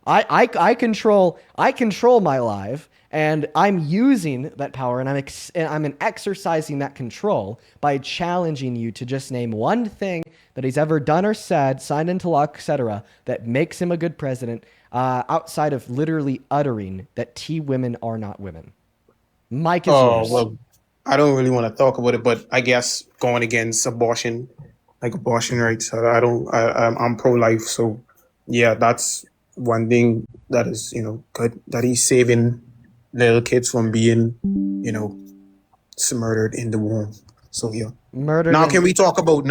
I control my life, and I'm using that power, and I'm exercising that control by challenging you to just name one thing that he's ever done or said, signed into law, etc., that makes him a good president, outside of literally uttering that T women are not women. Mike is Oh, yours. well, I don't really want to talk about it, but I guess going against abortion, like abortion rights, I don't, I'm pro-life. So yeah, that's one thing that is, good that he's saving little kids from being, you know, murdered in the womb. So yeah. Murdered Now in. can we talk about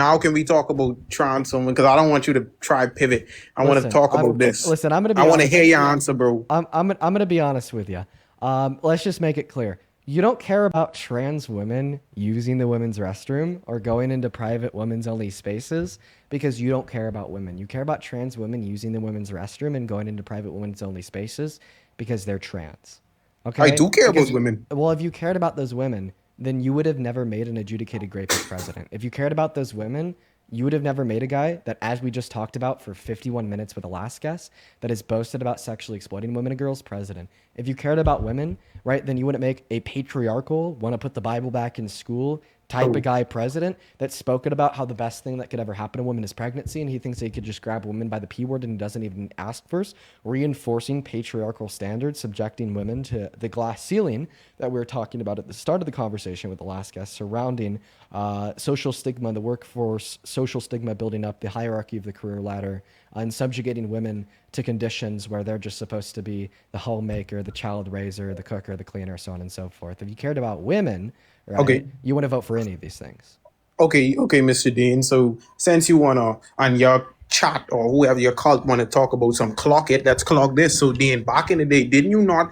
trans women? Because I don't want you to try pivot. I want to Listen, talk about this. I'm gonna I be want to honest. hear your answer, bro. I'm gonna be honest with you. Let's just make it clear. You don't care about trans women using the women's restroom or going into private women's only spaces because you don't care about women. You care about trans women using the women's restroom and going into private women's only spaces because they're trans. I Okay? do care about Because, women. well, if you cared about those women, then you would have never made an adjudicated rapist president. If you cared about those women, you would have never made a guy that, as we just talked about for 51 minutes with the last guest, that has boasted about sexually exploiting women and girls president. If you cared about women, right, then you wouldn't make a patriarchal, want to put the Bible back in school type of Oh, guy president that's spoken about how the best thing that could ever happen to women is pregnancy, and he thinks he could just grab women by the P word and he doesn't even ask first, reinforcing patriarchal standards, subjecting women to the glass ceiling that we were talking about at the start of the conversation with the last guest surrounding social stigma in the workforce, social stigma building up the hierarchy of the career ladder, and subjugating women to conditions where they're just supposed to be the homemaker, the child raiser, the cooker, the cleaner, so on and so forth. If you cared about women, right, okay. you wouldn't vote for any of these things. Okay, Mr. Dean. So since you wanna on your chat or whoever your cult wanna talk about some clock it, let's clock this. So Dean, back in the day, didn't you not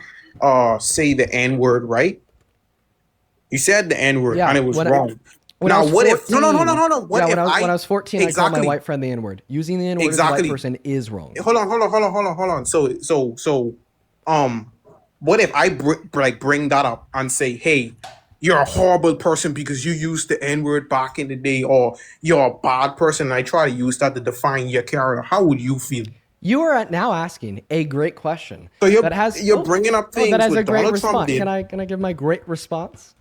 say the N word, right? You said the N word and Yeah, it was wrong. when I Now was what if no no no no 14, no no yeah, what if when I I was 14, I called my exactly white friend the N word. Using the N word as a white exactly person is wrong. hold on. So um what if I bring that up and say, hey, you're a horrible person because you used the N word back in the day, or you're a bad person, and I try to use that to define your character? How would you feel? You are now asking a great question So that has you're bringing up oh, that things has a with great Donald Trump response. did. Can I give my great response?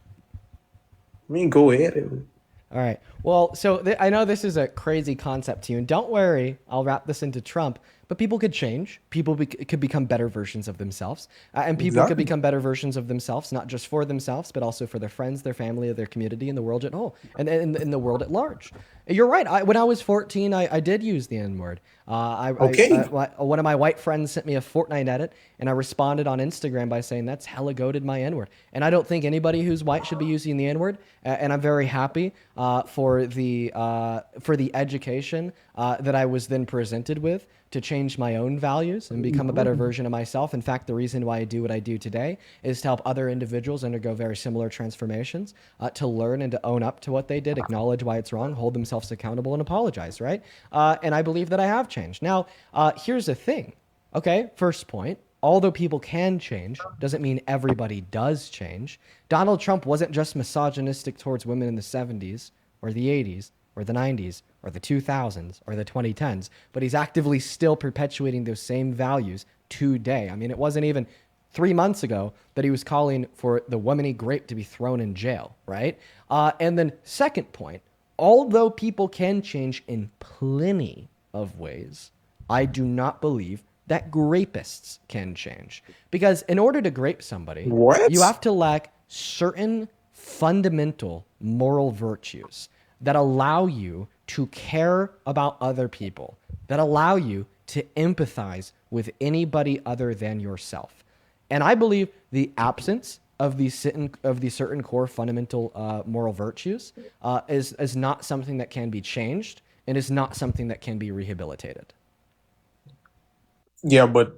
I mean, go ahead. All right. Well, so I know this is a crazy concept to you, and don't worry, I'll wrap this into Trump. But people could change. People could become better versions of themselves, and people could Exactly. become better versions of themselves, not just for themselves, but also for their friends, their family, their community, and the world at whole, and in the world at large. You're right. When I was 14, I did use the N word. Okay. One of my white friends sent me a Fortnite edit, and I responded on Instagram by saying that's hella goated my N word. And I don't think anybody who's white should be using the N word. And I'm very happy for the education that I was then presented with to change my own values and become a better version of myself. In fact, the reason why I do what I do today is to help other individuals undergo very similar transformations, to learn and to own up to what they did, acknowledge why it's wrong, hold themselves accountable, and apologize, right? And I believe that I have changed. Now, here's the thing, okay? First point. Although people can change, doesn't mean everybody does change. Donald Trump wasn't just misogynistic towards women in the 70s or the 80s or the 90s or the 2000s or the 2010s, but he's actively still perpetuating those same values today. I mean, it wasn't even 3 months ago that he was calling for the woman he raped to be thrown in jail, right? And then, second point, although people can change in plenty of ways, I do not believe that grapists can change. Because in order to grape somebody, you What? have to lack certain fundamental moral virtues that allow you to care about other people, that allow you to empathize with anybody other than yourself. And I believe the absence of these certain core fundamental moral virtues is not something that can be changed and is not something that can be rehabilitated. Yeah, but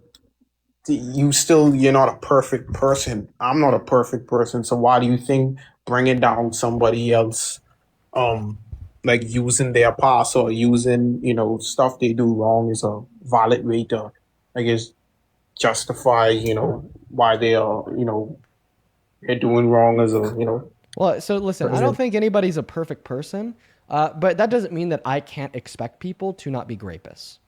you're not a perfect person. I'm not a perfect person. So why do you think bringing down somebody else, um, like using their past or using stuff they do wrong is a valid way to, I guess, justify why they are they're doing wrong as a Well, so listen, I don't president. think anybody's a perfect person, but that doesn't mean that I can't expect people to not be grapists.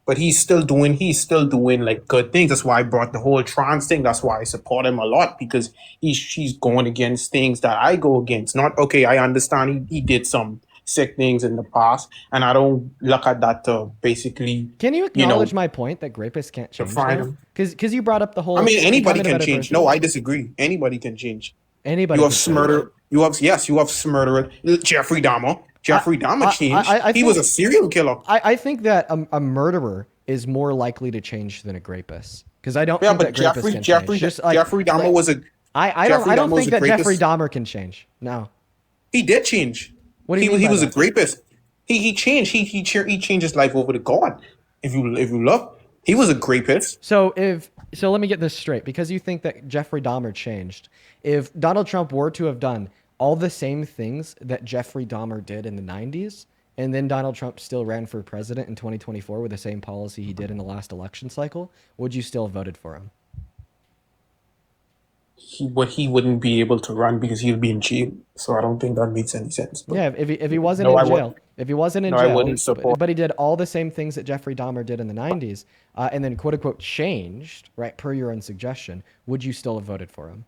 but he's still doing like good things. That's why I brought the whole trans thing. That's why I support him a lot because she's going against things that I go against. Not okay, I understand he did some sick things in the past, and I don't look at that to basically, Can you you know, acknowledge my point that rapists can't change define though? him. Because you brought up the I whole mean, anybody becoming a can better change. person. No, I disagree. Anybody can change. You Anybody have can change. murder. You have yes. You have murderer. Jeffrey Dahmer. I Jeffrey Dahmer changed. I He was think a serial killer. I think that a murderer is more likely to change than a rapist. Because I don't Yeah, think but that rapists can change. Just Jeffrey Dahmer was a I Jeffrey don't Dahmer was think a that Jeffrey rapist. Dahmer can change. No. He did change. What do you mean He by was a that? rapist. He changed. He changed his life over to God. If you look, he was a rapist. So let me get this straight. Because you think that Jeffrey Dahmer changed, if Donald Trump were to have done all the same things that Jeffrey Dahmer did in the 90s, and then Donald Trump still ran for president in 2024 with the same policy he did in the last election cycle, would you still have voted for him? He wouldn't be able to run because he'll be in jail. So I don't think that makes any sense. But Yeah, if he wasn't no, in I jail, wouldn't. if he wasn't in No, I jail, wouldn't support. but he did all the same things that Jeffrey Dahmer did in the 90s, and then quote unquote changed, right, per your own suggestion, would you still have voted for him?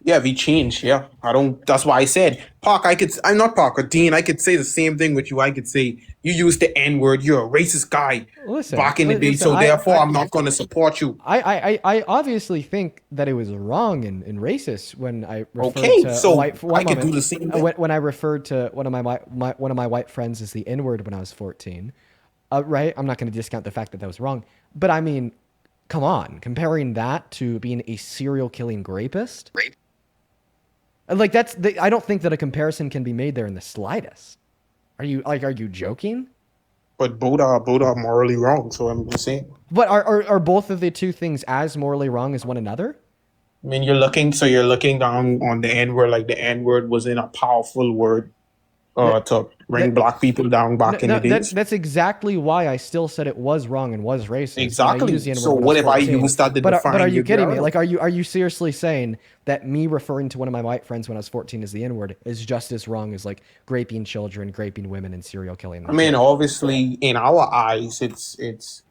Yeah, we changed. Yeah, I don't. That's why I said Park. I'm not Parker Dean. I could say the same thing with you. I could say you used the N word. You're a racist guy Listen, back in the day. listen, So therefore, I'm not going to support you. I obviously think that it was wrong and racist when I referred Okay, to so one I could do moment, the same thing. when I referred to one of one of my white friends as the N word when I was 14. Right? I'm not going to discount the fact that that was wrong, but I mean, come on, comparing that to being a serial killing rapist, like I don't think that a comparison can be made there in the slightest. Are you joking? But both are morally wrong. So I'm just saying. But are both of the two things as morally wrong as one another? I mean, you're looking down on the N word like the N word wasn't a powerful word That to bring that black people down no, back in the no, days. that's exactly why I still said it was wrong and was racist when I used Exactly. the N word So when I was what if I 14. use that to But are define you your kidding me? girl? Like, are you seriously saying that me referring to one of my white friends when I was 14 as the N word is just as wrong as like raping children, raping women, and serial killing I them mean, too? obviously, in our eyes, it's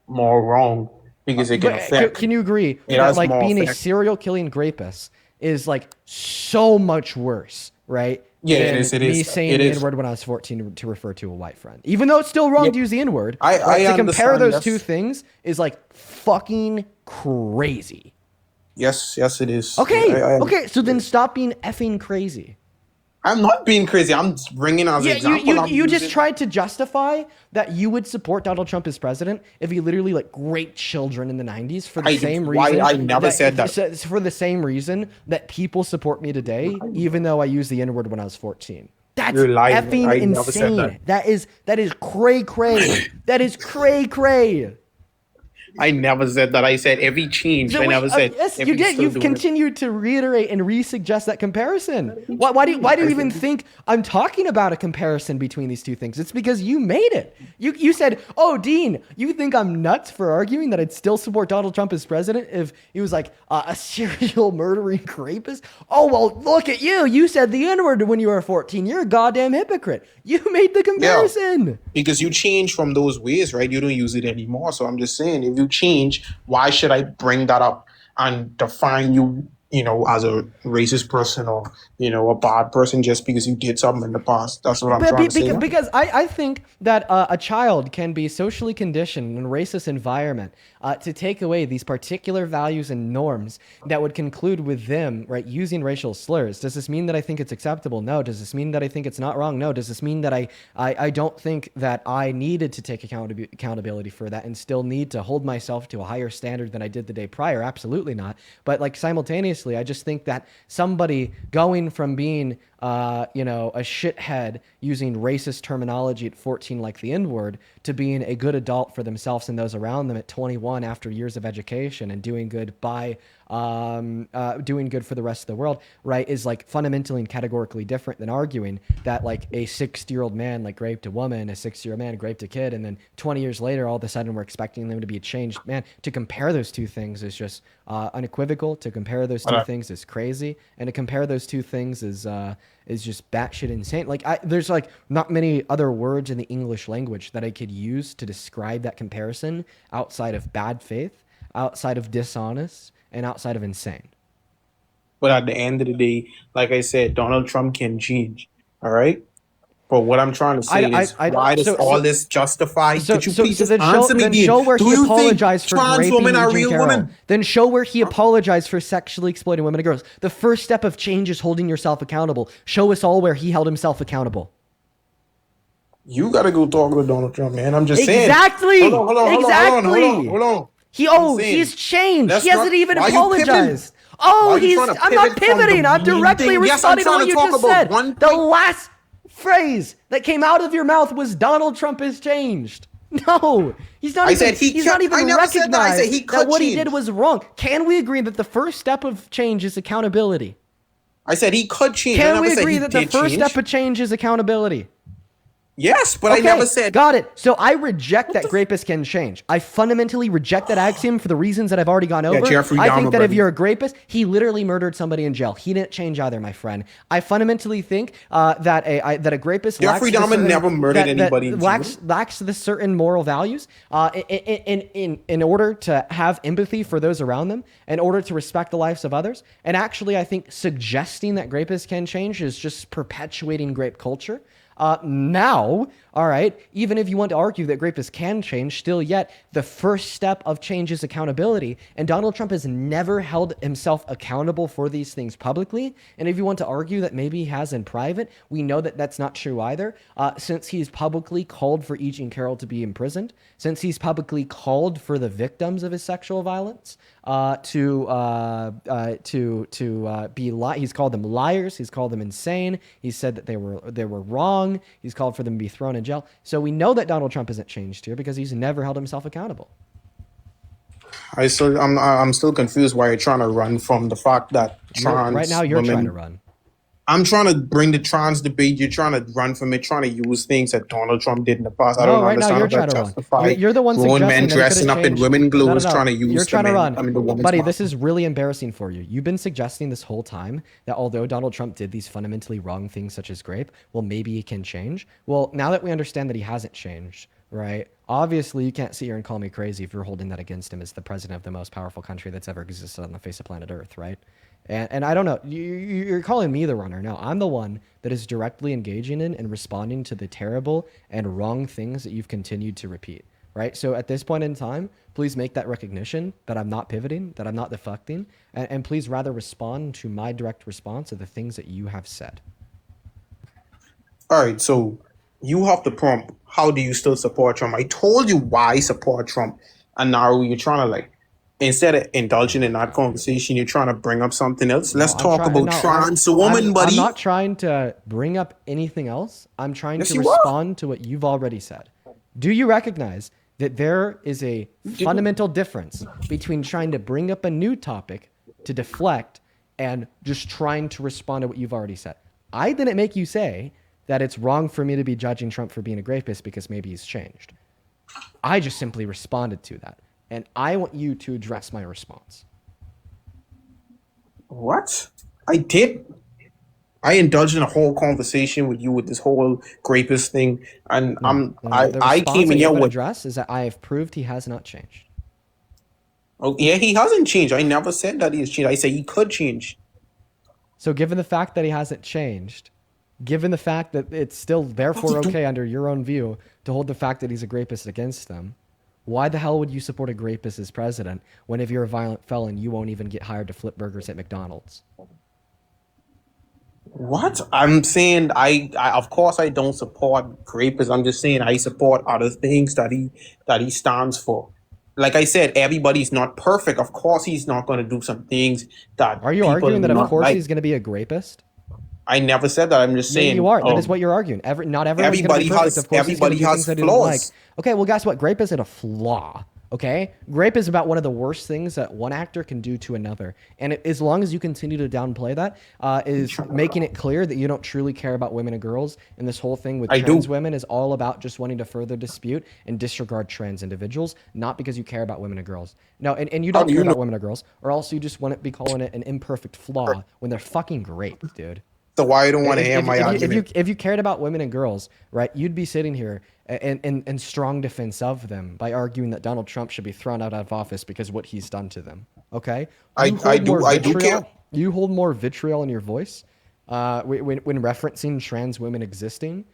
more wrong because it can But affect. can you agree It that has like more being a effect. serial killing rapist is like so much worse, right? Yeah, it Than is. It me is. saying It the N is. word when I was 14 to refer to a white friend. Even though it's still wrong Yeah, to use the N word, right? I To compare understand. those two Yes, things is like fucking crazy. yes, it is. Okay, I okay, so then yes. stop being effing crazy. I'm not being crazy. I'm just bringing as an Yeah, example. I'm you just using. tried to justify that you would support Donald Trump as president if he literally like raped children in the 90s for the same Why reason I never said that. for the same reason that people support me today, even though I used the N-word when I was 14. That's You're lying. effing I never said that. insane. That is cray cray. That is cray cray. I never said that. I said if he changed. So I wait, never said yes, if you he's did. still You've doing it. continued to reiterate and re-suggest that comparison. Why do you I even said, think I'm talking about a comparison between these two things? It's because you made it. You said, "Oh, Dean, you think I'm nuts for arguing that I'd still support Donald Trump as president if he was like a serial murdering rapist?" Oh, well, look at you. You said the N-word when you were 14. You're a goddamn hypocrite. You made the yeah. comparison. Because you change from those ways, right? You don't use it anymore. So I'm just saying, if you change, why should I bring that up and define you, as a racist person or, a bad person just because you did something in the past? That's what I'm But trying to say. because I think that a child can be socially conditioned in a racist environment to take away these particular values and norms that would conclude with them, right, using racial slurs. Does this mean that I think it's acceptable? No. Does this mean that I think it's not wrong? No. Does this mean that I don't think that I needed to take accountability for that and still need to hold myself to a higher standard than I did the day prior? Absolutely not. But like simultaneously, I just think that somebody going from being a shithead using racist terminology at 14 like the N-word to being a good adult for themselves and those around them at 21 after years of education and doing good doing good for the rest of the world, right, is like fundamentally and categorically different than arguing that like a 60-year-old man like raped a woman, a 60-year-old man raped a kid, and then 20 years later, all of a sudden we're expecting them to be a changed man. To compare those two things is just unequivocal. To compare those two things is crazy. And to compare those two things is is just batshit insane. Like there's like not many other words in the English language that I could use to describe that comparison outside of bad faith, outside of dishonest, and outside of insane. But at the end of the day, like I said, Donald Trump can change. All right. But what I'm trying to say is, I why does so all so this justify? Could you please so just answer me, then Dean? show where Do he you think apologized for trans raping women are Eugene real Carroll. women? Then show where he apologized for sexually exploiting women and girls. The first step of change is holding yourself accountable. Show us all where he held himself accountable. You gotta go talk to Donald Trump, man. I'm just saying. Exactly. Hold on, hold on. I'm saying, He's changed. let's He hasn't not. even Why you pivoting? apologized. Why Oh, are you trying to I'm not pivot from the pivoting. I'm main directly thing? Yes, I'm responding to trying what to you talk just about said. one The point. last phrase that came out of your mouth was Donald Trump has changed. No, he's not I even said he he's not can't- I even never said that. I said recognized he that could what he change. did was wrong. Can we agree that the first step of change is accountability? I said he could change. I Can never we said agree he that the did first change. step of change is accountability? Yes, but I never said. Got it. So I reject that rapists can change. I fundamentally reject that axiom for the reasons that I've already gone over. Jeffrey I think Dahmer, that if buddy. you're a rapist, he literally murdered somebody in jail. He didn't change either, my friend. I fundamentally think that a rapist Jeffrey lacks the Dahmer certain, never murdered anybody in jail. lacks the certain moral values in order to have empathy for those around them, in order to respect the lives of others. And actually, I think suggesting that rapists can change is just perpetuating rape culture. Now, all right, even if you want to argue that rapists can change, still yet, the first step of change is accountability. And Donald Trump has never held himself accountable for these things publicly. And if you want to argue that maybe he has in private, we know that that's not true either. Since he's publicly called for Eugene Carroll to be imprisoned, since he's publicly called for the victims of his sexual violence to be he's called them liars. He's called them insane. He said that they were wrong. He's called for them to be thrown in jail. So we know that Donald Trump isn't changed here because he's never held himself accountable. I'm still confused why you're trying to run from the fact that Right now, you're women. trying to run. I'm trying to bring the trans debate. You're trying to run from it, trying to use things that Donald Trump did in the past. I No, don't right now understand you're how trying that to run. justify You're the one grown suggesting men that it could've dressing up in changed. women No, no, clothes, no. trying to use You're trying to run. the women's Buddy, mouth. this is really embarrassing for you. You've been suggesting this whole time that although Donald Trump did these fundamentally wrong things such as rape, well, maybe he can change. Well, now that we understand that he hasn't changed, right? Obviously, you can't sit here and call me crazy if you're holding that against him as the president of the most powerful country that's ever existed on the face of planet Earth, right? And I don't know, you're calling me the runner. No, I'm the one that is directly engaging in and responding to the terrible and wrong things that you've continued to repeat, right? So at this point in time, please make that recognition that I'm not pivoting, that I'm not deflecting, and please rather respond to my direct response of the things that you have said. All right, so you have the prompt. How do you still support Trump? I told you why I support Trump, and now you're trying to like, instead of indulging in that conversation, you're trying to bring up something else. Let's talk about trans woman, buddy. I'm not trying to bring up anything else. I'm trying Yes, to you respond to what you've already said. Do you recognize that there is a fundamental difference between trying to bring up a new topic to deflect and just trying to respond to what you've already said? I didn't make you say that it's wrong for me to be judging Trump for being a rapist because maybe he's changed. I just simply responded to that. And I want you to address my response. What? I did. I indulged in a whole conversation with you with this whole rapist thing, and The I response came that in you here haven't with. addressed is that I have proved he has not changed. Oh yeah, he hasn't changed. I never said that he's changed. I said he could change. So given the fact that he hasn't changed, given the fact that it's still therefore okay under your own view to hold the fact that he's a rapist against them, why the hell would you support a rapist as president when if you're a violent felon, you won't even get hired to flip burgers at McDonald's? What? I'm saying I of course I don't support rapists. I'm just saying I support other things that he stands for. Like I said, everybody's not perfect. Of course, he's not going to do some things that Are you people arguing do that of not course like. he's going to be a rapist? I never said that. I'm just Yeah, saying. you are. That is what you're arguing. Not everyone's going to be Everybody perfect. has Of course, he's going to everybody do has things that he doesn't like. flaws. Okay, well, guess what? Grape isn't a flaw. Okay, grape is about one of the worst things that one actor can do to another, and as long as you continue to downplay that, is making it clear that you don't truly care about women and girls. And this whole thing with I trans do. women is all about just wanting to further dispute and disregard trans individuals, not because you care about women and girls. No, and you How don't do care you know? about women or girls, or else you just want to be calling it an imperfect flaw when they're fucking great, dude. So why you don't want to If, hear if, my if you if you argument? if you cared about women and girls, right, you'd be sitting here in strong defense of them by arguing that Donald Trump should be thrown out of office because of what he's done to them. Okay, you I hold more do care. vitriol. You hold more vitriol in your voice when referencing trans women existing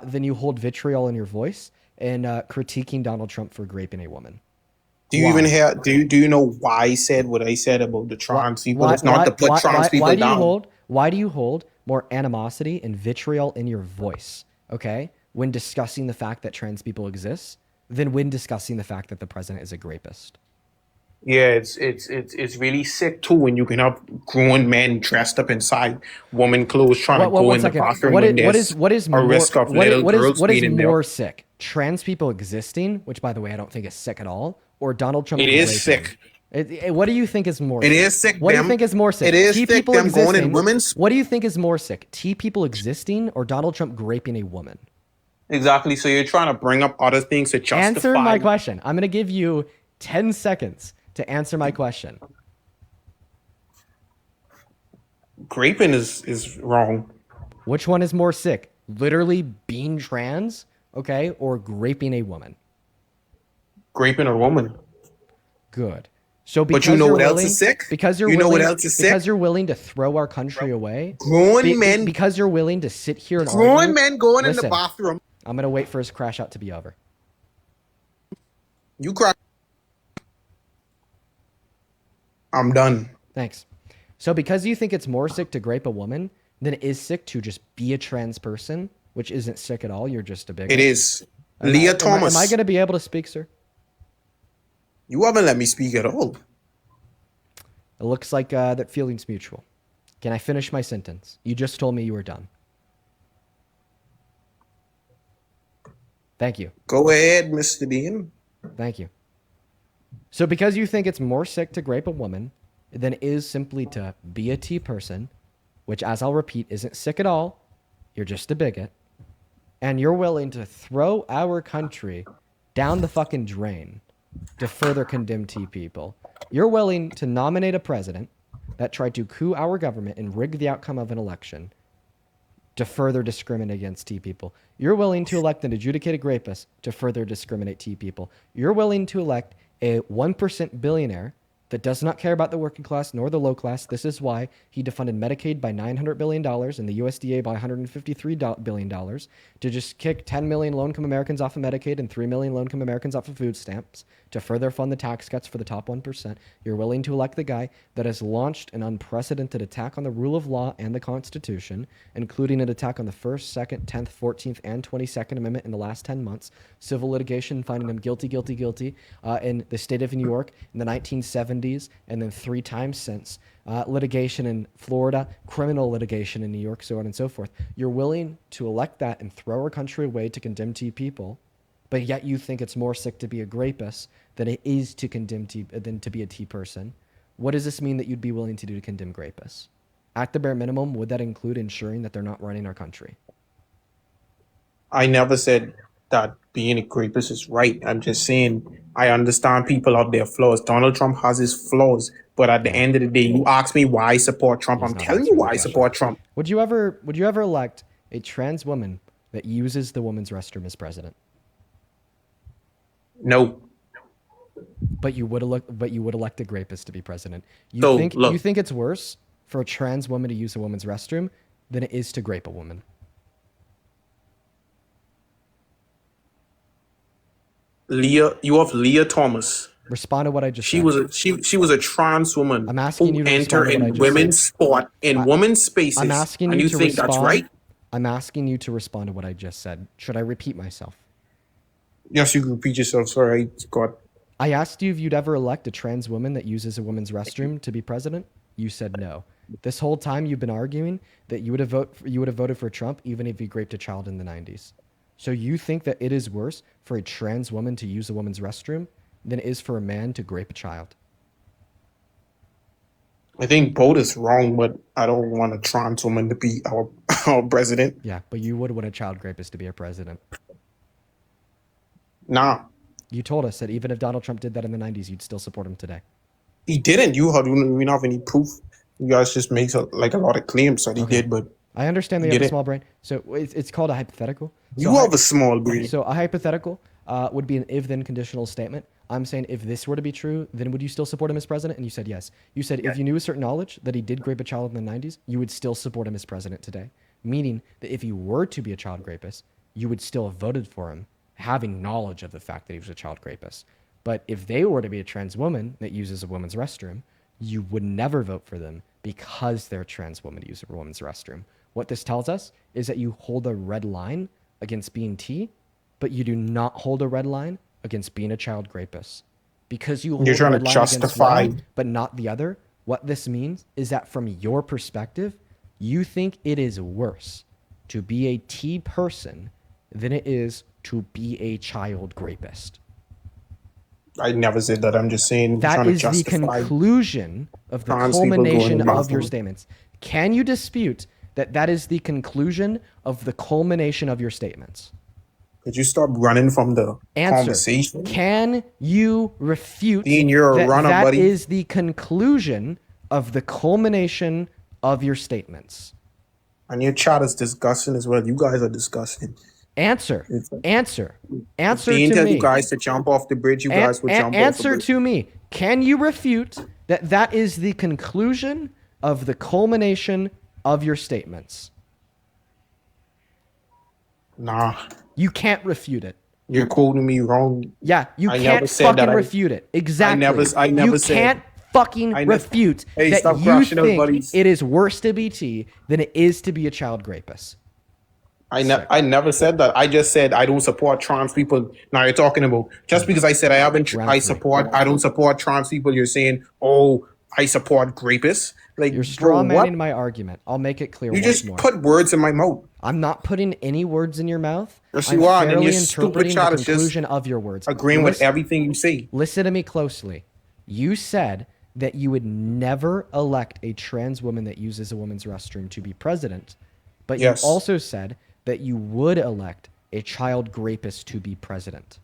than you hold vitriol in your voice and critiquing Donald Trump for raping a woman. Do you even Why? hear? Do you know why I said what I said about the Why, trans people? why, It's not why, to put why, trans why people do you down. hold, why do you hold more animosity and vitriol in your voice, okay, when discussing the fact that trans people exist than when discussing the fact that the president is a rapist? Yeah, it's really sick too when you can have grown men dressed up inside woman clothes trying to What go one in the second. bathroom when there's What is a more risk of little girls what is being in there. more sick? Trans people existing, which by the way I don't think is sick at all, or Donald Trump It is raping? sick. What do you think is more It sick? is sick. What do you Them. think is more It sick? is T sick. people Them going in existing. women's. What do you think is more sick? T people existing or Donald Trump raping a woman? Exactly. So you're trying to bring up other things to Answer justify my question. I'm going to give you 10 seconds to answer my question. graping is wrong. Which one is more sick? Literally being trans, okay, or raping a woman? Graping a woman. Good. So But you know what else is sick? You know what else is sick? because you're willing to throw our country away, Grown men, because you're willing to sit here and grown argue. men going in the Listen, bathroom. I'm gonna wait for his crash out to be over. You cry. I'm done. Thanks. So because you think it's more sick to grape a woman than it is sick to just be a trans person, which isn't sick at all, you're just a bigot. It is. Leah Am I Thomas. gonna be able to speak, sir? You haven't let me speak at all. It looks like that feeling's mutual. Can I finish my sentence? You just told me you were done. Thank you. Go ahead, Mr. Dean. Thank you. So because you think it's more sick to grape a woman than it is simply to be a T person, which as I'll repeat isn't sick at all, you're just a bigot, and you're willing to throw our country down the fucking drain to further condemn T people. You're willing to nominate a president that tried to coup our government and rig the outcome of an election to further discriminate against T people. You're willing to elect an adjudicated rapist to further discriminate T people. You're willing to elect a 1% billionaire that does not care about the working class nor the low class. This is why he defunded Medicaid by $900 billion and the USDA by $153 billion to just kick 10 million low-income Americans off of Medicaid and 3 million low-income Americans off of food stamps to further fund the tax cuts for the top 1%. You're willing to elect the guy that has launched an unprecedented attack on the rule of law and the Constitution, including an attack on the 1st, 2nd, 10th, 14th, and 22nd Amendment in the last 10 months, civil litigation finding him guilty in the state of New York in the 1970s, and then 3 times since. Litigation in Florida, criminal litigation in New York, so on and so forth. You're willing to elect that and throw our country away to condemn T people, but yet you think it's more sick to be a rapist than it is to condemn T than to be a T person. What does this mean that you'd be willing to do to condemn rapists? At the bare minimum, would that include ensuring that they're not running our country? I never said that being a rapist is right. I'm just saying I understand people have their flaws. Donald Trump has his flaws, but at the Yeah. end of the day, you ask me why I support Trump. He's I'm not telling you answering the why I question. support Trump. Would you ever elect a trans woman that uses the woman's restroom as president? No. But you would elect a rapist to be president. So You look, think it's worse for a trans woman to use a woman's restroom than it is to grape a woman? You have Leah Thomas. Respond to what I just She said. was she was a trans woman I'm asking who you to entered respond to what I in just women's said. sport in women's spaces. I'm asking and you you to think respond. that's right? I'm asking you to respond to what I just said. Should I repeat myself? Yes, you can repeat yourself. Sorry, God. I asked you if you'd ever elect a trans woman that uses a woman's restroom to be president. You said no. This whole time you've been arguing that you would have voted for Trump even if he raped a child in the 90s. So you think that it is worse for a trans woman to use a woman's restroom than it is for a man to grape a child? I think both is wrong, but I don't want a trans woman to be our president. Yeah, but you would want a child rapist to be our president. Nah, You told us that even if Donald Trump did that in the 90s, you'd still support him today. he didn't. We don't have any proof. You guys just make like a lot of claims that he Okay. did, but I understand that you have Get a it? small brain. So it's called a hypothetical. So You have a small brain. so a hypothetical would be an if-then conditional statement. I'm saying if this were to be true, then would you still support him as president? And you said yes. You said if you knew a certain knowledge that he did grape a child in the 90s, you would still support him as president today. Meaning that if he were to be a child rapist, you would still have voted for him, having knowledge of the fact that he was a child rapist. But if they were to be a trans woman that uses a woman's restroom, you would never vote for them because they're a trans woman to use a woman's restroom. What this tells us is that you hold a red line against being T, but you do not hold a red line against being a child rapist. Because you hold You're a trying to red line against justify. one, but not the other, what this means is that from your perspective, you think it is worse to be a T person than it is to be a child rapist. I never said that. I'm just saying, That trying to is the justify conclusion of the trans people going to culmination the of your bathroom. statements. Can you dispute that that is the conclusion of the culmination of your statements? Could you stop running from the Answer. conversation? Can you refute Dean, you're a that runner, that buddy. is the conclusion of the culmination of your statements? And your chat is disgusting as well. You guys are disgusting. Answer. It's like, Answer. Answer Dean to tell you me. guys to jump off the bridge. You guys would jump off the Answer bridge. to me. Can you refute that that is the conclusion of the culmination of your statements? Nah, You can't refute it. you're quoting me wrong. Yeah, you I can't never said fucking that refute it. Exactly. I never you said- can't fucking I ne- refute Hey, that stop you crashing out, think buddies. it is worse to be T than it is to be a child rapist. I never said that. I just said I don't support trans people. Now you're talking about just because I said I haven't. Round I three. support. I don't support trans people. You're saying, oh, I support rapists. Like, You're straw bro, what? manning my argument. I'll make it clear You once just more. put words in my mouth. I'm not putting any words in your mouth. Yes, I'm you are, and fairly your stupid interpreting chat the is just conclusion of your words. Agreeing with Listen- everything you say. Listen to me closely. You said that you would never elect a trans woman that uses a woman's restroom to be president, but Yes. you also said that you would elect a child rapist to be president.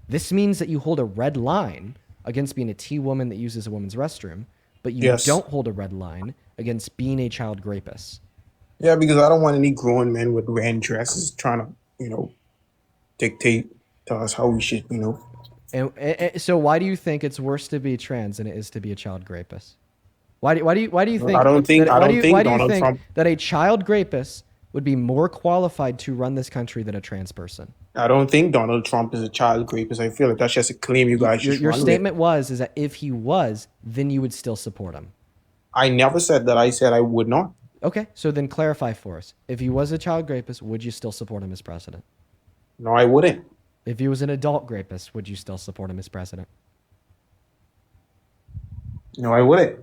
This means that you hold a red line against being a T woman that uses a woman's restroom, but you Yes. don't hold a red line against being a child rapist. Yeah, because I don't want any grown men with red dresses trying to, dictate to us how we should, And so why do you think it's worse to be trans than it is to be a child rapist? Why do you think I don't think- that, I why don't do you, think why do you Donald think Trump- that a child rapist would be more qualified to run this country than a trans person? I don't think Donald Trump is a child rapist. I feel like that's just a claim you guys Your, just your run with. statement is that if he was, then you would still support him. I never said that. I said I would not. Okay, so then clarify for us. If he was a child rapist, would you still support him as president? No, I wouldn't. If he was an adult rapist, would you still support him as president? No, I wouldn't.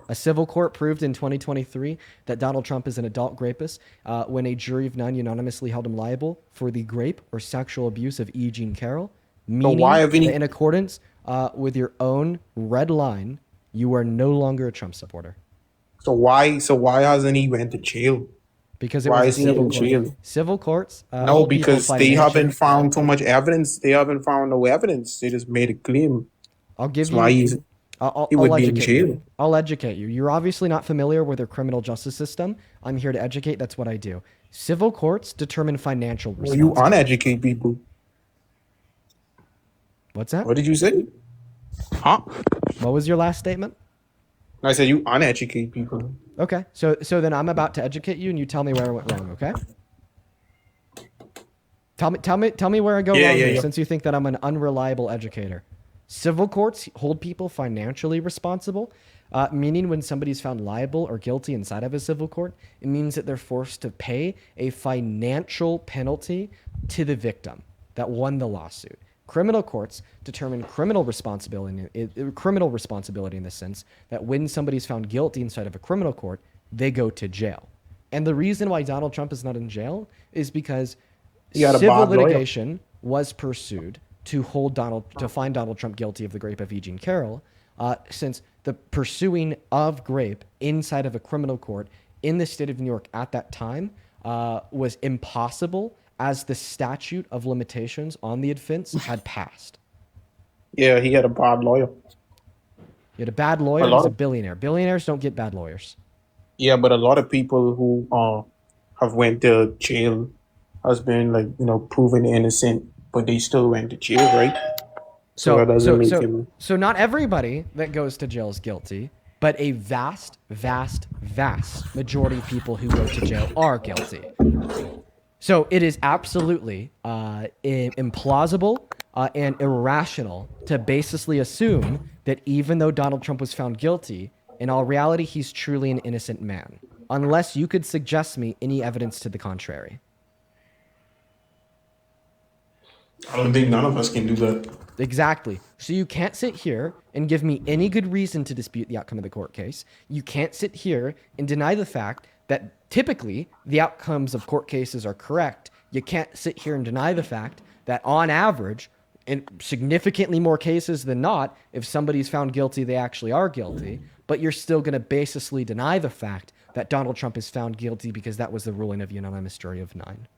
A civil court proved in 2023 that Donald Trump is an adult rapist when a jury of 9 unanimously held him liable for the grape or sexual abuse of E. Jean Carroll, meaning why have any- that in accordance with your own red line, you are no longer a Trump supporter. So why hasn't he went to jail? Because it Why was is a he civil in court. jail? Civil courts. No, hold people because they financially- haven't found so much evidence. They haven't found no evidence. They just made a claim. I'll give That's why you. I'll he would be in educate jail. you. I'll educate you. You're obviously not familiar with their criminal justice system. I'm here to educate. That's what I do. Civil courts determine financial Well, you responsibility. uneducate people. What's that? What did you say? Huh? What was your last statement? I said you uneducate people. Okay, so then I'm about to educate you, and you tell me where I went wrong. Okay. Tell me where I go Yeah, wrong yeah, here, yeah. since you think that I'm an unreliable educator. Civil courts hold people financially responsible, meaning when somebody's found liable or guilty inside of a civil court, it means that they're forced to pay a financial penalty to the victim that won the lawsuit. Criminal courts determine criminal responsibility in the sense that when somebody's found guilty inside of a criminal court, they go to jail. And the reason why Donald Trump is not in jail is because He got a civil bad lawyer. litigation was pursued to find Donald Trump guilty of the grape of E. Jean Carroll, since the pursuing of grape inside of a criminal court in the state of New York at that time was impossible, as the statute of limitations on the offense had passed. Yeah, he had a bad lawyer. You had a bad lawyer A lot who's a of- billionaire. Billionaires don't get bad lawyers. Yeah, but a lot of people who have went to jail has been like proven innocent, but they still went to jail, right? So that So, doesn't so, make so, him. so not everybody that goes to jail is guilty, but a vast, vast, vast majority of people who go to jail are guilty. So it is absolutely implausible and irrational to basically assume that even though Donald Trump was found guilty, in all reality, he's truly an innocent man, unless you could suggest me any evidence to the contrary. I don't think none of us can do that. Exactly. So you can't sit here and give me any good reason to dispute the outcome of the court case. You can't sit here and deny the fact that typically the outcomes of court cases are correct. You can't sit here and deny the fact that on average, in significantly more cases than not, if somebody's found guilty, they actually are guilty. But you're still going to basically deny the fact that Donald Trump is found guilty because that was the ruling of unanimous jury of 9.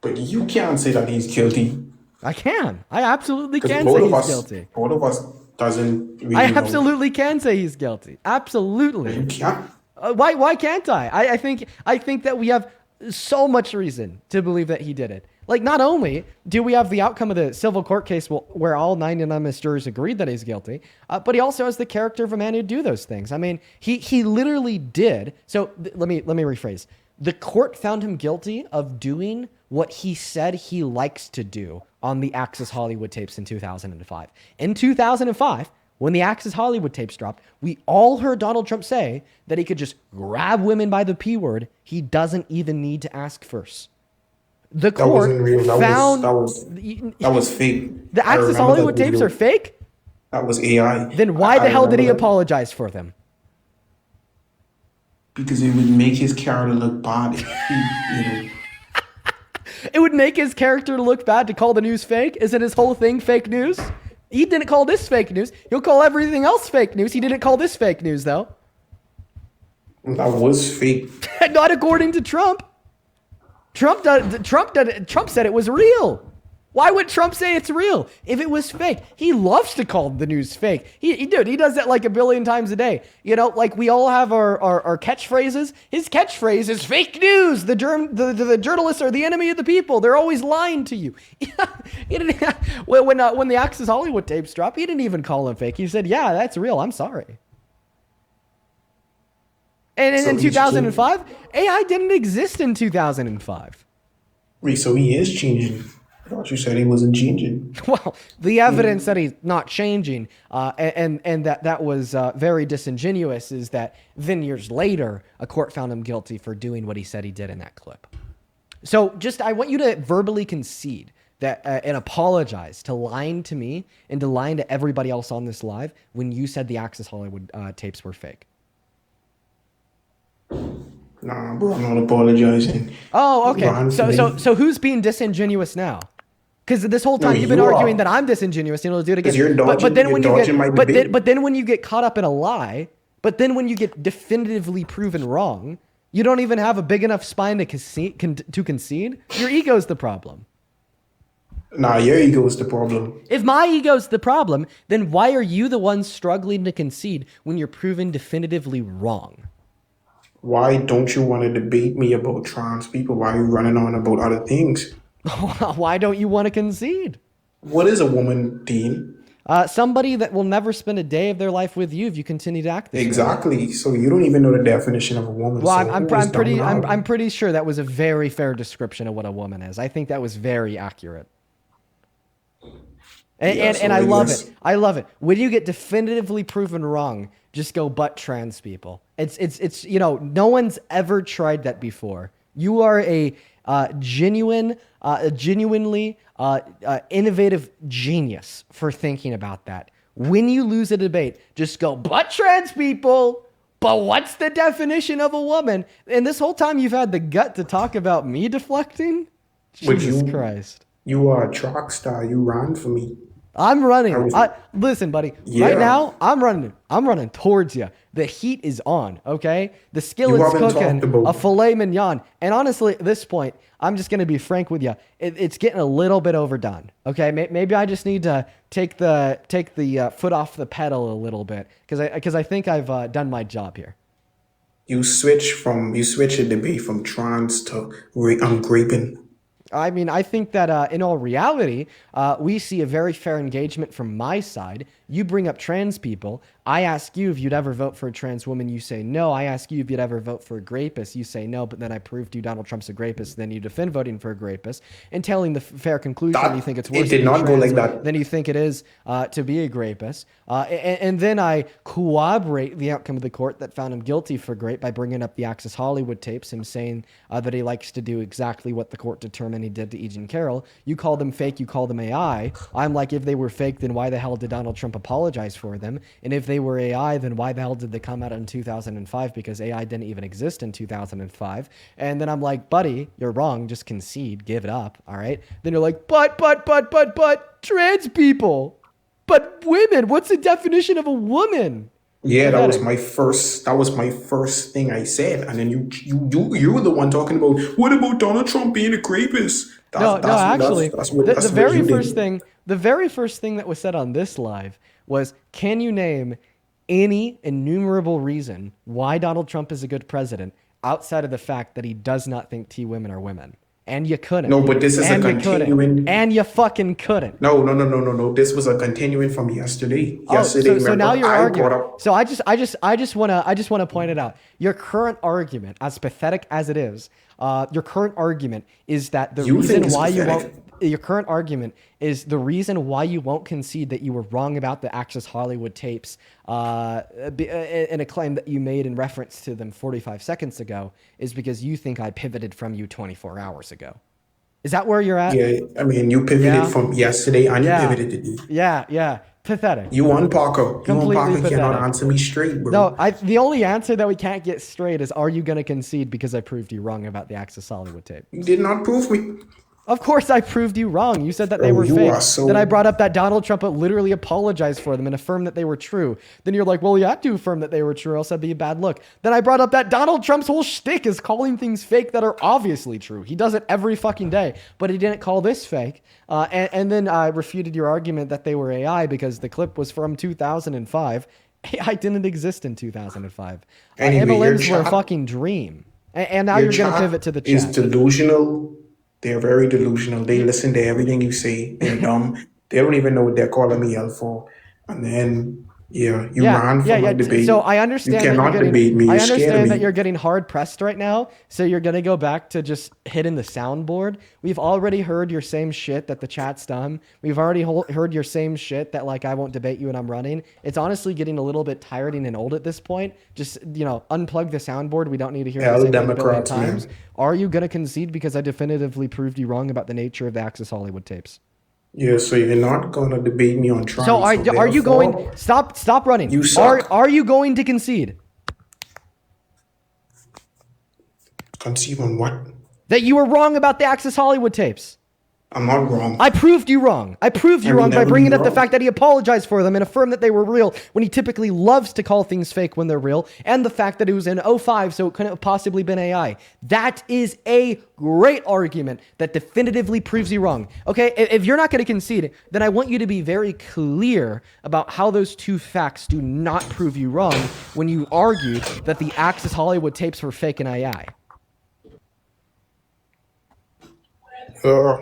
But you can't say that he's guilty I can. I absolutely because can say he's guilty. both of us doesn't I really know. absolutely can say he's guilty. But Absolutely. you can't. Why can't I? I think that we have so much reason to believe that he did it. Like, not only do we have the outcome of the civil court case where all 9 anonymous jurors agreed that he's guilty, but he also has the character of a man who'd do those things. I mean, he literally did. So let me rephrase. The court found him guilty of doing what he said he likes to do on the Access Hollywood tapes in 2005. In 2005, when the Access Hollywood tapes dropped, we all heard Donald Trump say that he could just grab women by the P word. He doesn't even need to ask first. The That wasn't court real. found That was fake. the I Access remember Hollywood that tapes video. are fake. That was AI. Then why the I hell did remember he that apologize for them? because it would make his character look bad. It would make his character look bad to call the news fake. Isn't his whole thing fake news? He didn't call this fake news. He'll call everything else fake news. He didn't call this fake news, though. That was fake. Not according to Trump. Trump said it was real. Why would Trump say it's real if it was fake? He loves to call the news fake. He does that like a billion times a day. You know, like we all have our catchphrases. His catchphrase is fake news. The journalists are the enemy of the people. They're always lying to you. When the Access Hollywood tapes dropped, he didn't even call him fake. He said, yeah, that's real. I'm sorry. And So in he's 2005, AI didn't exist in 2005. Wait, so he is changing. I thought you said he wasn't changing. Well, the evidence that he's not changing and that was very disingenuous is that then years later, a court found him guilty for doing what he said he did in that clip. So I want you to verbally concede that and apologize to lying to me and to lying to everybody else on this live when you said the Access Hollywood tapes were fake. Nah, bro, I'm not apologizing. Oh, okay. Lying to me. So who's being disingenuous now? Because this whole time No, you've been you arguing are. that I'm disingenuous, and you'll do it again. 'Cause you're but then dodging- when you're you dodging my get, but debate. then when you get caught up in a lie, but then when you get definitively proven wrong, you don't even have a big enough spine to concede. Your ego's the problem. Nah, your ego is the problem. If my ego's the problem, then why are you the one struggling to concede when you're proven definitively wrong? Why don't you want to debate me about trans people? Why are you running on about other things? Why don't you want to concede? What is a woman, Dean? Somebody that will never spend a day of their life with you if you continue to act this way. Exactly. So you don't even know the definition of a woman. Well, so I'm who is pretty dumb now? I'm pretty sure that was a very fair description of what a woman is. I think that was very accurate. And Yeah, so I love yes. it. I love it. When you get definitively proven wrong, just go butt trans people. It's no one's ever tried that before. You are a genuinely innovative genius for thinking about that. When you lose a debate, just go butt trans people. But what's the definition of a woman? And this whole time you've had the gut to talk about me deflecting? But Jesus Christ. You are a track star. You ran for me. I'm running. I was, Listen, buddy. Right yeah. now, I'm running. I'm running towards you. The heat is on. Okay, the You skillet's haven't talked cooking. A about. filet mignon. And honestly, at this point, I'm just gonna be frank with you. It's getting a little bit overdone. Okay, maybe I just need to take the foot off the pedal a little bit because I think I've done my job here. You switch the debate from trans to graping. I mean, I think that in all reality, we see a very fair engagement from my side. You bring up trans people. I ask you if you'd ever vote for a trans woman. You say no. I ask you if you'd ever vote for a rapist. You say no. But then I prove to you Donald Trump's a rapist. Then you defend voting for a rapist and telling the fair conclusion you think it's It worse to did be not go like trans that. than you think it is to be a rapist. And then I corroborate the outcome of the court that found him guilty for rape by bringing up the Access Hollywood tapes, him saying that he likes to do exactly what the court determined he did to E. Jean Carroll. You call them fake, you call them AI. I'm like, if they were fake, then why the hell did Donald Trump apologize for them? And if they were AI, then why the hell did they come out in 2005? Because AI didn't even exist in 2005. And then I'm like, buddy, you're wrong. Just concede, give it up. All right. Then you're like, but trans people, but women. What's the definition of a woman? Yeah, Pathetic. that was my first thing I said, and then you were the one talking about what about Donald Trump being a rapist? No, actually, the That's what very you first did. thing, the very first thing that was said on this live was, can you name any innumerable reason why Donald Trump is a good president outside of the fact that he does not think T women are women? And you couldn't. No, but this is a And you couldn't. continuing. And you fucking couldn't. No. This was a continuing from yesterday. Oh, Yesterday, so now remember, you're I brought arguing. up. So I just wanna point it out. Your current argument, as pathetic as it is, your current argument is that the You think reason it's why you pathetic? won't. Your current argument is the reason why you won't concede that you were wrong about the Access Hollywood tapes, in a claim that you made in reference to them 45 seconds ago, is because you think I pivoted from you 24 hours ago. Is that where you're at? Yeah, I mean, you pivoted Yeah, from yesterday and you yeah, pivoted today. yeah. Pathetic. You and Parker. You and Completely Parker cannot pathetic. answer me straight, bro. No, the only answer that we can't get straight is, are you going to concede because I proved you wrong about the Access Hollywood tape? You did not prove me. Of course I proved you wrong. You said that they Bro, were you fake. are so. Then I brought up that Donald Trump literally apologized for them and affirmed that they were true. Then you're like, well, you had to affirm that they were true, else that'd be a bad look. Then I brought up that Donald Trump's whole shtick is calling things fake that are obviously true. He does it every fucking day, but he didn't call this fake. And then I refuted your argument that they were AI because the clip was from 2005. AI didn't exist in 2005. Anyway, your MLMs were a chat, fucking dream. And now your you're going to chat pivot to the is chat. delusional. They're very delusional. They listen to everything you say. They're dumb. They don't even know what they're calling me out for. And then, yeah, you ran from my debate. So I You understand that you're cannot getting. debate me. I You're scared of understand that me. you're getting hard pressed right now. So you're gonna go back to just hitting the soundboard. We've already heard your same shit that the chat's done. We've already heard your same shit that like I won't debate you and I'm running. It's honestly getting a little bit tiring and old at this point. Just unplug the soundboard. We don't need to hear the Hell, same thing a billion Democrats, times. man. Are you gonna concede because I definitively proved you wrong about the nature of the Access Hollywood tapes? Yeah, so you're not gonna debate me on So trial. So are you going? therefore, Stop running. you Are suck. are you going to concede Conceive on what? that you were wrong about the Access Hollywood tapes? I'm not wrong. I proved you wrong. I proved you I will wrong by never bringing be up the wrong. fact that he apologized for them and affirmed that they were real when he typically loves to call things fake when they're real, and the fact that it was in '05, so it couldn't have possibly been AI. That is a great argument that definitively proves you wrong. Okay, if you're not going to concede, then I want you to be very clear about how those two facts do not prove you wrong when you argue that the Access Hollywood tapes were fake and AI. Uh,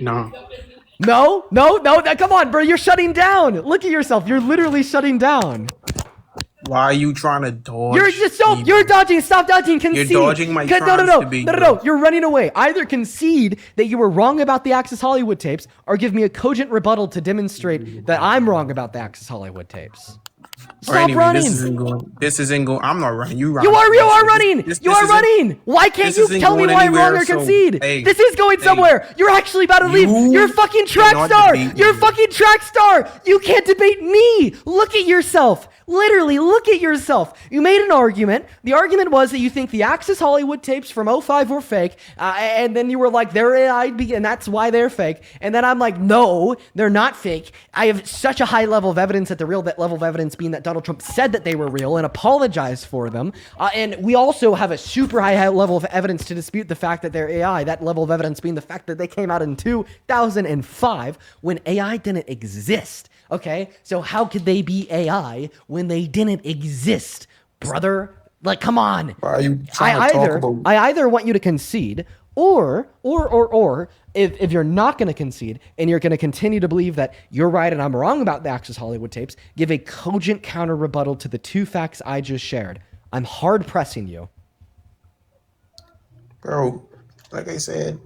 no. No, come on, bro. You're shutting down. Look at yourself. You're literally shutting down. Why are you trying to dodge? You're dodging. Stop dodging. Concede. dodging my No. trans debate, bro. No. You're running away. Either concede that you were wrong about the Access Hollywood tapes or give me a cogent rebuttal to demonstrate that I'm wrong about the Access Hollywood tapes. Or Stop anyway, this running. isn't going. This isn't going. I'm not running. You run. You are So running. You are isn't- running. Why can't this you isn't tell me going why I'm wrong anywhere, or so, concede? hey, This is going somewhere. You're actually about to leave. You're a fucking track cannot star. debate You're a me. fucking track star. You can't debate me. Look at yourself. Literally, look at yourself. You made an argument. The argument was that you think the Access Hollywood tapes from '05 were fake, and then you were like, they're AI, and that's why they're fake. And then I'm like, no, they're not fake. I have such a high level of evidence that the real level of evidence being that Donald Trump said that they were real and apologized for them. And we also have a super high level of evidence to dispute the fact that they're AI. That level of evidence being the fact that they came out in 2005 when AI didn't exist. Okay, so how could they be AI when they didn't exist, brother? Like, come on. Why are you trying to talk about? I either want you to concede, or if you're not going to concede and you're going to continue to believe that you're right and I'm wrong about the Access Hollywood tapes, give a cogent counter rebuttal to the two facts I just shared. I'm hard pressing you. Bro, like I said,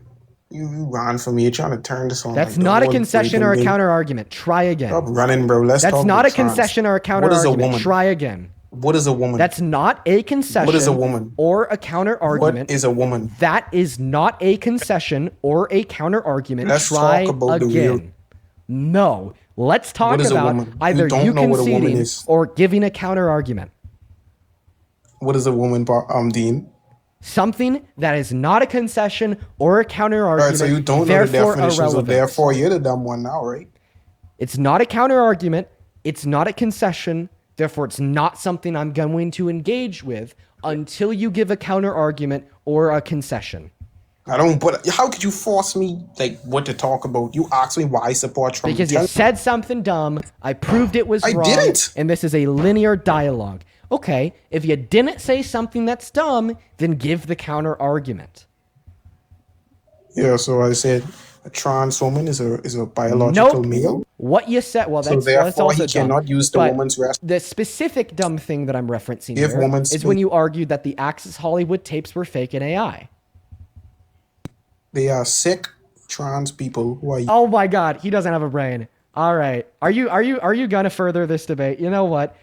you run for me. You're trying to turn this on. That's like not a whole concession freaking or a thing. counter argument. Try again. Stop running, bro. Let's That's talk not about a concession or a counter What is a argument. woman? Try again. What is a woman? That's not a concession. What is a woman? Or a counter argument. What is a woman? That is not a concession or a counter argument. Let's Try talk about the real. again. No. Let's talk What is a about woman? either You don't you know what a woman conceding is. or giving a counter argument. What is a woman, Dean? Something that is not a concession or a counter All argument. right, so you don't know the therefore definition, so irrelevant. therefore you're the dumb one now, right? It's not a counter argument. It's not a concession. Therefore, it's not something I'm going to engage with until you give a counter argument or a concession. I don't. But how could you force me like what to talk about? You asked me why I support Trump. Because you said something dumb. I proved it was I wrong. didn't. And this is a linear dialogue. Okay, if you didn't say something that's dumb, then give the counter argument. Yeah, so I said a trans woman is a biological Nope. male. What you said, well, So that's therefore also he cannot dumb. use the But woman's rest. the specific dumb thing that I'm referencing If here women is speak- when you argued that the Access Hollywood tapes were fake and AI. They are sick trans people who are. Oh my God, he doesn't have a brain. All right, are you gonna further this debate? You know what?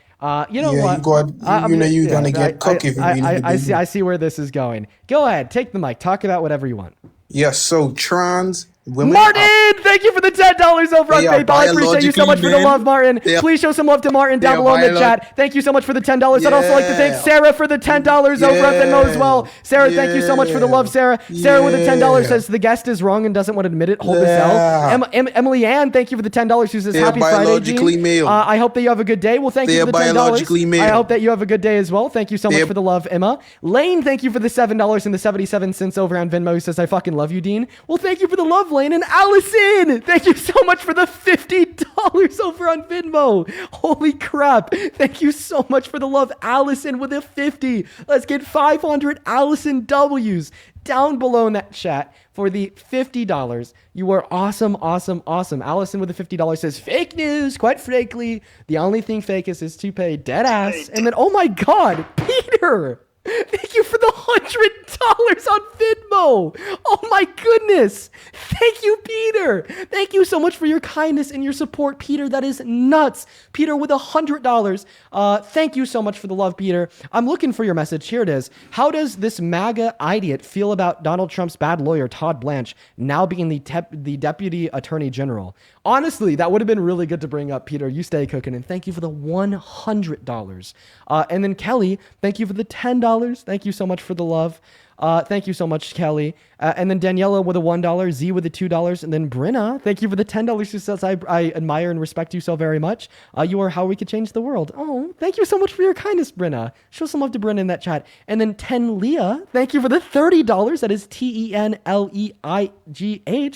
You know Yeah, what? you got- you know you're gonna get cooked if you really I see. debate. I see where this is going. Go ahead, take the mic. Talk about whatever you want. Yes, so trans women. Martin, thank you for the $10 over on They are PayPal. I appreciate you so much for the biologically love, Martin. They are- Please show some love to Martin down they are below in the biolo- chat. Thank you so much for the $10. I'd also like to thank Yeah. Sarah for the $10 over on Venmo as well. Sarah, thank you so much for the love, Sarah. Sarah with the $10 Yeah. says the guest is wrong and doesn't want to admit it. Hold the Yeah. cell. Emily Ann, thank you for the $10 who says They are happy Friday, biologically Gene. male. I hope that you have a good day. Well, thank They you are for the $10. biologically male. I hope that you have a good day as well. Thank you so much They are- for the love, Emma. Lane, thank you for the $7 and the 77 cents over on Venmo who says I fucking love you, Dean. Well, thank you for the love, Lane. And Allison, thank you so much for the $50 over on Venmo. Holy crap. Thank you so much for the love, Allison, with a 50. Let's get 500 Allison W's down below in that chat for the $50. You are awesome, awesome, awesome. Allison with the $50 says, fake news, quite frankly. The only thing fake is to pay dead ass. And then, oh my God, Peter. Thank you for the $100 on Venmo. Oh my goodness. Thank you, Peter. Thank you so much for your kindness and your support, Peter. That is nuts. Peter with $100. Thank you so much for the love, Peter. I'm looking for your message. Here it is. How does this MAGA idiot feel about Donald Trump's bad lawyer, Todd Blanche, now being the deputy attorney general? Honestly, that would have been really good to bring up, Peter. You stay cooking. And thank you for the $100. And then Kelly, thank you for the $10. Thank you so much for the love. Thank you so much, Kelly. And then Daniela with a $1, Z with the $2, and then Brenna, thank you for the $10 who says, I admire and respect you so very much. You are how we could change the world. Oh, thank you so much for your kindness, Brenna. Show some love to Brenna in that chat. And then Ten Leah, thank you for the $30. That is TENLEIGH.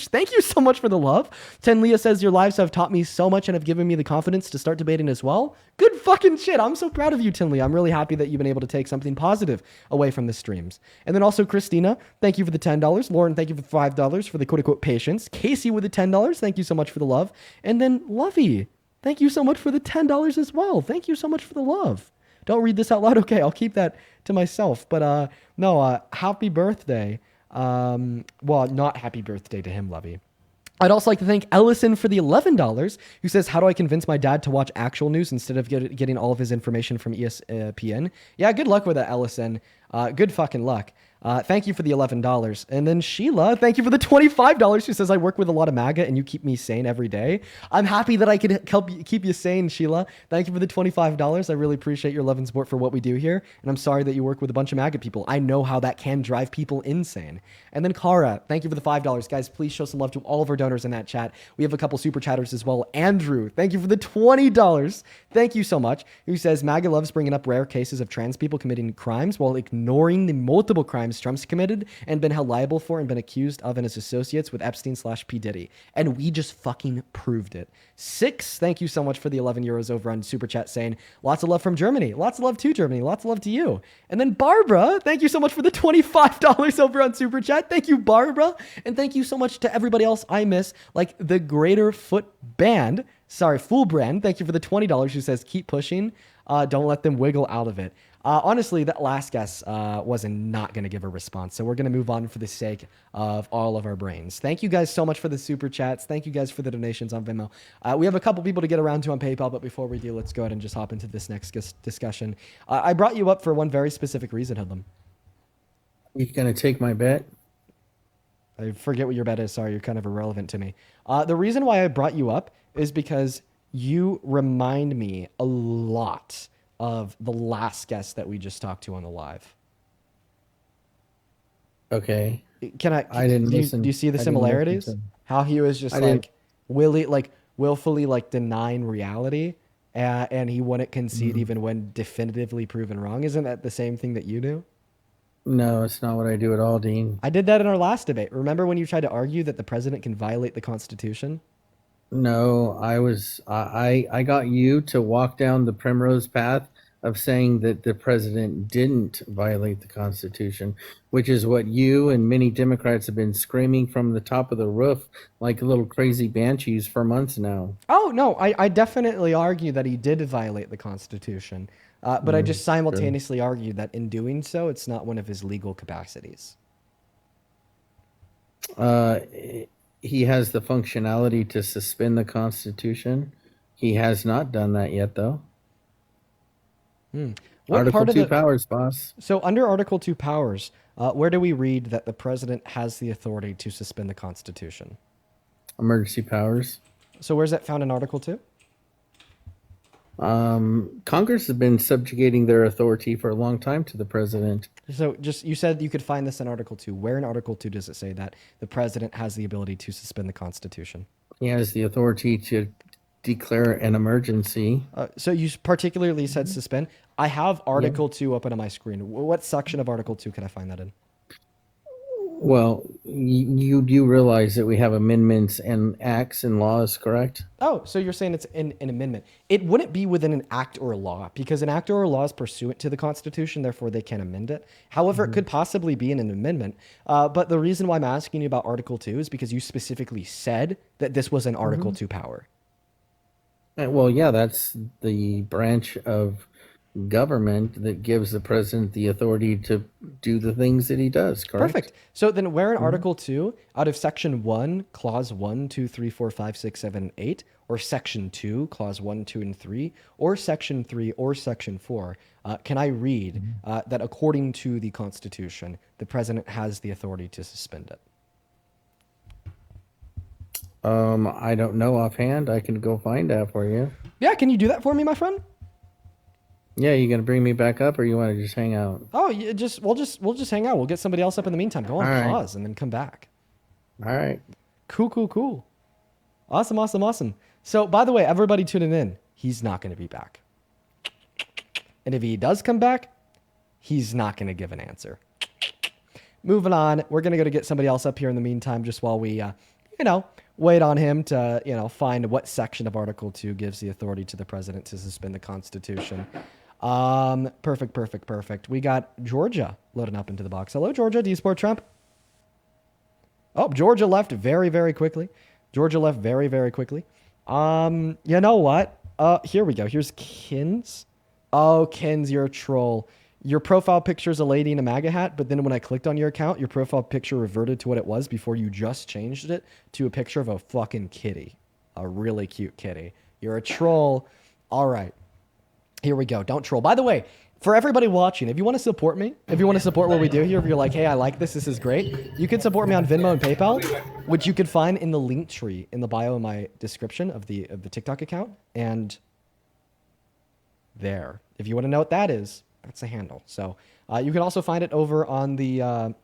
Thank you so much for the love. Ten Leah says, your lives have taught me so much and have given me the confidence to start debating as well. Good fucking shit. I'm so proud of you, Tin Lee. I'm really happy that you've been able to take something positive away from the streams. And then also Christina, thank you for the $10. Lauren, thank you for the $5 for the quote-unquote patience. Casey with the $10. Thank you so much for the love. And then Lovey, thank you so much for the $10 as well. Thank you so much for the love. Don't read this out loud. Okay, I'll keep that to myself. But no, happy birthday. Well, not happy birthday to him, Lovey. I'd also like to thank Ellison for the $11, who says, how do I convince my dad to watch actual news instead of getting all of his information from ESPN? Yeah, good luck with that, Ellison. Good fucking luck. Thank you for the $11. And then Sheila, thank you for the $25. She says, I work with a lot of MAGA and you keep me sane every day. I'm happy that I could help you keep you sane, Sheila. Thank you for the $25. I really appreciate your love and support for what we do here. And I'm sorry that you work with a bunch of MAGA people. I know how that can drive people insane. And then Kara, thank you for the $5. Guys, please show some love to all of our donors in that chat. We have a couple super chatters as well. Andrew, thank you for the $20. Thank you so much. Who says, MAGA loves bringing up rare cases of trans people committing crimes while ignoring the multiple crimes Trump's committed and been held liable for and been accused of and his associates with Epstein/P. Diddy. And we just fucking proved it. Six, thank you so much for the 11 euros over on Super Chat saying, lots of love from Germany. Lots of love to Germany. Lots of love to you. And then Barbara, thank you so much for the $25 over on Super Chat. Thank you, Barbara. And thank you so much to everybody else I miss, like the Greater Foot Band. Sorry, Fool Brand. Thank you for the $20 who says, keep pushing. Don't let them wiggle out of it. Honestly, that last guest was not going to give a response. So we're going to move on for the sake of all of our brains. Thank you guys so much for the super chats. Thank you guys for the donations on Venmo. We have a couple people to get around to on PayPal, but before we do, let's go ahead and just hop into this next discussion. I brought you up for one very specific reason, Hoodlum. You going to take my bet? I forget what your bet is. Sorry, you're kind of irrelevant to me. The reason why I brought you up is because you remind me a lot of the last guest that we just talked to on the live. Okay. I didn't listen. Do you see the similarities? How he was just willfully like denying reality, and he wouldn't concede even when definitively proven wrong. Isn't that the same thing that you do? No, it's not what I do at all, Dean. I did that in our last debate. Remember when you tried to argue that the president can violate the Constitution? No, I got you to walk down the primrose path of saying that the president didn't violate the Constitution, which is what you and many Democrats have been screaming from the top of the roof like little crazy banshees for months now. Oh, no, I definitely argue that he did violate the Constitution, but I just simultaneously argue that in doing so, it's not one of his legal capacities. He has the functionality to suspend the Constitution. He has not done that yet, though. Article 2 powers, boss. So under Article 2 powers, where do we read that the president has the authority to suspend the Constitution? Emergency powers. So where's that found in Article 2? Congress has been subjugating their authority for a long time to the president. So you said you could find this in Article 2. Where in Article 2 does it say that the president has the ability to suspend the Constitution? He has the authority to declare an emergency. So you particularly said suspend. I have Article 2 open on my screen. What section of Article 2 can I find that in? Well, you do realize that we have amendments and acts and laws, correct? Oh, so you're saying it's in an amendment. It wouldn't be within an act or a law because an act or a law is pursuant to the Constitution, therefore they can amend it. However, it could possibly be in an amendment. But the reason why I'm asking you about Article 2 is because you specifically said that this was an Article 2 power. Well, yeah, that's the branch of government that gives the president the authority to do the things that he does, correct? Perfect. So then where in Article 2, out of Section 1, Clause 1, 2, 3, 4, 5, 6, 7, 8, or Section 2, Clause 1, 2, and 3, or Section 3, or Section 4, can I read that according to the Constitution, the president has the authority to suspend it? I don't know offhand. I can go find that for you. Yeah, can you do that for me, my friend? Yeah, you gonna bring me back up, or you want to just hang out? Oh, we'll just hang out. We'll get somebody else up in the meantime. Go on pause and then come back. All right. Cool. Awesome. So, by the way, everybody tuning in, he's not going to be back. And if he does come back, he's not going to give an answer. Moving on, we're going to go to get somebody else up here in the meantime, just while we, wait on him to, find what section of Article 2 gives the authority to the president to suspend the Constitution. Perfect. We got Georgia loading up into the box. Hello, Georgia. Do you support Trump? Oh, Georgia left very, very quickly. You know what? Here we go. Here's Kins. Oh, Kins, you're a troll. Your profile picture is a lady in a MAGA hat, but then when I clicked on your account, your profile picture reverted to what it was before you just changed it to a picture of a fucking kitty. A really cute kitty. You're a troll. All right. Here we go. Don't troll. By the way, for everybody watching, if you want to support me, if you want to support what we do here, if you're like, hey, I like this is great, you can support me on Venmo and PayPal, which you can find in the link tree in the bio in my description of the TikTok account. And there. If you want to know what that is, that's a handle. So you can also find it over on the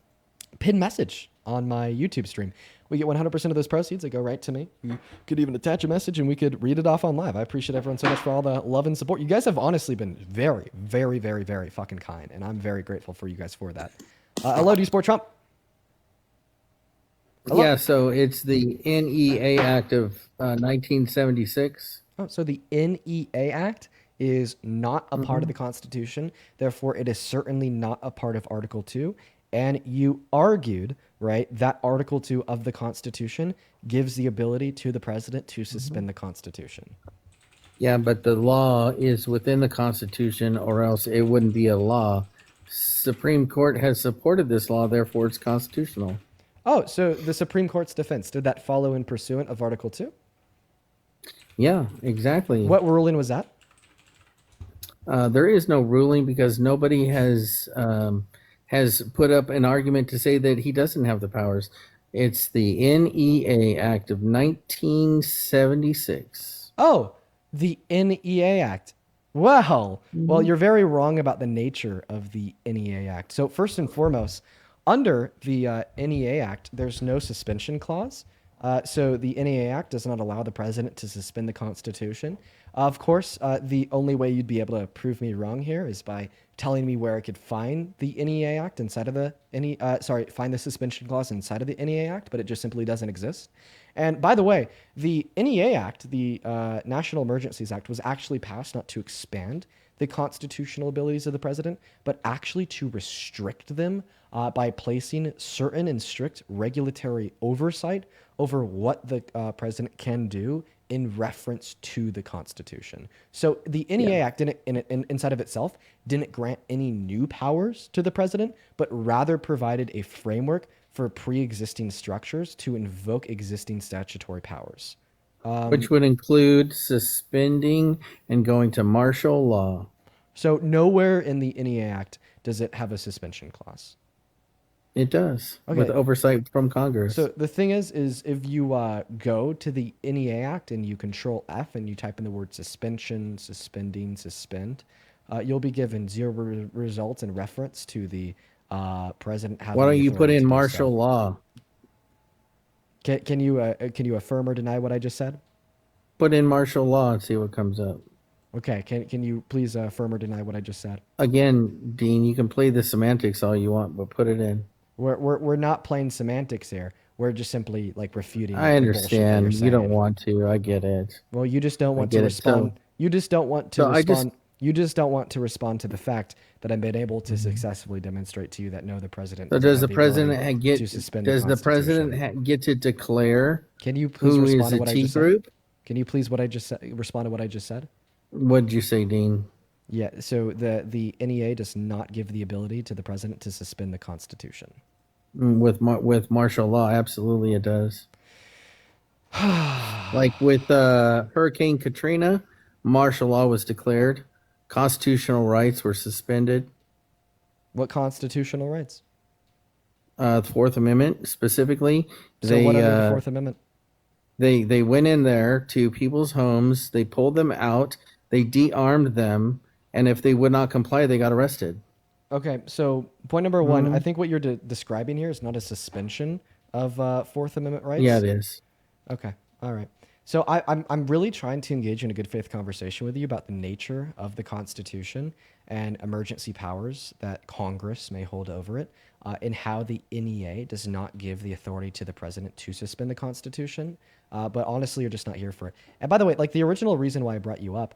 pinned message on my YouTube stream. We get 100% of those proceeds. They go right to me. You could even attach a message and we could read it off on live. I appreciate everyone so much for all the love and support. You guys have honestly been very, very, very, very fucking kind. And I'm very grateful for you guys for that. Hello, D Sport Trump. Hello? Yeah, so it's the NEA Act of 1976. Oh, so the NEA Act is not a part of the Constitution. Therefore, it is certainly not a part of Article 2. And you argued, right, that Article 2 of the Constitution gives the ability to the president to suspend the Constitution. Yeah, but the law is within the Constitution, or else it wouldn't be a law. Supreme Court has supported this law, therefore it's constitutional. Oh, so the Supreme Court's defense, did that follow in pursuant of Article 2? Yeah, exactly. What ruling was that? There is no ruling because nobody has put up an argument to say that he doesn't have the powers. It's the NEA Act of 1976. Oh, the NEA Act. Well, you're very wrong about the nature of the NEA Act. So first and foremost, under the NEA Act, there's no suspension clause. So the NEA Act does not allow the president to suspend the Constitution. Of course, the only way you'd be able to prove me wrong here is by telling me where I could find the NEA Act inside of the find the suspension clause inside of the NEA Act, but it just simply doesn't exist. And by the way, the NEA Act, the National Emergencies Act, was actually passed not to expand the constitutional abilities of the president, but actually to restrict them by placing certain and strict regulatory oversight over what the president can do in reference to the Constitution. So the NEA Act inside of itself didn't grant any new powers to the president, but rather provided a framework for pre-existing structures to invoke existing statutory powers. Which would include suspending and going to martial law. So nowhere in the NEA Act does it have a suspension clause. It does, Okay. with oversight from Congress. So the thing is if you go to the NEA Act and you Control F and you type in the word suspension, suspending, suspend, you'll be given zero results in reference to the president having. Why don't the you put authority in to do martial so. law? Can you affirm or deny what I just said? Put in martial law and see what comes up. Okay. Can you please affirm or deny what I just said? Again, Dean, you can play the semantics all you want, but put it in. We're not playing semantics here. We're just simply like refuting. I the bullshit that you're understand. You don't saying. want to. I get it. Well, you just don't want to get it. respond. So- You just don't want to So I respond. You just don't want to respond to the fact that I've been able to successfully demonstrate to you that no, the president. So doesn't does have the president ability get? to suspend Does the Constitution. president get to declare Can you please who respond is to a what I T just group? said? Can you please respond to what I just said? What'd you say, Dean? Yeah. So the NEA does not give the ability to the president to suspend the Constitution. With martial law, absolutely it does. Like with Hurricane Katrina, martial law was declared. Constitutional rights were suspended. What constitutional rights? The Fourth Amendment specifically. So what under the Fourth Amendment? They went in there to people's homes. They pulled them out. They de-armed them, and if they would not comply, they got arrested. Okay, so point number one, I think what you're describing here is not a suspension of Fourth Amendment rights. Yeah, it is. Okay, all right. So I'm really trying to engage in a good faith conversation with you about the nature of the Constitution and emergency powers that Congress may hold over it, and how the NEA does not give the authority to the president to suspend the Constitution. But honestly, you're just not here for it. And by the way, like the original reason why I brought you up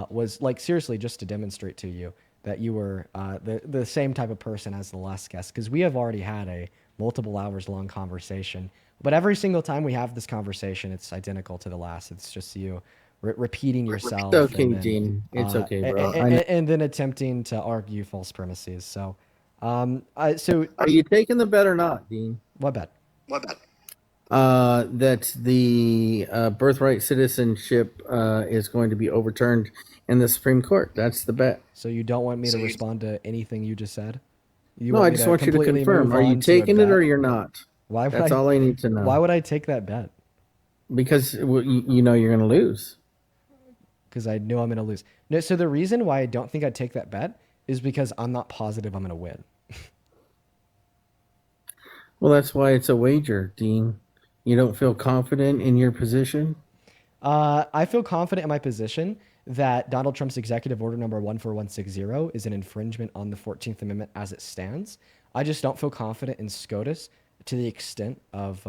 was like seriously just to demonstrate to you that you were the same type of person as the last guest, because we have already had a multiple hours long conversation. But every single time we have this conversation, it's identical to the last. It's just you repeating yourself. It's okay, and then, Dean. It's okay, and, bro. and then attempting to argue false premises. So, so Are you taking the bet or not, Dean? what bet? That the birthright citizenship is going to be overturned in the Supreme Court. That's the bet. So you don't want me to respond to anything you just said? You No, want I me just want you to completely confirm. move Are you on to a taking it bet? or you're not? Why would That's all I need to know. Why would I take that bet? Because you know you're going to lose. Because I know I'm going to lose. No, so the reason why I don't think I'd take that bet is because I'm not positive I'm going to win. Well, that's why it's a wager, Dean. You don't feel confident in your position? I feel confident in my position that Donald Trump's executive order number 14160 is an infringement on the 14th Amendment as it stands. I just don't feel confident in SCOTUS to the extent of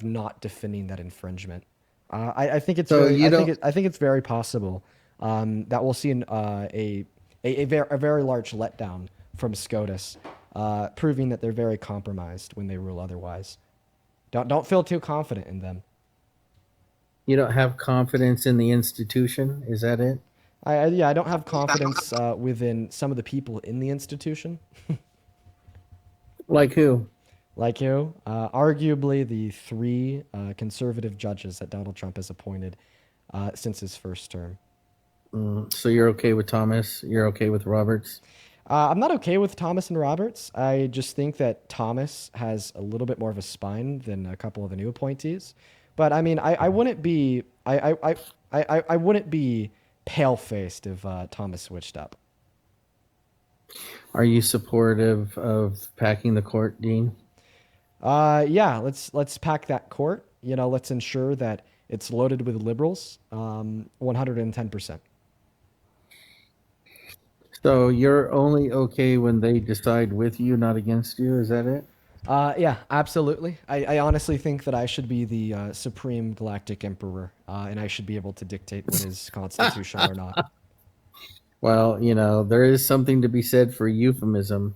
not defending that infringement. I think it's So very, you don't- I think it's very possible that we'll see a very large letdown from SCOTUS, proving that they're very compromised when they rule otherwise. Don't feel too confident in them. You don't have confidence in the institution? Is that it? I don't have confidence within some of the people in the institution. Like who? Like who? Arguably the three conservative judges that Donald Trump has appointed since his first term. So you're okay with Thomas? You're okay with Roberts? I'm not okay with Thomas and Roberts. I just think that Thomas has a little bit more of a spine than a couple of the new appointees. But I mean, I wouldn't be I wouldn't be pale faced if Thomas switched up. Are you supportive of packing the court, Dean? Yeah, let's pack that court. You know, let's ensure that it's loaded with liberals. 110%. So you're only okay when they decide with you, not against you? Is that it? Yeah, absolutely. I honestly think that I should be the supreme galactic emperor, and I should be able to dictate what is constitutional or not. Well, you know, there is something to be said for euphemism.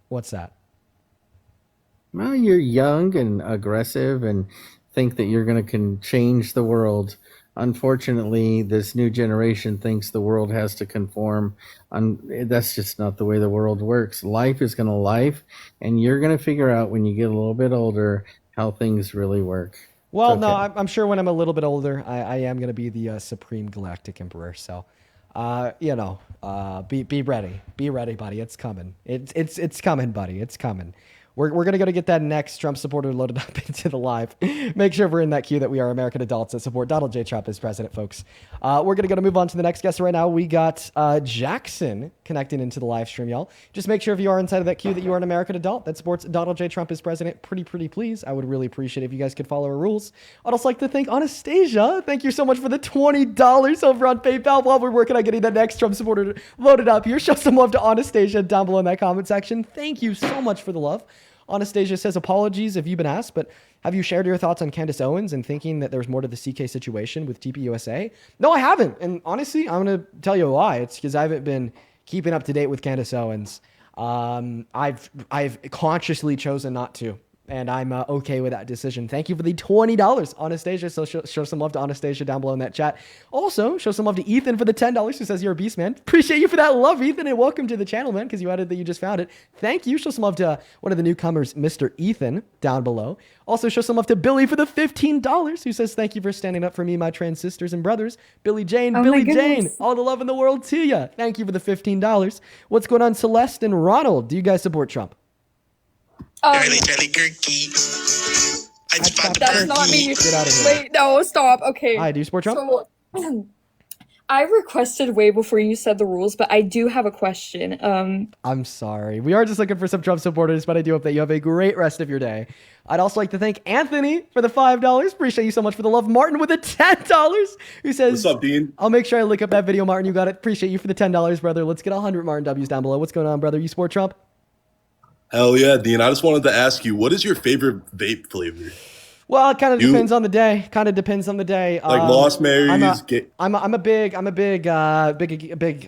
What's that? Well, you're young and aggressive and think that you're going to change the world. Unfortunately, this new generation thinks the world has to conform. That's just not the way the world works. Life is going to life, and you're going to figure out when you get a little bit older how things really work. Well, Okay. no, I'm sure when I'm a little bit older, I am going to be the supreme galactic emperor. So, you know, be ready, buddy. It's coming. It's coming, buddy. It's coming. We're going to go to get that next Trump supporter loaded up into the live. Make sure we're in that queue that we are American adults that support Donald J. Trump as president, folks. We're going to go to move on to the next guest right now. We got Jackson connecting into the live stream, y'all. Just make sure if you are inside of that queue that you are an American adult that supports Donald J. Trump as president. Pretty please. I would really appreciate it if you guys could follow our rules. I'd also like to thank Anastasia. Thank you so much for the $20 over on PayPal while we're working on getting that next Trump supporter loaded up here. Show some love to Anastasia down below in that comment section. Thank you so much for the love. Anastasia says, apologies if you've been asked, but have you shared your thoughts on Candace Owens and thinking that there's more to the CK situation with TPUSA? No, I haven't. And honestly, I'm going to tell you why. It's because I haven't been keeping up to date with Candace Owens. I've consciously chosen not to. And I'm okay with that decision. Thank you for the $20, Anastasia. So show some love to Anastasia down below in that chat. Also, show some love to Ethan for the $10 who says you're a beast, man. Appreciate you for that love, Ethan, and welcome to the channel, man, because you added that you just found it. Thank you. Show some love to one of the newcomers, Mr. Ethan, down below. Also, show some love to Billy for the $15 who says thank you for standing up for me, my trans sisters and brothers. Billy Jane, Oh Billy my Jane, goodness. all the love in the world to you. Thank you for the $15. What's going on, Celeste and Ronald? Do you guys support Trump? That's not me. Get out of here. Wait, no, stop. Okay. Hi, do you support Trump? So, I requested way before you said the rules, but I do have a question. I'm sorry. We are just looking for some Trump supporters, but I do hope that you have a great rest of your day. I'd also like to thank Anthony for the $5. Appreciate you so much for the love. Martin with the $10 who says, What's up, Dean? I'll make sure I look up that video, Martin. You got it. Appreciate you for the $10, brother. Let's get 100 Martin W's down below. What's going on, brother? You support Trump? Hell yeah, Dean. I just wanted to ask you, what is your favorite vape flavor? Well, it kind of depends on the day. Kind of depends on the day. Like Lost Marys? I'm a big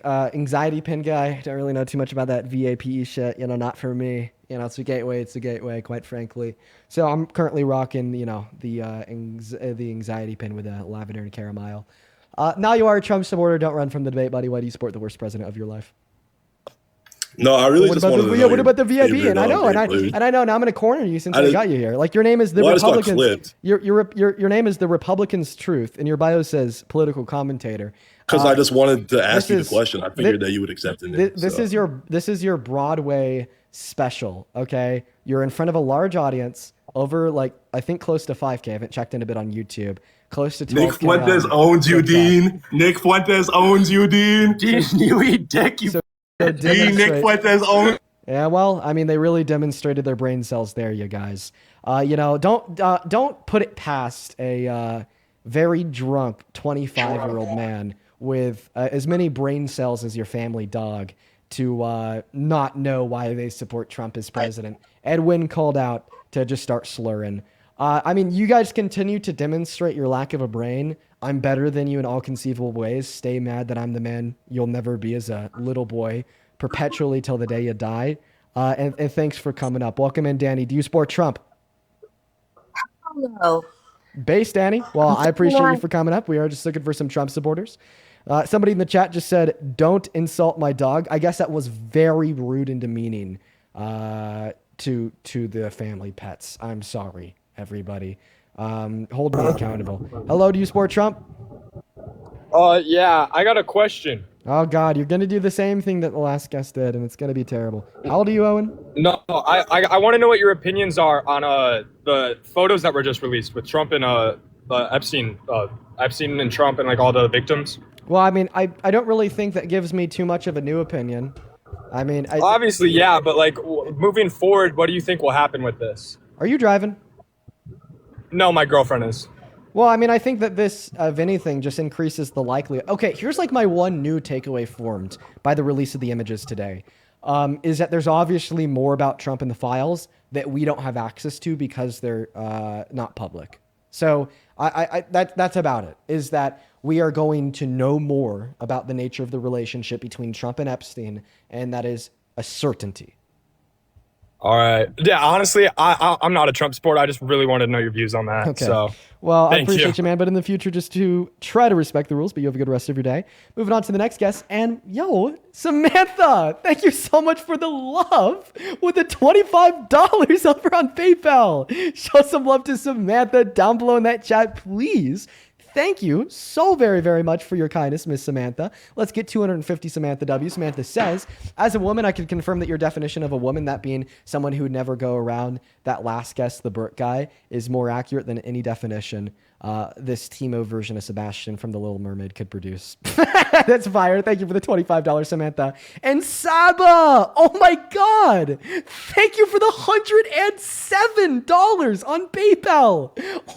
anxiety pin guy. Don't really know too much about that VAPE shit. You know, not for me. You know, it's a gateway. It's a gateway, quite frankly. So I'm currently rocking, the anxiety pin with a lavender and caramel. Now you are a Trump supporter. Don't run from the debate, buddy. Why do you support the worst president of your life? No, I really What just about wanted the to know what about the your VIB? favorite, And I know, favorite. and I know. Now I'm gonna corner you since I just- got you here. Like your name is the Well, I just got Republicans. clipped. Your name is the Republicans' Truth, and your bio says political commentator. Because I just wanted to ask you the is- question. I figured that you would accept it. This is your Broadway special. Okay, you're in front of a large audience over like I think close to 5K. I haven't checked in a bit on YouTube. Close to 12K. Nick Fuentes owns you, Dean. Nick Fuentes owns you, Dean. Dean, you eat dick, you So Dean, Nick demonstrate- Fuentes owns. Yeah, well, I mean, they really demonstrated their brain cells there, you guys. Don't put it past a very drunk 25-year-old man with as many brain cells as your family dog to not know why they support Trump as president. Edwin called out to just start slurring. I mean, you guys continue to demonstrate your lack of a brain. I'm better than you in all conceivable ways. Stay mad that I'm the man you'll never be as a little boy, perpetually till the day you die. And thanks for coming up. Welcome in, Danny. Do you support Trump? No. Base, Danny. Well, I appreciate you for coming up. We are just looking for some Trump supporters. Somebody in the chat just said, "Don't insult my dog." I guess that was very rude and demeaning to the family pets. I'm sorry, everybody. Hold me accountable. Hello, do you support Trump? Yeah, I got a question. Oh God, you're gonna do the same thing that the last guest did, and it's gonna be terrible. How old are you, Owen? No, I want to know what your opinions are on the photos that were just released with Trump and Epstein and Trump and like all the victims. Well, I mean, I don't really think that gives me too much of a new opinion. I mean, Obviously, yeah, but like moving forward, what do you think will happen with this? are you driving? No, my girlfriend is. Well, I mean, I think that this, if anything, just increases the likelihood. Okay, here's like my one new takeaway formed by the release of the images today, is that there's obviously more about Trump in the files that we don't have access to because they're not public. So that's about it, is that we are going to know more about the nature of the relationship between Trump and Epstein, and that is a certainty. All right. Yeah, honestly, I'm not a Trump supporter. I just really wanted to know your views on that. Okay. So, well, I thank appreciate you. you, man. But in the future, just to try to respect the rules, but you have a good rest of your day. Moving on to the next guest. And yo, Samantha, thank you so much for the love with the $25 over on PayPal. Show some love to Samantha down below in that chat, please. Thank you so very, very much for your kindness, Miss Samantha. Let's get 250 Samantha W. Samantha says, as a woman, I can confirm that your definition of a woman, that being someone who would never go around that last guest, the Burt guy, is more accurate than any definition this Timo version of Sebastian from The Little Mermaid could produce. That's fire. Thank you for the $25, Samantha. And Saba, oh my God. Thank you for the $107 on PayPal.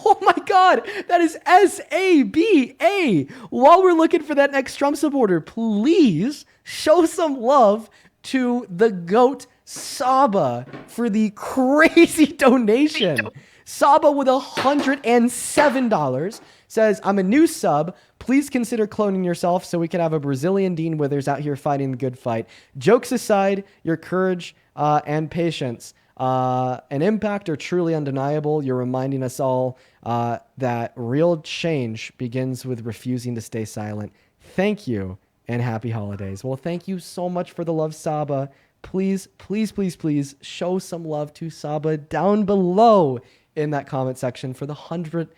Oh my God. That is SABA. While we're looking for that next Trump supporter, please show some love to the GOAT Saba for the crazy donation. Saba with $107 says, I'm a new sub. Please consider cloning yourself so we can have a Brazilian Dean Withers out here fighting the good fight. Jokes aside, your courage and patience and impact are truly undeniable. You're reminding us all that real change begins with refusing to stay silent. Thank you and happy holidays. Well, thank you so much for the love, Saba. Please, please, please, please show some love to Saba down below in that comment section for the $107.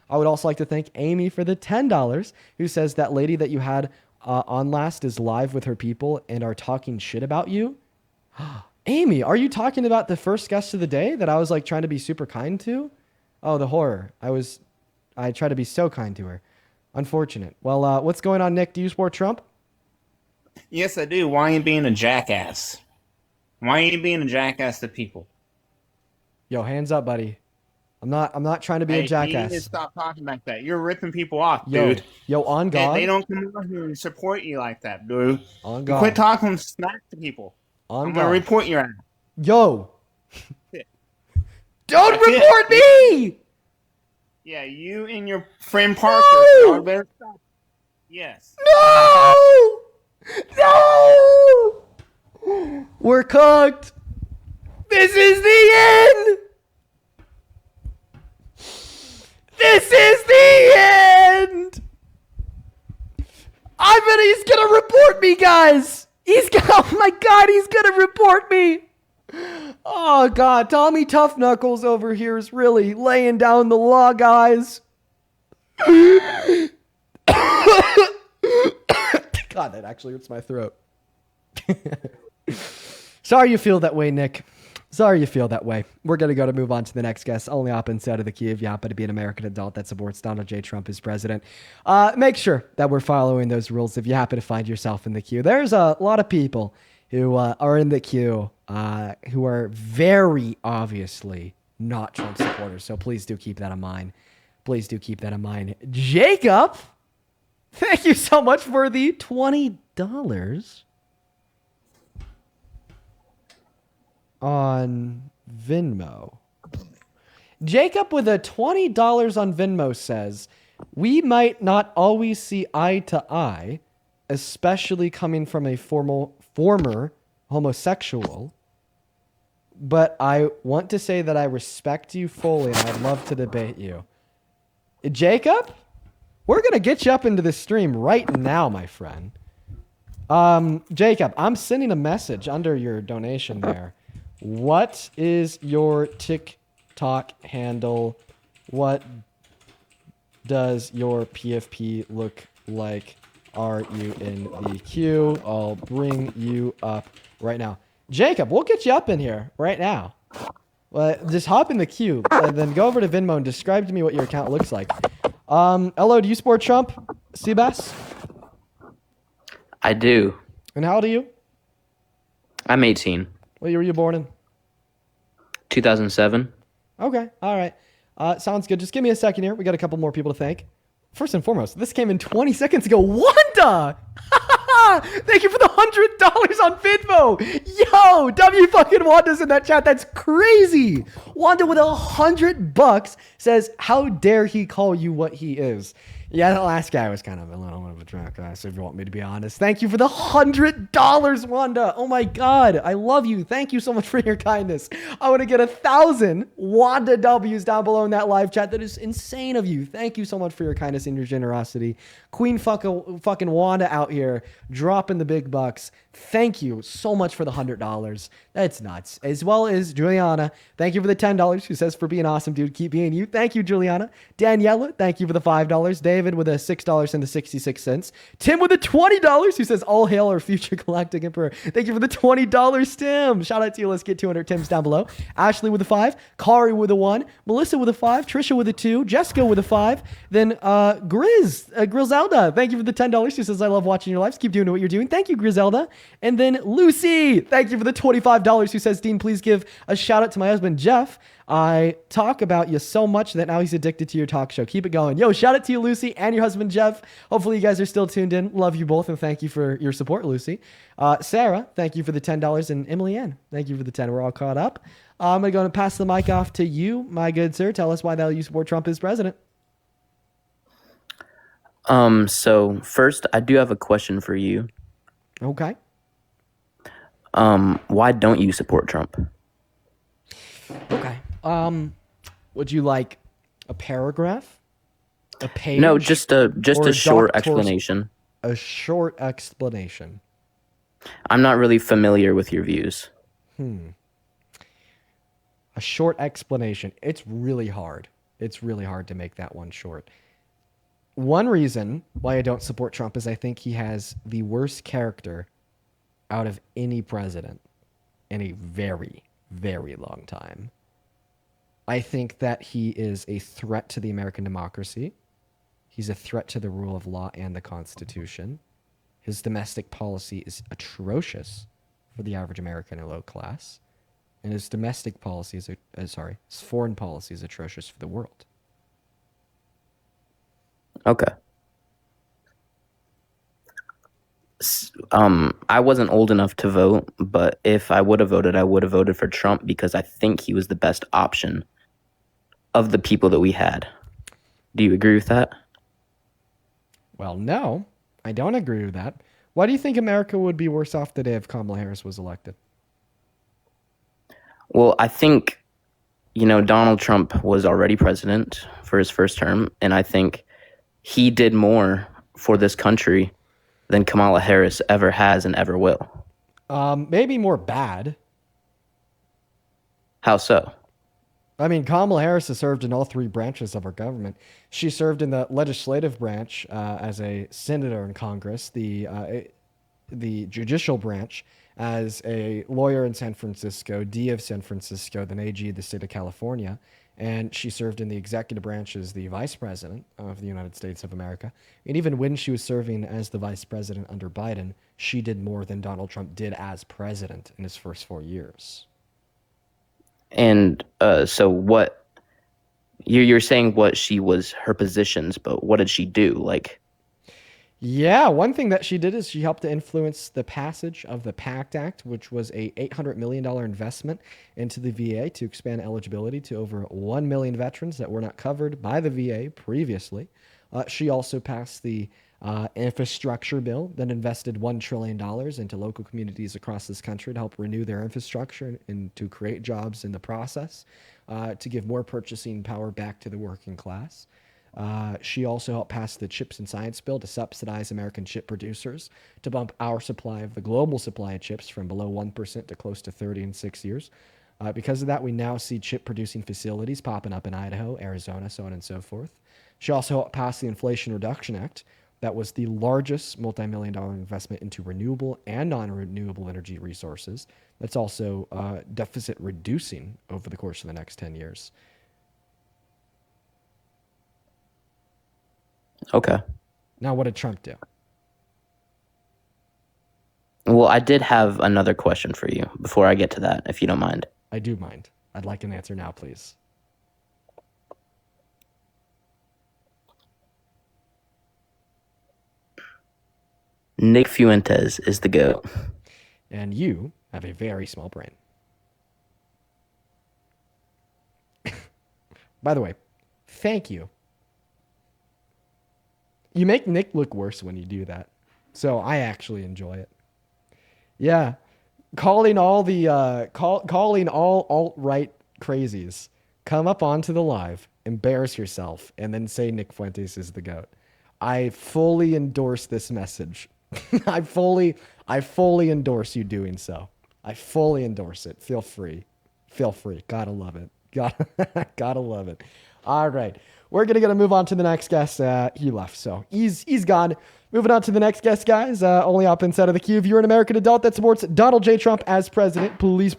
I would also like to thank Amy for the $10, who says that lady that you had on last is live with her people and are talking shit about you. Amy, are you talking about the first guest of the day that I was like trying to be super kind to? Oh, the horror. I tried to be so kind to her. Unfortunate. Well, what's going on, Nick? Do you support Trump? Yes, I do. Why are you being a jackass? Why are you being a jackass to people? Yo, hands up, buddy. I'm not trying to be a You jackass. need to stop talking like that. You're ripping people off, Yo, dude. yo, on God. They don't come out here and support you like that, dude. On You God. quit talking smack to people. On I'm God. gonna report your ass. Yo. Shit. Don't That's it. report me! Yeah, you and your friend Parker. No! Y'all better stop. Yes. No! No! We're cooked. This is the end. This is the end. I bet he's gonna report me, guys. Oh my God, he's gonna report me. Oh God, Tommy Tough Knuckles over here is really laying down the law, guys. God, that actually hurts my throat. Sorry you feel that way, Nick. Sorry you feel that way. We're going to move on to the next guest. Only up inside of the key if you happen to be an American adult that supports Donald J. Trump as president. Make sure that we're following those rules if you happen to find yourself in the queue. There's a lot of people who are in the queue who are very obviously not Trump supporters. So please do keep that in mind. Please do keep that in mind. Jacob, thank you so much for the $20 on Venmo. Jacob with a $20 on Venmo says, we might not always see eye to eye, especially coming from a former homosexual, but I want to say that I respect you fully and I'd love to debate you. Jacob, we're going to get you up into the stream right now, my friend. Jacob, I'm sending a message under your donation there. What is your TikTok handle? What does your PFP look like? Are you in the queue? I'll bring you up right now. Jacob, we'll get you up in here right now. Just hop in the queue and then go over to Venmo and describe to me what your account looks like. Hello, do you support Trump, Seabass? I do. And how old are you? I'm 18. What year were you born in? 2007. Okay, all right. Sounds good. Just give me a second here. We got a couple more people to thank. First and foremost, this came in 20 seconds ago. Wanda! Thank you for the $100 on Venmo. Yo, W fucking Wanda's in that chat. That's crazy. Wanda with $100 says, how dare he call you what he is? Yeah, that last guy was kind of a little bit of a drunk guy, so if you want me to be honest. Thank you for the $100, Wanda. Oh my God, I love you. Thank you so much for your kindness. I want to get 1,000 Wanda W's down below in that live chat. That is insane of you. Thank you so much for your kindness and your generosity. Queen fucking Wanda out here dropping the big bucks. Thank you so much for the $100. That's nuts. As well as Juliana. Thank you for the $10. Who says, for being awesome, dude. Keep being you. Thank you, Juliana. Daniela, thank you for the $5. David with a $6.66. Tim with a $20 who says, all hail our future galactic emperor. Thank you for the $20, Tim. Shout out to you. Let's get 200 Tims down below. Ashley with a 5. Kari with a 1. Melissa with a 5. Trisha with a 2. Jessica with a 5. Then Griselda. Thank you for the $10. She says, I love watching your lives. Keep doing what you're doing. Thank you, Griselda. And then Lucy. Thank you for the $25 who says, Dean, please give a shout out to my husband, Jeff. I talk about you so much that now he's addicted to your talk show. Keep it going. Yo, shout out to you, Lucy, and your husband, Jeff. Hopefully you guys are still tuned in. Love you both, and thank you for your support, Lucy. Sarah, thank you for the $10, and Emily Ann, thank you for the 10. We're all caught up. I'm going to go and pass the mic off to you, my good sir. Tell us why the hell you support Trump as president. So first, I do have a question for you. Okay. Why don't you support Trump? Okay. Would you like a paragraph? A page? No, just a short explanation. A short explanation. I'm not really familiar with your views. A short explanation. It's really hard. It's really hard to make that one short. One reason why I don't support Trump is I think he has the worst character out of any president in a very, very long time. I think that he is a threat to the American democracy. He's a threat to the rule of law and the Constitution. His domestic policy is atrocious for the average American and low class. And his domestic policy is, his foreign policy is atrocious for the world. Okay. I wasn't old enough to vote, but if I would have voted, I would have voted for Trump because I think he was the best option of the people that we had. Do you agree with that? Well, no, I don't agree with that. Why do you think America would be worse off today if Kamala Harris was elected? Well, I think, Donald Trump was already president for his first term, and I think he did more for this country than Kamala Harris ever has and ever will. Maybe more bad. How so? I mean, Kamala Harris has served in all three branches of our government. She served in the legislative branch as a senator in Congress, the judicial branch as a lawyer in San Francisco, D of San Francisco, then AG of the state of California, and she served in the executive branch as the vice president of the United States of America. And even when she was serving as the vice president under Biden, she did more than Donald Trump did as president in his first 4 years. And so what you're saying what she was her positions, but what did she do? Like, Yeah, one thing that she did is she helped to influence the passage of the PACT Act, which was a $800 million investment into the VA to expand eligibility to over 1 million veterans that were not covered by the VA previously. She also passed the infrastructure bill that invested $1 trillion into local communities across this country to help renew their infrastructure and to create jobs in the process, to give more purchasing power back to the working class. She also helped pass the Chips and Science Bill to subsidize American chip producers, to bump our supply of the global supply of chips from below 1% to close to 30 in 6 years. Because of that, we now see chip producing facilities popping up in Idaho, Arizona, so on and so forth. She also helped pass the Inflation Reduction Act. That was the largest multi-million-dollar investment into renewable and non-renewable energy resources. That's also deficit reducing over the course of the next 10 years. okay. Now, what did Trump do? Well, I did have another question for you before I get to that, if you don't mind. I do mind. I'd like an answer now, please. Nick Fuentes is the GOAT. And you have a very small brain. By the way, thank you. You make Nick look worse when you do that. So I actually enjoy it. Yeah. Calling all the calling all alt-right crazies. Come up onto the live, embarrass yourself, and then say Nick Fuentes is the GOAT. I fully endorse this message. I fully endorse you doing so. I fully endorse it. Feel free. Feel free. Gotta love it. Gotta love it. All right. We're gonna move on to the next guest. He left, so he's gone. Moving on to the next guest, guys. Only up inside of the queue. If you're an American adult that supports Donald J. Trump as president, please.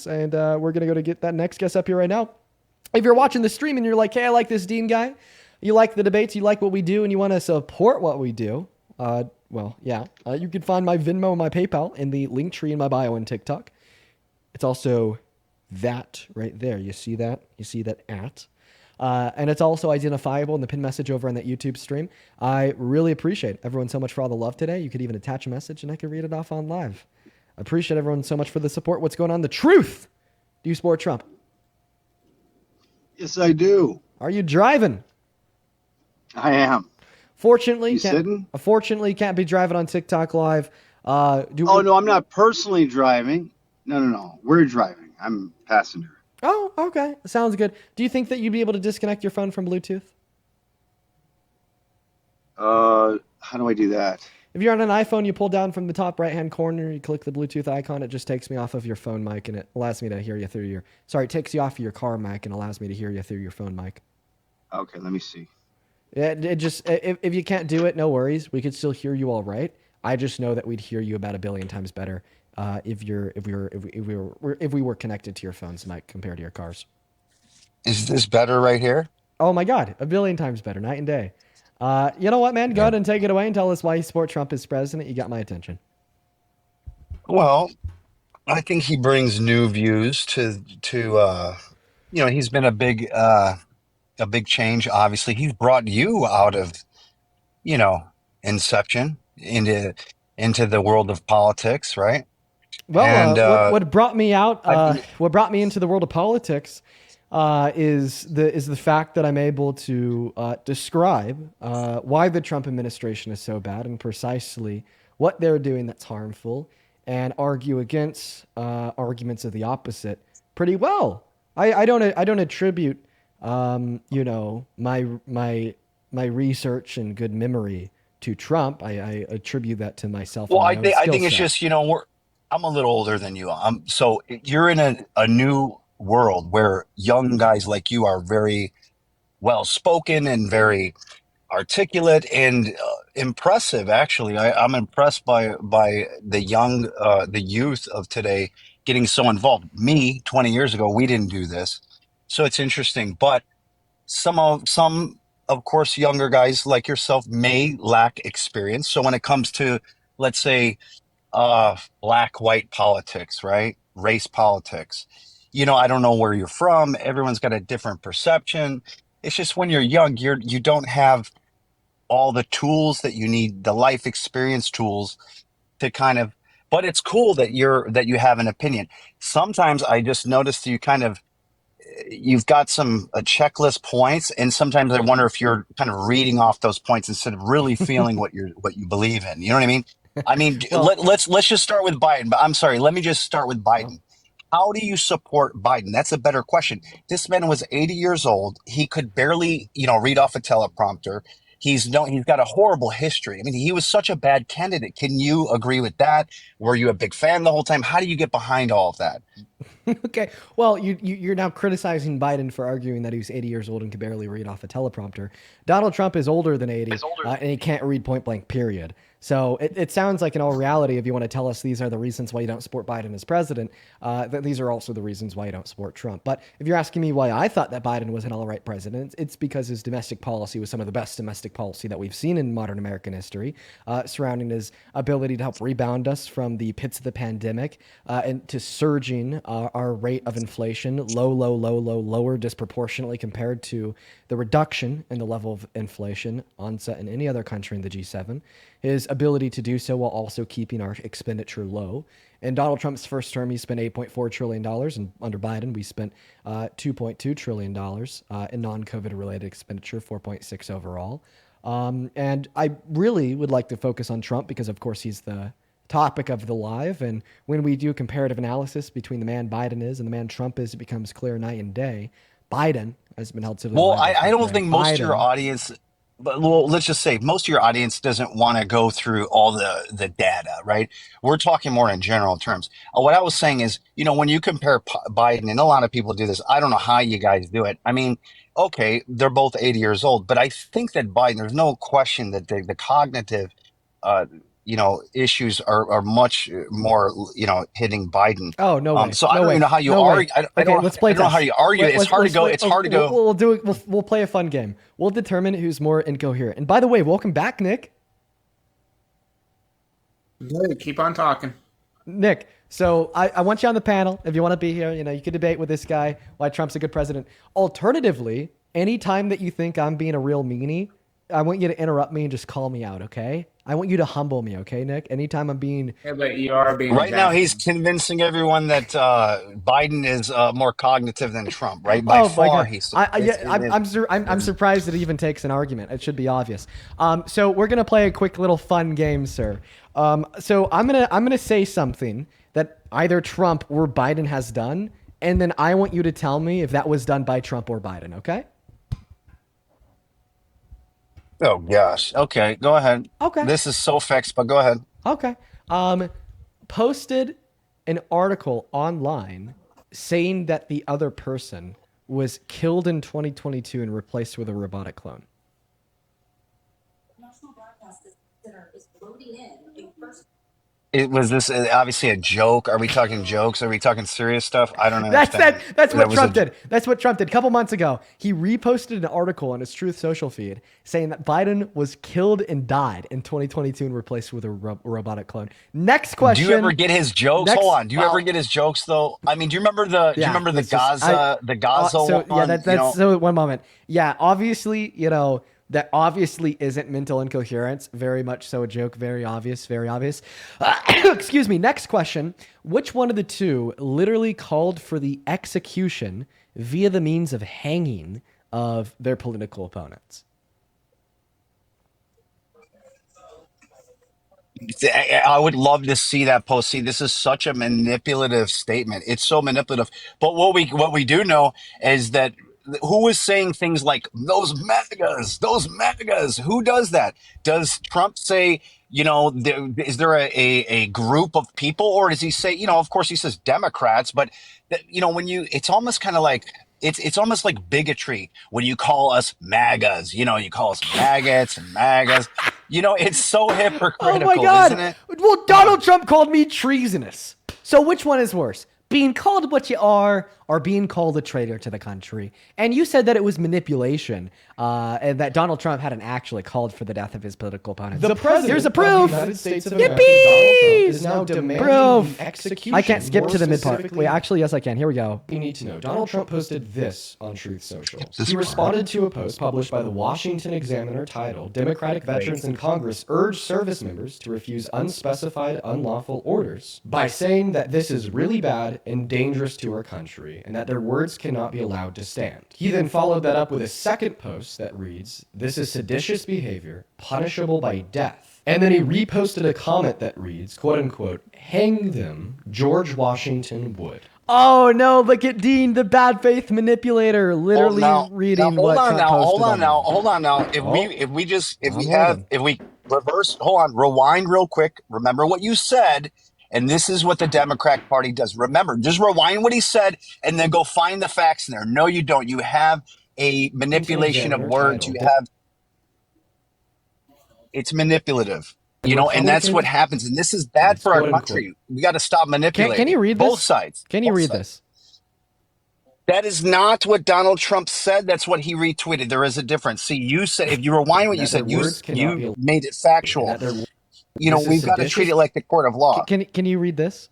And we're gonna go to get that next guest up here right now. If you're watching the stream and you're like, hey, I like this Dean guy, you like the debates, you like what we do, and you want to support what we do, you can find my Venmo and my PayPal in the link tree in my bio and TikTok. It's also that right there. You see that? You see that at? And it's also identifiable in the pin message over on that YouTube stream. I really appreciate everyone so much for all the love today. You could even attach a message and I could read it off on live. I appreciate everyone so much for the support. What's going on? The truth. Do you support Trump? Yes, I do. Are you driving? I am. Fortunately, You sitting? Unfortunately, you can't be driving on TikTok live. No, I'm not personally driving. No. We're driving. I'm passenger. Oh, okay. Sounds good. Do you think that you'd be able to disconnect your phone from Bluetooth? How do I do that? If you're on an iPhone, you pull down from the top right-hand corner, you click the Bluetooth icon, it just takes me off of your phone mic and it allows me to hear you through your... Sorry, it takes you off of your car mic and allows me to hear you through your phone mic. Okay, let me see. It just... If you can't do it, no worries. We could still hear you all right. I just know that we'd hear you about 1 billion times better if we were connected to your phone's mic compared to your car's. Is this better right here? Oh my God, 1 billion times better, night and day. You know what, man? Go ahead and take it away and tell us why you support Trump as president. You got my attention. Well, I think he brings new views to he's been a big change. Obviously, he's brought you out of, inception into the world of politics, right? Well, And what brought me out, what brought me into the world of politics, is the fact that I'm able to describe why the Trump administration is so bad and precisely what they're doing that's harmful and argue against arguments of the opposite pretty well. I don't attribute my research and good memory to Trump. I attribute that to myself and Well, my own I skill think it's set. just, I'm a little older than you. So you're in a new world where young guys like you are very well spoken and very articulate and impressive. Actually, I'm impressed by the youth of today getting so involved. Me, 20 years ago, we didn't do this, so it's interesting. But of course, younger guys like yourself may lack experience. So when it comes to, let's say, black white politics, right? Race politics. I don't know where you're from. Everyone's got a different perception. It's just when you're young, you don't have all the tools that you need, the life experience tools to kind of, but it's cool that you have an opinion. Sometimes I just noticed you've got some checklist points, and sometimes I wonder if you're kind of reading off those points instead of really feeling what you believe in. You know what I mean? I mean, Well, let's just start with Biden. But I'm sorry, let me just start with well, Biden. How do you support Biden? That's a better question. This man was 80 years old. He could barely, read off a teleprompter. He's got a horrible history. I mean, he was such a bad candidate. Can you agree with that? Were you a big fan the whole time? How do you get behind all of that? okay. Well, you're now criticizing Biden for arguing that he's 80 years old and can barely read off a teleprompter. Donald Trump is older than 80, and he can't read point blank, period. So it sounds like, in all reality, if you want to tell us these are the reasons why you don't support Biden as president, that these are also the reasons why you don't support Trump. But if you're asking me why I thought that Biden was an all right president, it's because his domestic policy was some of the best domestic policy that we've seen in modern American history, surrounding his ability to help rebound us from the pits of the pandemic and to surging our rate of inflation lower disproportionately compared to the reduction in the level of inflation onset in any other country in the G7. His ability to do so while also keeping our expenditure low. In Donald Trump's first term, he spent $8.4 trillion, and under Biden, we spent $2.2 trillion in non-COVID related expenditure, 4.6 overall. And I really would like to focus on Trump because, of course, he's the topic of the live. And when we do comparative analysis between the man Biden is and the man Trump is, it becomes clear night and day. Biden has been held to the Well, liable I for don't think most of your Biden. audience, but well, let's just say most of your audience doesn't want to go through all the data, right? We're talking more in general terms. What I was saying is, when you compare Biden, and a lot of people do this, I don't know how you guys do it. I mean, okay, they're both 80 years old, but I think that Biden, there's no question that the cognitive, uh, issues are much more, hitting Biden. Oh, no way. So I No don't even way. know how you No way. argue. Okay, let's I play don't know how test. you argue. It's hard to go. It's hard to go. We'll do it. We'll play a fun game. We'll determine who's more incoherent. And by the way, welcome back, Nick. Good. Keep on talking. Nick, so I want you on the panel. If you want to be here, you can debate with this guy why Trump's a good president. Alternatively, anytime that you think I'm being a real meanie, I want you to interrupt me and just call me out, okay? I want you to humble me, okay, Nick? Anytime I'm being... Yeah, but you are being a Right now, jackass. he's convincing everyone that Biden is more cognitive than Trump. Right, by Oh my far, God! he's. I'm surprised it even takes an argument. It should be obvious. So we're gonna play a quick little fun game, sir. So I'm gonna say something that either Trump or Biden has done, and then I want you to tell me if that was done by Trump or Biden. Okay? Oh gosh. Okay, go ahead. Okay. This is so fixed, but go ahead. Okay. Posted an article online saying that the other person was killed in 2022 and replaced with a robotic clone. Was this obviously a joke? Are we talking jokes? Are we talking serious stuff? I don't That's understand. That's That what was a. Trump did. That's what Trump did. A couple months ago, he reposted an article on his Truth Social feed saying that Biden was killed and died in 2022 and replaced with a robotic clone. Next question. Do you ever get his jokes? Hold on. Do you well, ever get his jokes though? I mean, do you remember the? Do you remember the let's just- Gaza? The Gaza so one. yeah, that's so. One moment. Yeah, obviously, that obviously isn't mental incoherence. Very much so a joke. Very obvious. Very obvious. Excuse me. Next question. Which one of the two literally called for the execution via the means of hanging of their political opponents? I would love to see that post. See, this is such a manipulative statement. It's so manipulative. But what we do know is that who was saying things like those MAGAs? Who does that? Does Trump say, is there a group of people, or does he say, of course he says Democrats, but it's almost kind of like it's almost like bigotry when you call us MAGAs. You call us maggots and MAGAs. It's so Oh my hypocritical, God. isn't it? Well, Donald Trump called me treasonous. So which one is worse? Being called what you are or being called a traitor to the country? And you said that it was manipulation and that Donald Trump hadn't actually called for the death of his political opponents. The president Here's the of proof. the United States of America, Yippee! Donald Trump, is now demanding Proof. the execution. I can't skip more to the mid part. specifically- Wait, actually, yes, I can. Here we go. You need to know. Donald Trump posted this on Truth Social. He responded to a post published by the Washington Examiner titled, "Democratic veterans in Congress urge service members to refuse unspecified unlawful orders," by saying that this is really bad and dangerous to our country and that their words cannot be allowed to stand. He then followed that up with a second post that reads, "This is seditious behavior, punishable by death." And then he reposted a comment that reads, quote unquote, "Hang them, George Washington would." Oh no, look at Dean, the bad faith manipulator, literally reading what Trump posted. Hold on now. If we reverse, rewind real quick. Remember what you said, and this is what the Democratic Party does. Remember, just rewind what he said, and then go find the facts in there. No, you don't. You have a manipulation of words. It's manipulative. And that's what happens. And this is bad for our country. We got to stop manipulating. Can you read this? Both sides. Can you read this? That is not what Donald Trump said. That's what he retweeted. There is a difference. See, you said, if you rewind what you said, you made it factual. We've got to treat it like the court of law. Can you read this?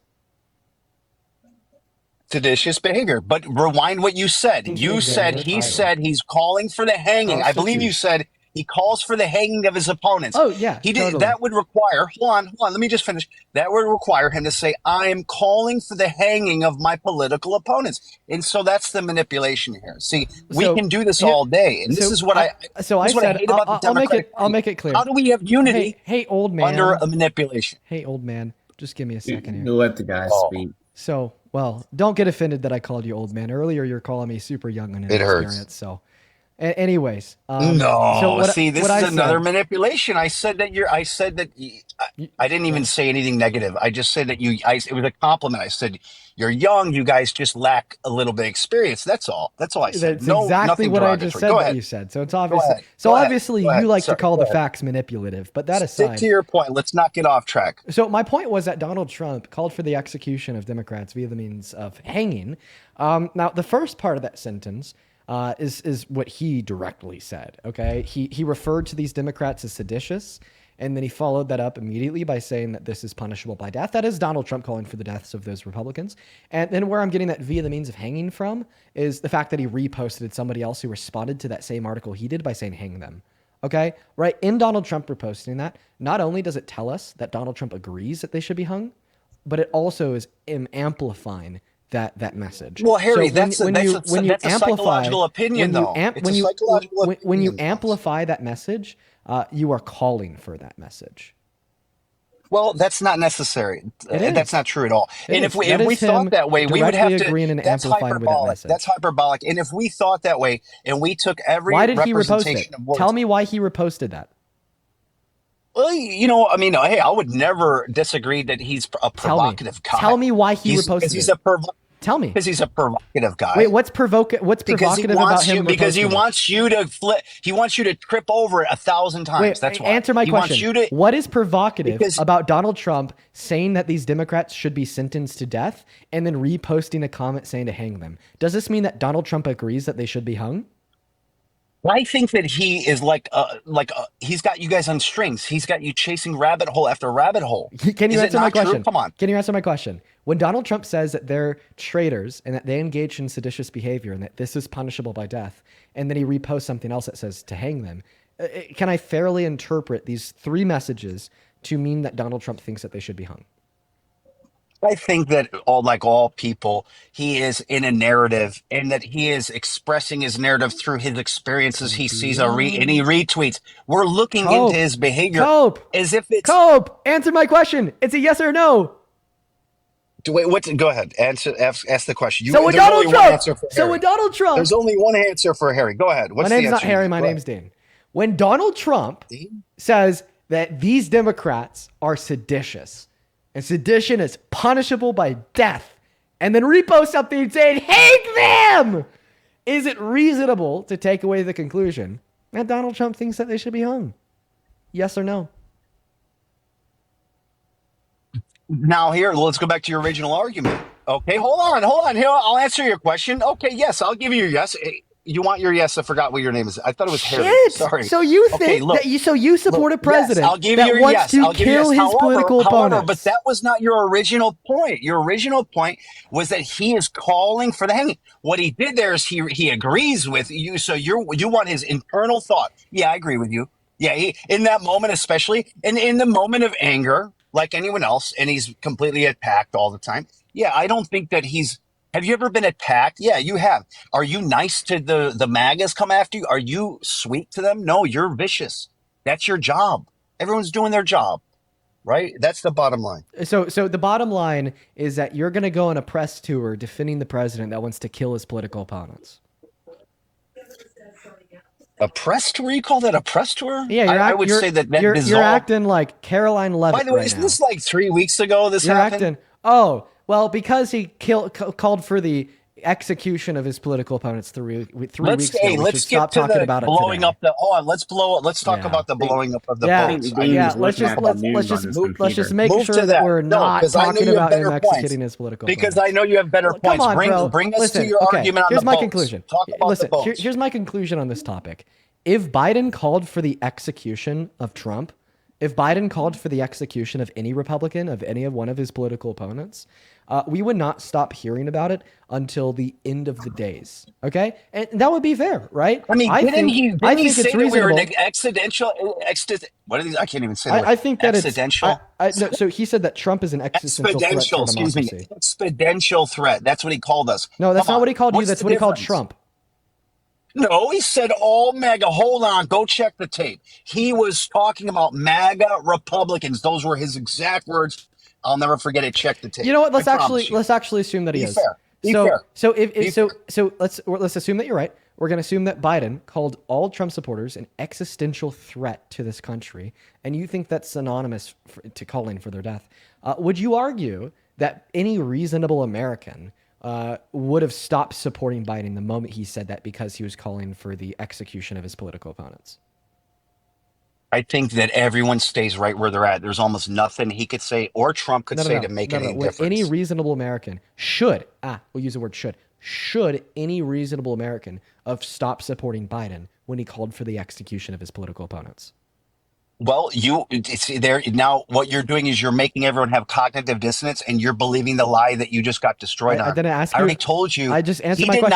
Seditious behavior. But rewind what you said. You said he's calling for the hanging. I believe you said he calls for the hanging of his opponents. Oh, yeah. He did. Totally. That would require, hold on, let me just finish. That would require him to say, I am calling for the hanging of my political opponents. And so that's the manipulation here. See, we can do this all day. And this is what I hate about the Democratic Party. I'll make it clear. How do we have unity hey, old man. under a manipulation? Hey, old man, just give me a second here. You let the guy speak. So, well, don't get offended that I called you old man. Earlier, you're calling me super young and inexperienced. Hurts. So, anyways. This is another manipulation. I said that I didn't even say anything negative. I just said that it was a compliment. I said, you're young. You guys just lack a little bit of experience. That's all. That's all I said. That's exactly what I just said that you said. So it's obvious. Obviously you like to call the facts manipulative, but that aside. Stick to your point. Let's not get off track. So my point was that Donald Trump called for the execution of Democrats via the means of hanging. Now the first part of that sentence is what he directly said. Okay, he referred to these Democrats as seditious, and then he followed that up immediately by saying that this is punishable by death. That is Donald Trump calling for the deaths of those Republicans. And then where I'm getting that via the means of hanging from is the fact that he reposted somebody else who responded to that same article he did by saying hang them. Okay, right? In Donald Trump reposting that, not only does it tell us that Donald Trump agrees that they should be hung, but it also is amplifying that message. Well, Harry, so that's a psychological opinion, though. When you amplify that message, you are calling for that message. Well, that's not necessary. That's not true at all. And if we thought that way, we would have to. That's hyperbolic. That's hyperbolic. And if we thought that way, and we took every why did he repost it? Of words, tell me why he reposted that. Well, hey, I would never disagree that he's a provocative guy. Tell me why he reposted it. Tell me. Because he's a provocative guy. Wait, what's provocative about him? Because he wants you to flip. He wants you to trip over it 1,000 times. Wait, that's why. Answer my question. What is provocative about Donald Trump saying that these Democrats should be sentenced to death and then reposting a comment saying to hang them? Does this mean that Donald Trump agrees that they should be hung? I think that he is he's got you guys on strings. He's got you chasing rabbit hole after rabbit hole. Can you answer my question? True? Come on. Can you answer my question? When Donald Trump says that they're traitors and that they engage in seditious behavior and that this is punishable by death, and then he reposts something else that says to hang them, can I fairly interpret these three messages to mean that Donald Trump thinks that they should be hung? I think that all people, he is in a narrative, and that he is expressing his narrative through his experiences. He sees and he retweets. We're looking into Cope. his behavior Cope. as if it's. Cope. Answer my question. It's a yes or no. Wait, go ahead. Ask the question. So with There's Donald only one Trump. answer for So Harry. with Donald Trump. There's only one answer for Harry. Go ahead. What's My name's the not answer? Harry. My name's Dean. When Donald Trump says that these Democrats are seditious, and sedition is punishable by death, and then repost something saying, hate them, is it reasonable to take away the conclusion that Donald Trump thinks that they should be hung? Yes or no? Now here, let's go back to your original argument. Okay, hold on. Here, I'll answer your question. Okay, yes, I'll give you your yes. You want your yes? I forgot what your name is. I thought it was Harry. Sorry. So you think that you support a president yes, I'll give that you your wants yes. to I'll give you kill yes. his political opponents? But that was not your original point. Your original point was that he is calling for the hanging. What he did there is he agrees with you. So you want his internal thought. Yeah, I agree with you. Yeah, in that moment, especially in the moment of anger, like anyone else, and he's completely attacked all the time. Yeah, I don't think that he's. Have you ever been attacked? Yeah, you have. Are you nice to the MAGAs come after you? Are you sweet to them? No, you're vicious. That's your job. Everyone's doing their job, right? That's the bottom line. So the bottom line is that you're going to go on a press tour defending the president that wants to kill his political opponents. A press tour? You call that a press tour? Yeah, I would say that you're acting like Caroline Levitt. By the way, right isn't now. this like 3 weeks ago? You're happened? Well, because he called for the execution of his political opponents three weeks ago. Let's stop talking about blowing it up the. Hold on, let's talk about the blowing up of the boats. Let's just make sure that we're not talking about him executing his political because opponents. I know you have better points. Come on, bro. Bring us Listen, to your argument on here's the my boats. conclusion. Talk about the boats. Here's my conclusion on this topic. If Biden called for the execution of Trump, if Biden called for the execution of any Republican, of any of one of his political opponents, we would not stop hearing about it until the end of the days. Okay, and that would be fair, right? I mean, I think it's it's reasonable. We were reasonable. What are these? I can't even say. I think that accidental. No, so he said that Trump is an existential threat to democracy. Exponential threat. That's what he called us. No, that's not what he called you. That's what he called Trump. No, he said all MAGA. Hold on, go check the tape. He was talking about MAGA Republicans. Those were his exact words. I'll never forget it. Check the tape. You know what? Let's actually assume that he is. Fair. So let's assume that you're right. We're going to assume that Biden called all Trump supporters an existential threat to this country, and you think that's synonymous to calling for their death. Would you argue that any reasonable American would have stopped supporting Biden the moment he said that because he was calling for the execution of his political opponents? I think that everyone stays right where they're at. There's almost nothing he could say or Trump could say to make any difference. Any reasonable American should, we'll use the word should any reasonable American have stopped supporting Biden when he called for the execution of his political opponents? Well, see there now. What you're doing is you're making everyone have cognitive dissonance, and you're believing the lie that you just got destroyed on. I didn't ask you. I already told you. I just answered my question.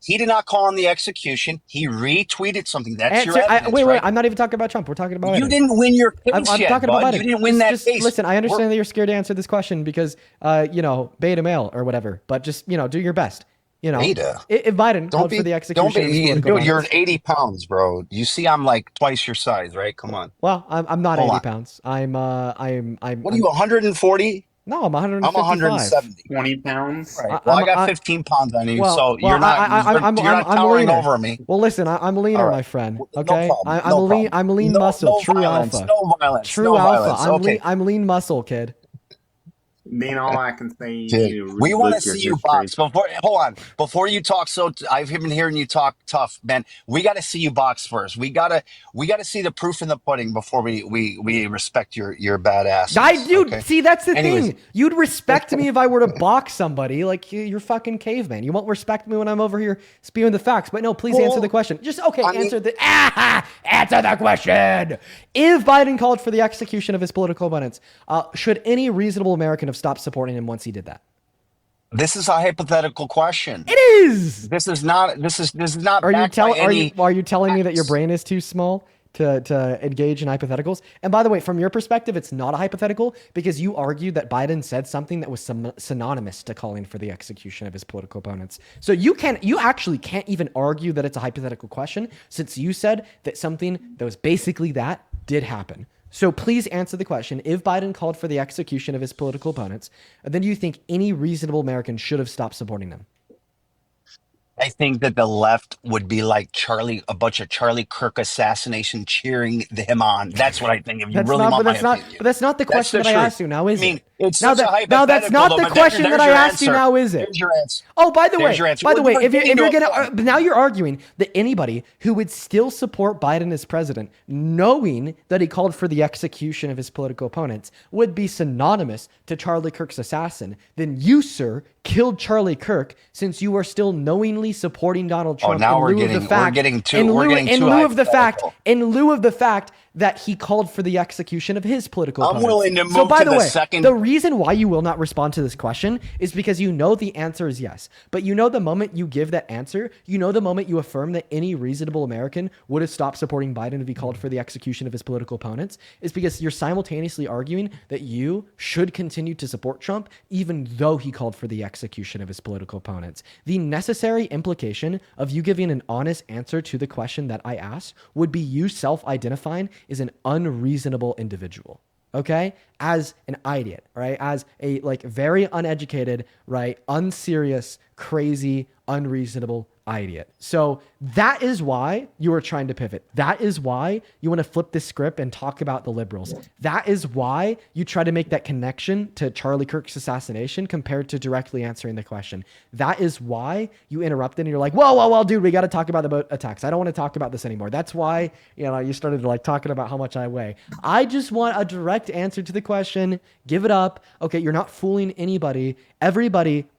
He did not call on the execution. He retweeted something. That's your evidence, wait. right? I'm not even talking about Trump. We're talking about Biden. You didn't win your case I'm yet, talking bud. about Biden. You didn't win that case. Listen, I understand that you're scared to answer this question because, beta male or whatever. But just, do your best. Beta. If Biden called for the execution of his political opponents. You're 80 pounds, bro. You see, I'm like twice your size, right? Come on. Well, I'm not 80 pounds. I'm. What are you, 140? No, I'm 155. I'm 170. 20 pounds. Right. Well, I got 15 pounds on you, so you're not towering over me. Well, listen, I'm leaner, my friend. Okay, I'm lean muscle, true alpha. No violence. True alpha. I'm lean muscle, kid. Then all I can say is we want to see you box. Before you talk, I've been hearing you talk tough, man. We got to see you box first. We gotta see the proof in the pudding before we respect your badass. See, that's the thing. You'd respect me if I were to box somebody. Like you're fucking caveman. You won't respect me when I'm over here spewing the facts. But no, please answer the question. Answer the question. If Biden called for the execution of his political opponents, should any reasonable American have stopped supporting him once he did that? This is a hypothetical question. It is. This is not. Are you telling me that your brain is too small to engage in hypotheticals. And by the way, from your perspective, it's not a hypothetical because you argued that Biden said something that was synonymous to calling for the execution of his political opponents. So you actually can't even argue that it's a hypothetical question since you said that something that was basically that did happen. So please answer the question. If Biden called for the execution of his political opponents, then do you think any reasonable American should have stopped supporting them? I think that the left would be like a bunch of Charlie Kirk assassination cheering him on. That's what I think. If you really want my opinion, but that's not the question that I asked you. Now, is it? It's Now such a hypothetical. now that's not the question that I asked you. Now, is it? Here's your answer. Oh, by the way, if you're gonna, but now you're arguing that anybody who would still support Biden as president, knowing that he called for the execution of his political opponents, would be synonymous to Charlie Kirk's assassin. Then you, sir, killed Charlie Kirk since you are still knowingly supporting Donald Trump. Now we're getting too hypothetical. In lieu of the fact that he called for the execution of his political opponents. I'm willing to move so, by to the way, second. The reason why you will not respond to this question is because you know the answer is yes. But you know the moment you give that answer, you know the moment you affirm that any reasonable American would have stopped supporting Biden if he called for the execution of his political opponents, is because you're simultaneously arguing that you should continue to support Trump even though he called for the execution of his political opponents. The necessary implication of you giving an honest answer to the question that I asked would be you self-identifying as an unreasonable individual, okay? As an idiot, right? As a very uneducated, right? Unserious, crazy, unreasonable idiot. So that is why you are trying to pivot. That is why you want to flip the script and talk about the liberals. That is why you try to make that connection to Charlie Kirk's assassination compared to directly answering the question. That is why you interrupted and you're like, well, dude, we got to talk about the boat attacks. I don't want to talk about this anymore. That's why, you started talking about how much I weigh. I just want a direct answer to the question. Give it up. Okay, you're not fooling anybody.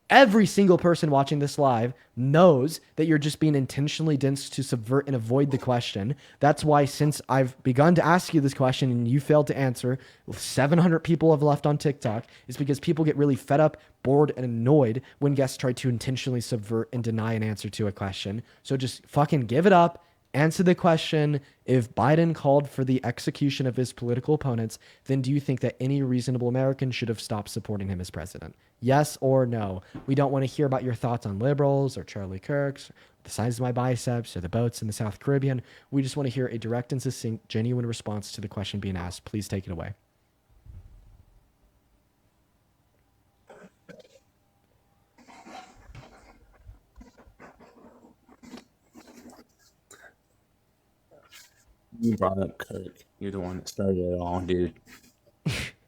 Every single person watching this live knows that you're just being intentionally dense to subvert and avoid the question. That's why since I've begun to ask you this question and you failed to answer, 700 people have left on TikTok, is because people get really fed up, bored, and annoyed when guests try to intentionally subvert and deny an answer to a question. So just fucking give it up. Answer the question. If Biden called for the execution of his political opponents, then do you think that any reasonable American should have stopped supporting him as president? Yes or no? We don't want to hear about your thoughts on liberals or Charlie Kirk's, the size of my biceps, or the boats in the South Caribbean. We just want to hear a direct and succinct, genuine response to the question being asked. Please take it away. You brought up Kirk. You're the one that started it all, dude.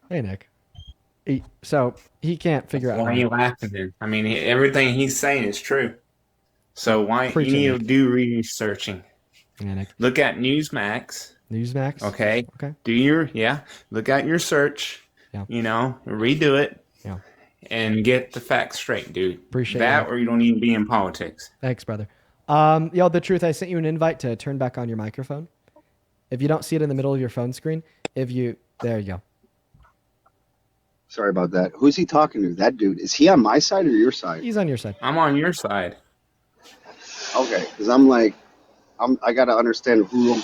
Hey, Nick. So he can't figure out. Why are you laughing, dude? I mean, everything he's saying is true. So why you need to do researching? Yeah, Nick. Look at Newsmax. Newsmax. Okay. Okay. Look at your search. Yeah. Redo it. Yeah. And get the facts straight, dude. Appreciate that, that. or you don't even be in politics. Thanks, brother. The truth, I sent you an invite to turn back on your microphone. If you don't see it in the middle of your phone screen, there you go. Sorry about that. Who's he talking to? That dude. Is he on my side or your side? He's on your side. I'm on your side. Okay, because I got to understand who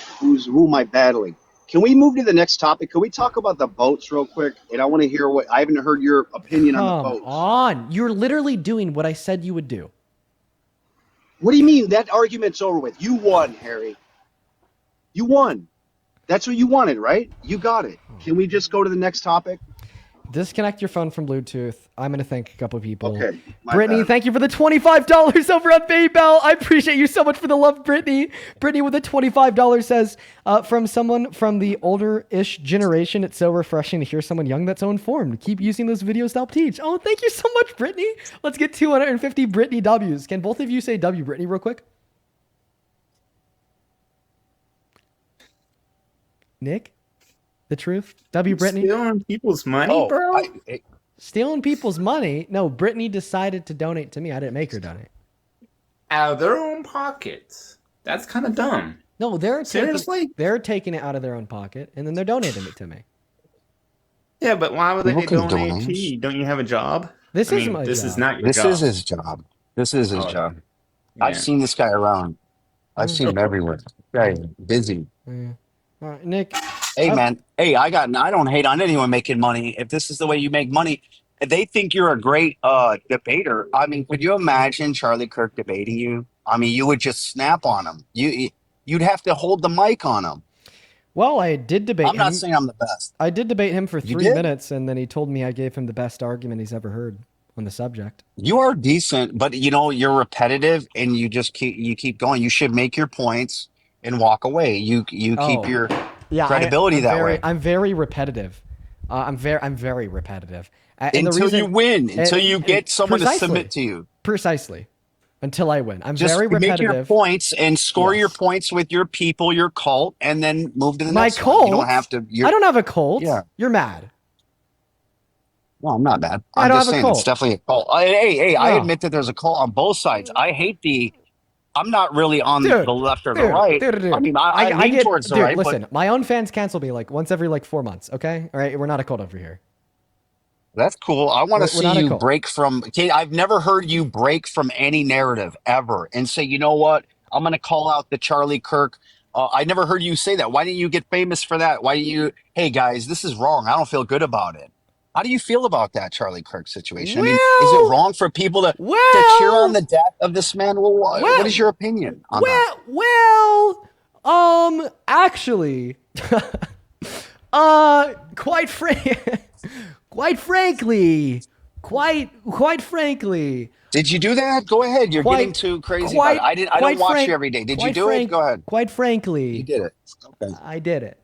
am I battling. Can we move to the next topic? Can we talk about the boats real quick? And I want to hear I haven't heard your opinion on the boats. Come on. You're literally doing what I said you would do. What do you mean? That argument's over with. You won, Harry. You won. That's what you wanted, right? You got it. Can we just go to the next topic? Disconnect your phone from Bluetooth. I'm going to thank a couple of people. Okay. Brittany, thank you for the $25 over on PayPal. I appreciate you so much for the love, Brittany. Brittany with the $25 says, from someone from the older-ish generation, it's so refreshing to hear someone young that's so informed. Keep using those videos to help teach. Oh, thank you so much, Brittany. Let's get 250 Brittany W's. Can both of you say W, Brittany, real quick? Nick? The truth? W, Brittany? Stealing people's money, bro? Stealing people's money? No, Brittany decided to donate to me. I didn't make her donate. Out of their own pockets. That's kind of dumb. No, seriously? They're taking it out of their own pocket, and then they're donating it to me. Yeah, but why would they donate to you? Don't you have a job? This is my job. This is not your job. This is his job. This is his job. Yeah. I've seen this guy around. I've seen him everywhere. Guy busy. Yeah. Nick, Hey man, hey, I don't hate on anyone making money. If this is the way you make money, if they think you're a great debater. I mean, could you imagine Charlie Kirk debating you? I mean, you would just snap on him. You'd have to hold the mic on him. well, I did debate I'm not him. saying I'm the best. I did debate him for You 3 did? minutes, and then he told me I gave him the best argument he's ever heard on the subject. You are decent, but you know, you're repetitive and you keep going. You should make your points and walk away. You keep Oh, your yeah, credibility that way. I'm very repetitive. I'm very repetitive. And the Until reason, you win, until you get someone to precisely, submit to you. precisely, until I win. I'm Just very make your repetitive. points and score your Yes. points with your people, your cult, and then move to the My next cult? one. You don't have to. I don't have a cult. Yeah. You're mad. No, I'm not bad. I I'm don't just have a saying it's cult. definitely a cult. Hey, I No. admit that there's a cult on both sides. I hate the. I'm not really on Dude, the left or the right. I mean, I lean get, towards the dude, right, listen, but my own fans cancel me like once every like 4 months. Okay, all right, we're not a cult over here. that's cool. I want to We're see not a you cult. break from. Okay, I've never heard you break from any narrative ever and say, you know what? I'm going to call out the Charlie Kirk. I never heard you say that. Why didn't you get famous for that? Why didn't you? Hey guys, this is wrong. I don't feel good about it. How do you feel about that Charlie Kirk situation? I mean, is it Well, wrong for people to cheer on well, the death of this man? Well, what is well, your opinion on that? actually, quite quite frankly, quite frankly, Did you do that? Go ahead. You're getting too crazy about it. I don't watch you every day. Did you do it? Go ahead. Quite frankly, You did it. Okay. I did it.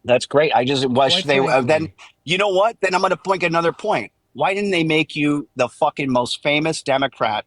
That's great. I just wish Quite they then. frankly. You know what? Then I'm going to point another point. Why didn't they make you the fucking most famous Democrat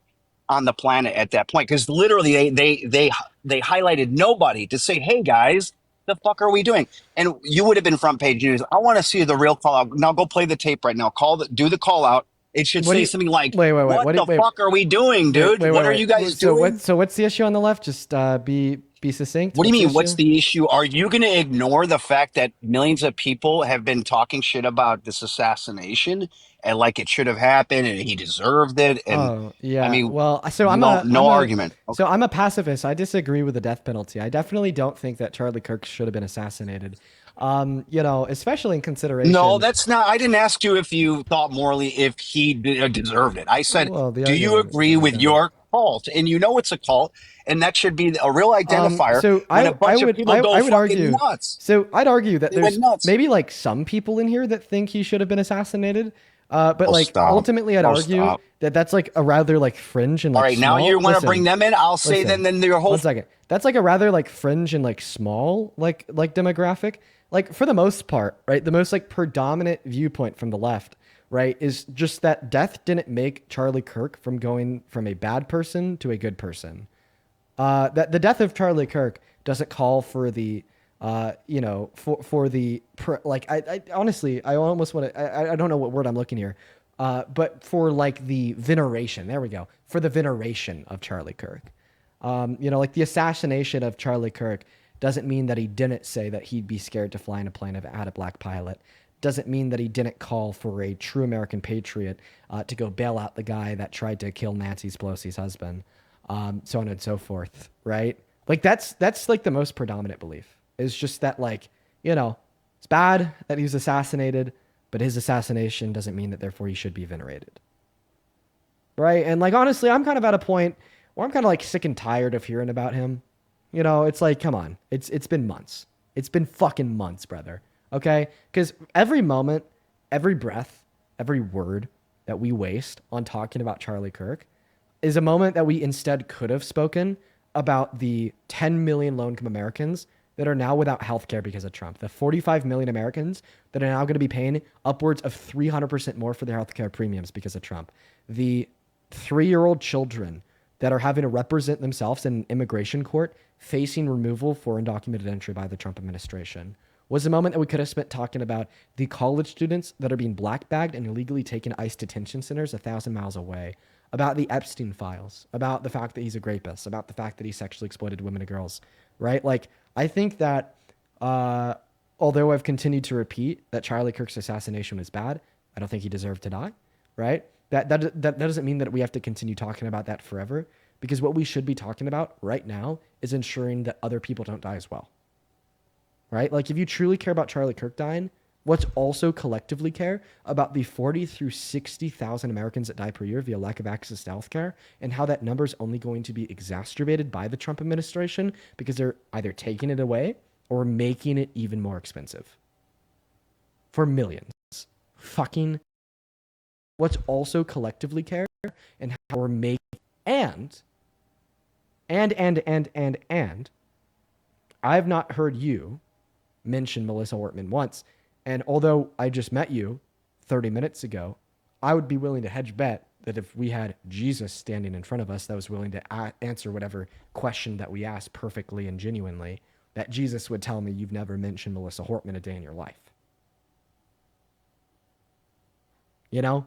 on the planet at that point? Because literally, they highlighted nobody to say, "Hey guys, the fuck are we doing?" And you would have been front page news. I want to see the real call out. Now go play the tape right now. Do the call out. It should say something like, wait, "What the fuck are we doing, dude? What are you guys doing?" So what's the issue on the left? Just be succinct. What do you mean? What's issue? the issue? Are you going to ignore the fact that millions of people have been talking shit about this assassination and like it should have happened and he deserved it? And Oh yeah. I mean, well, so no argument. Okay. So I'm a pacifist. I disagree with the death penalty. I definitely don't think that Charlie Kirk should have been assassinated. Especially in consideration. No, that's not. I didn't ask you if you thought morally if he deserved it. I said, Well, do you agree with your cult? And you know it's a cult, and that should be a real identifier. So when a bunch of people go I would fucking argue, nuts. So I'd argue that They there's went nuts. maybe like some people in here that think he should have been assassinated. But like stop. ultimately, I'd argue Stop. that that's like a rather like fringe and like All right, now small. you want to Listen, bring them in? I'll say listen, then your whole 1 second. That's like a rather like fringe and like small like demographic. Like for the most part, right? The most like predominant viewpoint from the left, right, is just that death didn't make Charlie Kirk from going from a bad person to a good person. That the death of Charlie Kirk doesn't call for the I honestly I almost want to I don't know what word I'm looking here, but for like the veneration. There we go. For the veneration of Charlie Kirk, like the assassination of Charlie Kirk doesn't mean that he didn't say that he'd be scared to fly in a plane if it had a black pilot. Doesn't mean that he didn't call for a true American patriot to go bail out the guy that tried to kill Nancy Pelosi's husband, so on and so forth, right? Like that's like the most predominant belief. Is just that like, it's bad that he was assassinated, but his assassination doesn't mean that therefore he should be venerated. Right? And like honestly, I'm kind of at a point where I'm kind of like sick and tired of hearing about him. It's like, come on. It's been months. It's been fucking months, brother. Okay? Because every moment, every breath, every word that we waste on talking about Charlie Kirk is a moment that we instead could have spoken about the 10 million low-income Americans that are now without health care because of Trump. The 45 million Americans that are now going to be paying upwards of 300% more for their health care premiums because of Trump. The 3-year-old children that are having to represent themselves in an immigration court facing removal for undocumented entry by the Trump administration was a moment that we could have spent talking about the college students that are being black bagged and illegally taken to ICE detention centers 1,000 miles away, about the Epstein files, about the fact that he's a rapist, about the fact that he sexually exploited women and girls, right? Like, I think that although I've continued to repeat that Charlie Kirk's assassination was bad, I don't think he deserved to die, right? That doesn't mean that we have to continue talking about that forever, because what we should be talking about right now is ensuring that other people don't die as well. right? Like if you truly care about Charlie Kirk dying, let's also collectively care about the 40 through 60,000 Americans that die per year via lack of access to healthcare, and how that number is only going to be exacerbated by the Trump administration because they're either taking it away or making it even more expensive for millions. Fucking. Let's also collectively care and how we're making and I've not heard you mention Melissa Hortman once. And although I just met you 30 minutes ago, I would be willing to hedge bet that if we had Jesus standing in front of us that was willing to answer whatever question that we asked perfectly and genuinely, that Jesus would tell me you've never mentioned Melissa Hortman a day in your life. You know?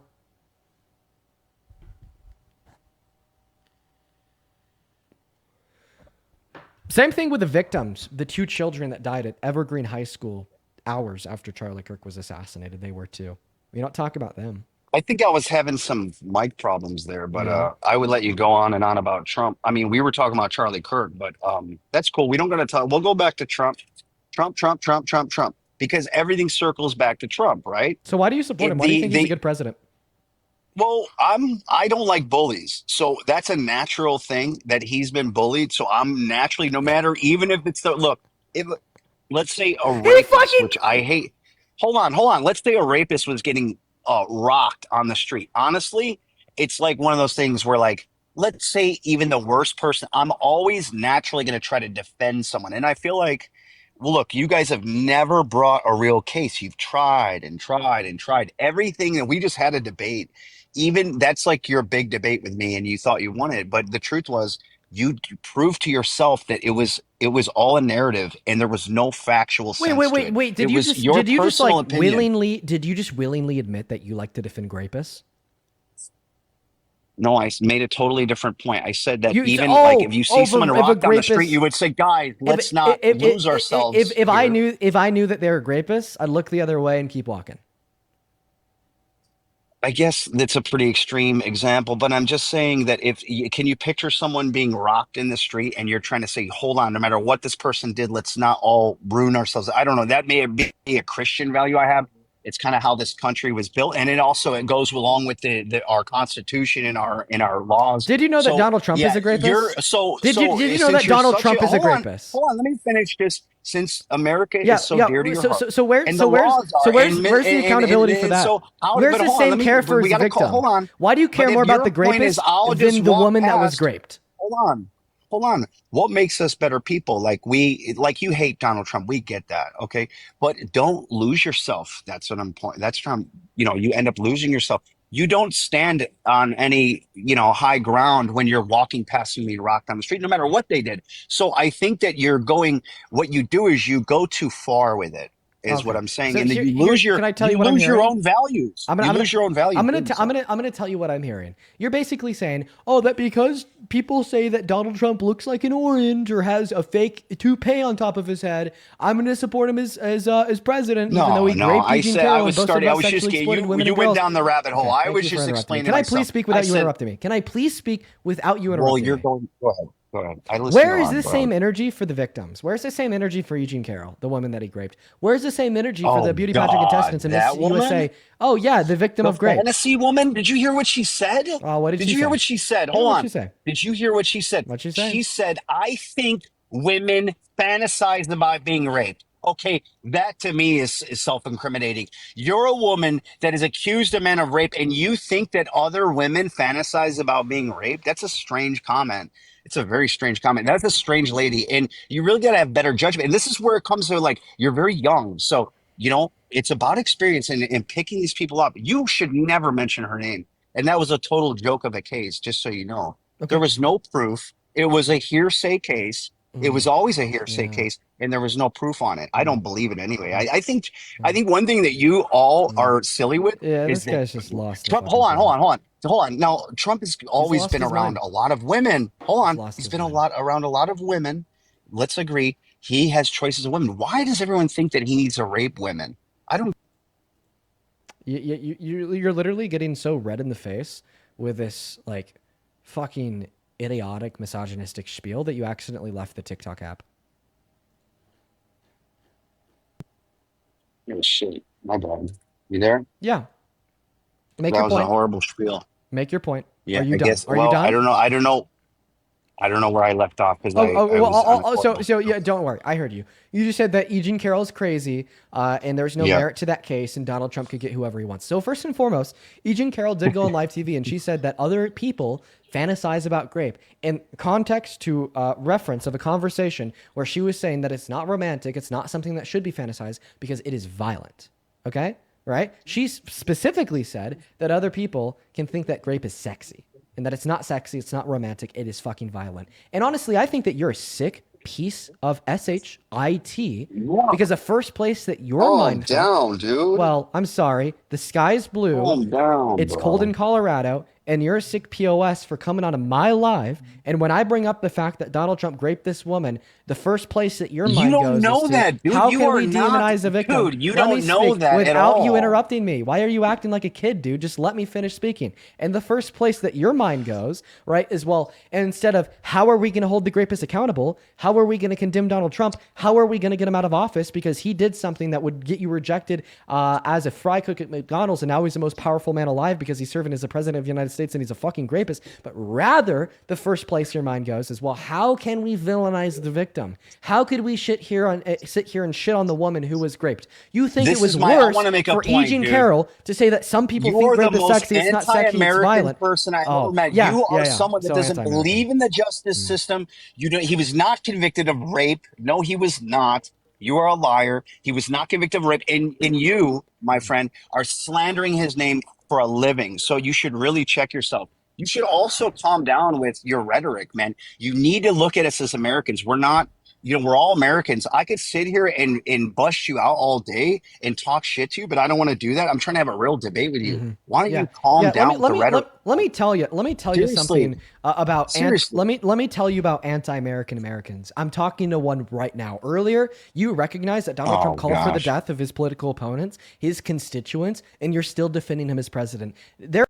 Same thing with the victims, the 2 children that died at Evergreen High School hours after Charlie Kirk was assassinated. They were too. We don't talk about them. I think I was having some mic problems there, but Yeah. I would let you go on and on about Trump. I mean, we were talking about Charlie Kirk, but that's cool. We don't got to talk. We'll go back to Trump, Trump, because everything circles back to Trump, right? So why do you support him? Why do you think he's a good president? Well, I don't like bullies. So that's a natural thing that he's been bullied. So I'm naturally, no matter, even if it's the look, if let's say a rapist, which I hate. Hold on. Let's say a rapist was getting rocked on the street. Honestly, it's like one of those things where like, let's say even the worst person, I'm always naturally going to try to defend someone. And I feel like, well, look, you guys have never brought a real case. You've tried and tried and tried everything. And we just had a debate. Even that's like your big debate with me and you thought you won it. But the truth was you proved to yourself that it was all a narrative and there was no factual sense to it. Wait. It was your Did you just personal like opinion. willingly admit that you like to defend rapists? No, I made a totally different point. I said that You even like if you see someone if a rock down the street, rapist, you would say, "Guys, let's not lose ourselves." If I here." knew that they were rapists, I'd look the other way and keep walking. I guess that's a pretty extreme example, but I'm just saying that can you picture someone being rocked in the street and you're trying to say, hold on, no matter what this person did, let's not all ruin ourselves. I don't know. That may be a Christian value I have. It's kind of how this country was built. And it goes along with our constitution and our laws. Did you know that Donald Trump is a rapist? Did you know that Donald Trump is a rapist? Hold on, let me finish this. Since America is so dear to your heart, where's the accountability for that? Where's the same care for his victim? Hold on. Why do you care more about the rapist than the woman that was raped? Hold on. What makes us better people? Like you hate Donald Trump. We get that. Okay. But don't lose yourself. That's what I'm pointing. That's from, you end up losing yourself. You don't stand on any, high ground when you're walking past somebody rocked on the street, no matter what they did. So I think that what you do is you go too far with it. Is what I'm saying, so and then you lose your own values. You lose your own values. I'm gonna tell you what I'm hearing. You're basically saying, oh, that because people say that Donald Trump looks like an orange or has a fake toupee on top of his head, I'm gonna support him as president, even though he raped Eugene Carroll and boasted about sexually exploiting women and girls. You went down the rabbit hole. Okay, I was just explaining. Can I please speak without you interrupting me? Can I please speak without you interrupting me? Well, you're going. Go ahead. Go ahead. Where is the same energy for the victims? Where's the same energy for Eugene Carroll, the woman that he raped? Where's the same energy for the beauty pageant contestants in Miss USA? Oh yeah, the victim of rape. Fantasy woman. Did you hear what she said? Oh, what did you hear what she said? Hold on. Did you hear what she said? What'd she say? She said, "I think women fantasize about being raped." Okay, that to me is self-incriminating. You're a woman that has accused a man of rape, and you think that other women fantasize about being raped? That's a strange comment. It's a very strange comment. That's a strange lady, and you really got to have better judgment. And this is where it comes to, like, you're very young, so it's about experience and picking these people up. You should never mention her name, and that was a total joke of a case. Just so you know, There was no proof. It was a hearsay case. It was always a hearsay case, and there was no proof on it. I don't believe it anyway. I think one thing that you all are silly with is this guy's just lost. Trump. Hold on. Now, Trump has always been around a lot of women. Hold on. He's been around a lot of women. Let's agree. He has choices of women. Why does everyone think that he needs to rape women? I don't. You're literally getting so red in the face with this like fucking idiotic misogynistic spiel that you accidentally left the TikTok app. Oh shit, my bad. You there? Yeah. Make That your was a point. horrible spiel. Make your point. Are Yeah, you I done? guess. Are you Well, I done? don't know. I don't know. I don't know where I left off because I Well, was on a call. so yeah, don't worry. I heard you. You just said that Eugene Carroll's crazy, and there's no Yeah. merit to that case, and Donald Trump could get whoever he wants. So first and foremost, Eugene Carroll did go on live TV, and she said that other people fantasize about grape. In context to reference of a conversation where she was saying that it's not romantic, it's not something that should be fantasized because it is violent. Okay, right? She specifically said that other people can think that grape is sexy. And that it's not sexy, it's not romantic, it is fucking violent. And honestly, I think that you're a sick piece of shit because the first place that your Calm mind down, dude. well, I'm sorry, the sky's blue, Calm down, it's bro. cold in Colorado, and you're a sick POS for coming onto my live. And when I bring up the fact that Donald Trump raped this woman, the first place that your You mind don't goes know is to, that, dude. how You can are we not- demonize a victim? dude, you Let me don't know speak that at without you all. interrupting me. Why are you acting like a kid, dude? Just let me finish speaking. And the first place that your mind goes, right, is, well, and instead of how are we going to hold the rapists accountable? How are we going to condemn Donald Trump? How are we going to get him out of office because he did something that would get you rejected as a fry cook at McDonald's, and now he's the most powerful man alive because he's serving as the president of the United States and he's a fucking rapist. But rather, the first place your mind goes is, well, how can we villainize the victim? How could we sit here and shit on the woman who was raped? You think This it was is my- I worse wanna make a for point, Eugene dude. Carroll to say that some people You think are the rape is most sexy, it's not sexy, it's anti-American violent. person I Oh, ever met. yeah, You are yeah, yeah. someone that So doesn't anti-American. believe in the justice system. You don't. He was not convicted of rape. No, he was not. You are a liar. He was not convicted of rape, and you, my friend, are slandering his name for a living. So you should really check yourself. You should also calm down with your rhetoric, man. You need to look at us as Americans. We're not. We're all Americans. I could sit here and bust you out all day and talk shit to you, but I don't want to do that. I'm trying to have a real debate with you. Why don't Yeah, you calm yeah. down with the rhetoric? Let me tell you. Let me tell you Seriously. something about. Seriously. Let me tell you about anti-American Americans. I'm talking to one right now. Earlier, you recognized that Donald Oh, Trump called for the gosh. death of his political opponents, his constituents, and you're still defending him as president. There.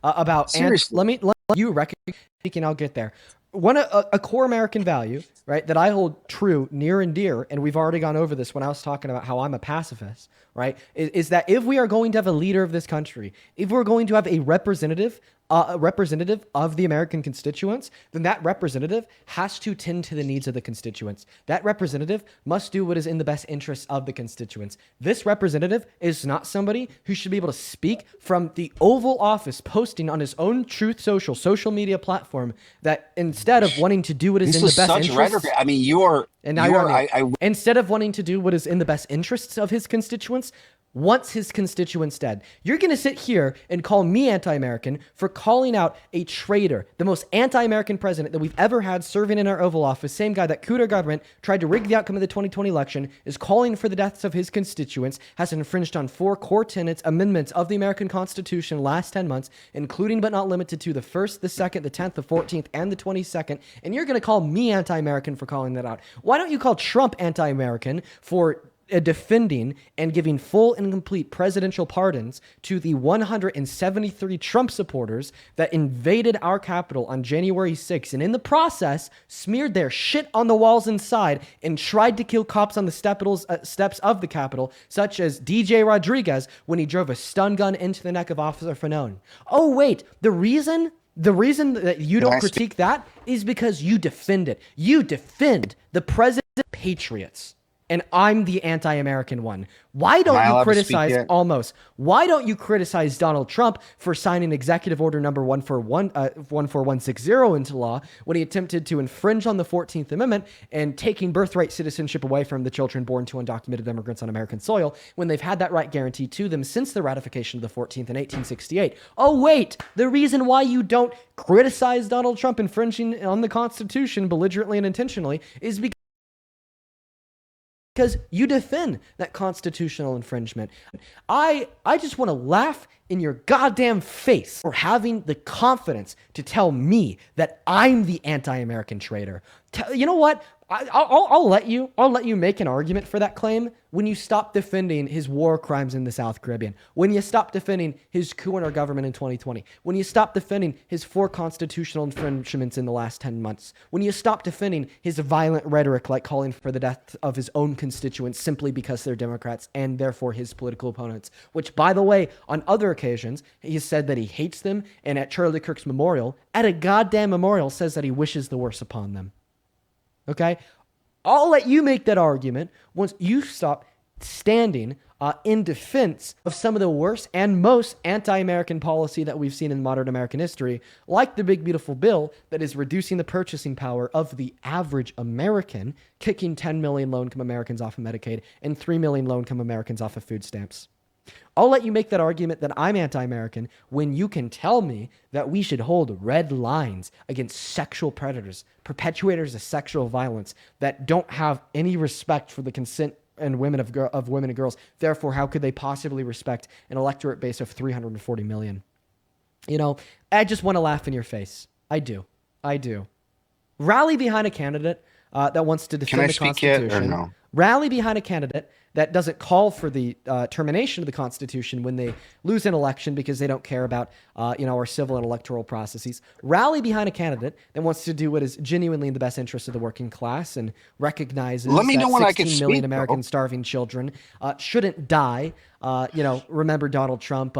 About Seriously. let you recognize. Speaking, I'll get there. A core American value, right, that I hold true, near and dear, and we've already gone over this when I was talking about how I'm a pacifist, right, is that if we are going to have a leader of this country, if we're going to have a representative of the American constituents, then that representative has to tend to the needs of the constituents. That representative must do what is in the best interests of the constituents. This representative is not somebody who should be able to speak from the Oval Office, posting on his own Truth social media platform that instead of wanting to do what is This in the is best such interests, rhetoric. I mean, you are. and now you you're are. on mute. Instead of wanting to do what is in the best interests of his constituents, wants his constituents dead. You're going to sit here and call me anti-American for calling out a traitor, the most anti-American president that we've ever had serving in our Oval Office, same guy that Cooter government tried to rig the outcome of the 2020 election, is calling for the deaths of his constituents, has infringed on 4 core tenets, amendments of the American Constitution last 10 months, including but not limited to the 1st, the 2nd, the 10th, the 14th, and the 22nd, and you're going to call me anti-American for calling that out. Why don't you call Trump anti-American for defending and giving full and complete presidential pardons to the 173 Trump supporters that invaded our Capitol on January 6th, and in the process smeared their shit on the walls inside and tried to kill cops on the steps of the Capitol, such as DJ Rodriguez when he drove a stun gun into the neck of Officer Fanone. Oh wait, the reason that you don't critique that is because you defend it. You defend the president patriots. And I'm the anti-American one. Why don't you criticize Why don't you criticize Donald Trump for signing Executive Order number 14160 into law when he attempted to infringe on the 14th Amendment and taking birthright citizenship away from the children born to undocumented immigrants on American soil when they've had that right guaranteed to them since the ratification of the 14th in 1868. Oh wait, the reason why you don't criticize Donald Trump infringing on the Constitution belligerently and intentionally is because you defend that constitutional infringement. I just want to laugh in your goddamn face for having the confidence to tell me that I'm the anti-American traitor. You know what? I'll let you make an argument for that claim when you stop defending his war crimes in the South Caribbean, when you stop defending his coup in our government in 2020, when you stop defending his 4 constitutional infringements in the last 10 months, when you stop defending his violent rhetoric like calling for the death of his own constituents simply because they're Democrats and therefore his political opponents, which, by the way, on other occasions, he said that he hates them, and at Charlie Kirk's memorial, at a goddamn memorial, says that he wishes the worst upon them. Okay? I'll let you make that argument once you stop standing in defense of some of the worst and most anti-American policy that we've seen in modern American history, like the Big Beautiful Bill that is reducing the purchasing power of the average American, kicking 10 million low-income Americans off of Medicaid and 3 million low-income Americans off of food stamps. I'll let you make that argument that I'm anti-American when you can tell me that we should hold red lines against sexual predators, perpetuators of sexual violence that don't have any respect for the consent and women of women and girls. Therefore, how could they possibly respect an electorate base of 340 million? You know, I just want to laugh in your face. I do. Rally behind a candidate that wants to defend the Constitution. Yet or no? Rally behind a candidate that doesn't call for the termination of the Constitution when they lose an election because they don't care about our civil and electoral processes. Rally behind a candidate that wants to do what is genuinely in the best interest of the working class and recognizes Let me that know when I 16 can million speak, American bro. starving children shouldn't die. Remember Donald Trump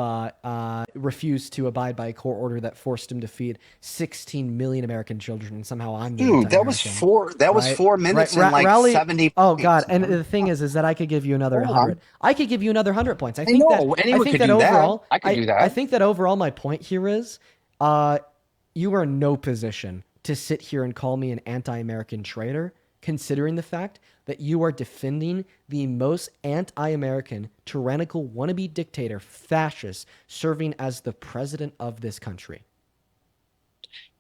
refused to abide by a court order that forced him to feed 16 million American children, and somehow I'm the Dude, that was anti-American. that was Right? 4 minutes Right. and like Rally. 70 Oh points, God! And man. the thing is that I could give you another Hold 100. on. I could give you another 100 points. I I think know anyone could do that. overall, I could do I that. think that overall, my point here is, you are in no position to sit here and call me an anti-American traitor, considering the fact that you are defending the most anti-American, tyrannical, wannabe dictator, fascist, serving as the president of this country.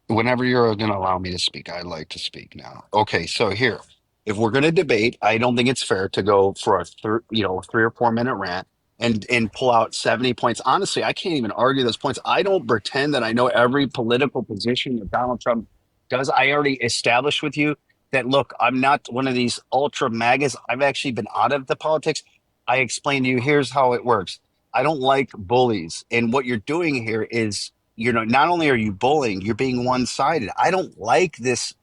Whenever you're going to allow me to speak, I'd like to speak now. Okay, so here, if we're going to debate, I don't think it's fair to go for a 3 or 4 minute rant and pull out 70 points. Honestly, I can't even argue those points. I don't pretend that I know every political position that Donald Trump does. I already established with you that, look, I'm not one of these ultra magas. I've actually been out of the politics. I explained to you, here's how it works. I don't like bullies. And what you're doing here is, not only are you bullying, you're being one-sided. I don't like this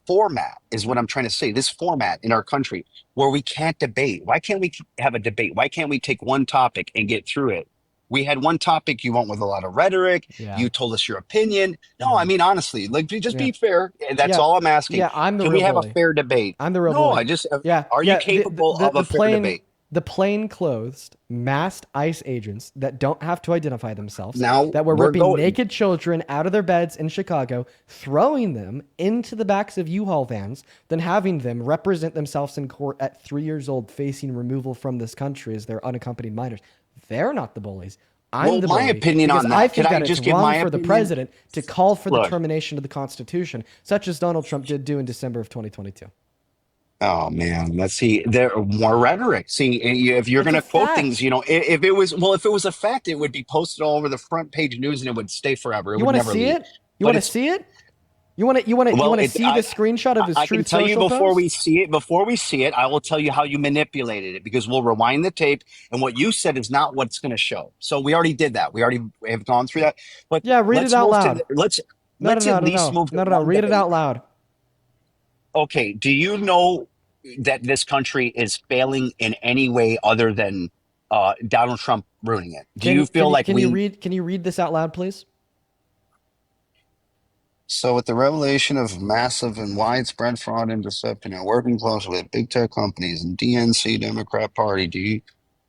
format, is what I'm trying to say. This format in our country where we can't debate. Why can't we have a debate? Why can't we take one topic and get through it? We had one topic, you went with a lot of rhetoric. Yeah. You told us your opinion. No, I mean, honestly, like, just Yeah. be fair. That's Yeah. all I'm asking. Yeah, I'm the Can real we have bully. a fair debate? I'm the real No, bully. I just, Yeah. are you capable of a fair debate? The plainclothes, masked ICE agents that don't have to identify themselves, Now that were we're ripping going. naked children out of their beds in Chicago, throwing them into the backs of U-Haul vans, then having them represent themselves in court at 3 years old, facing removal from this country as their unaccompanied minors. They're not the bullies. I'm Well, the my bully opinion because on I that. think Can I that just it's give wrong my for the opinion? president to call for the Look. termination of the Constitution, such as Donald Trump did do in December of 2022. Oh man, let's see. There more rhetoric. See, if you're It's going a to quote fact. things, if it was a fact, it would be posted all over the front page news and it would stay forever. It You would want to never see leave. it? You But want to it's see it? You want to well, see the screenshot of his I can Truth tell you Social before we post? see it. Before we see it, I will tell you how you manipulated it because we'll rewind the tape, and what you said is not what's going to show. So we already did that. We already have gone through that. But Yeah, read it let's out move to loud. let's No, let's at least move to one Read it debate. out loud. Okay, do you know that this country is failing in any way other than Donald Trump ruining it? Do you feel like can you read this out loud, please? So with the revelation of massive and widespread fraud and deception and working closely with big tech companies and DNC Democrat Party,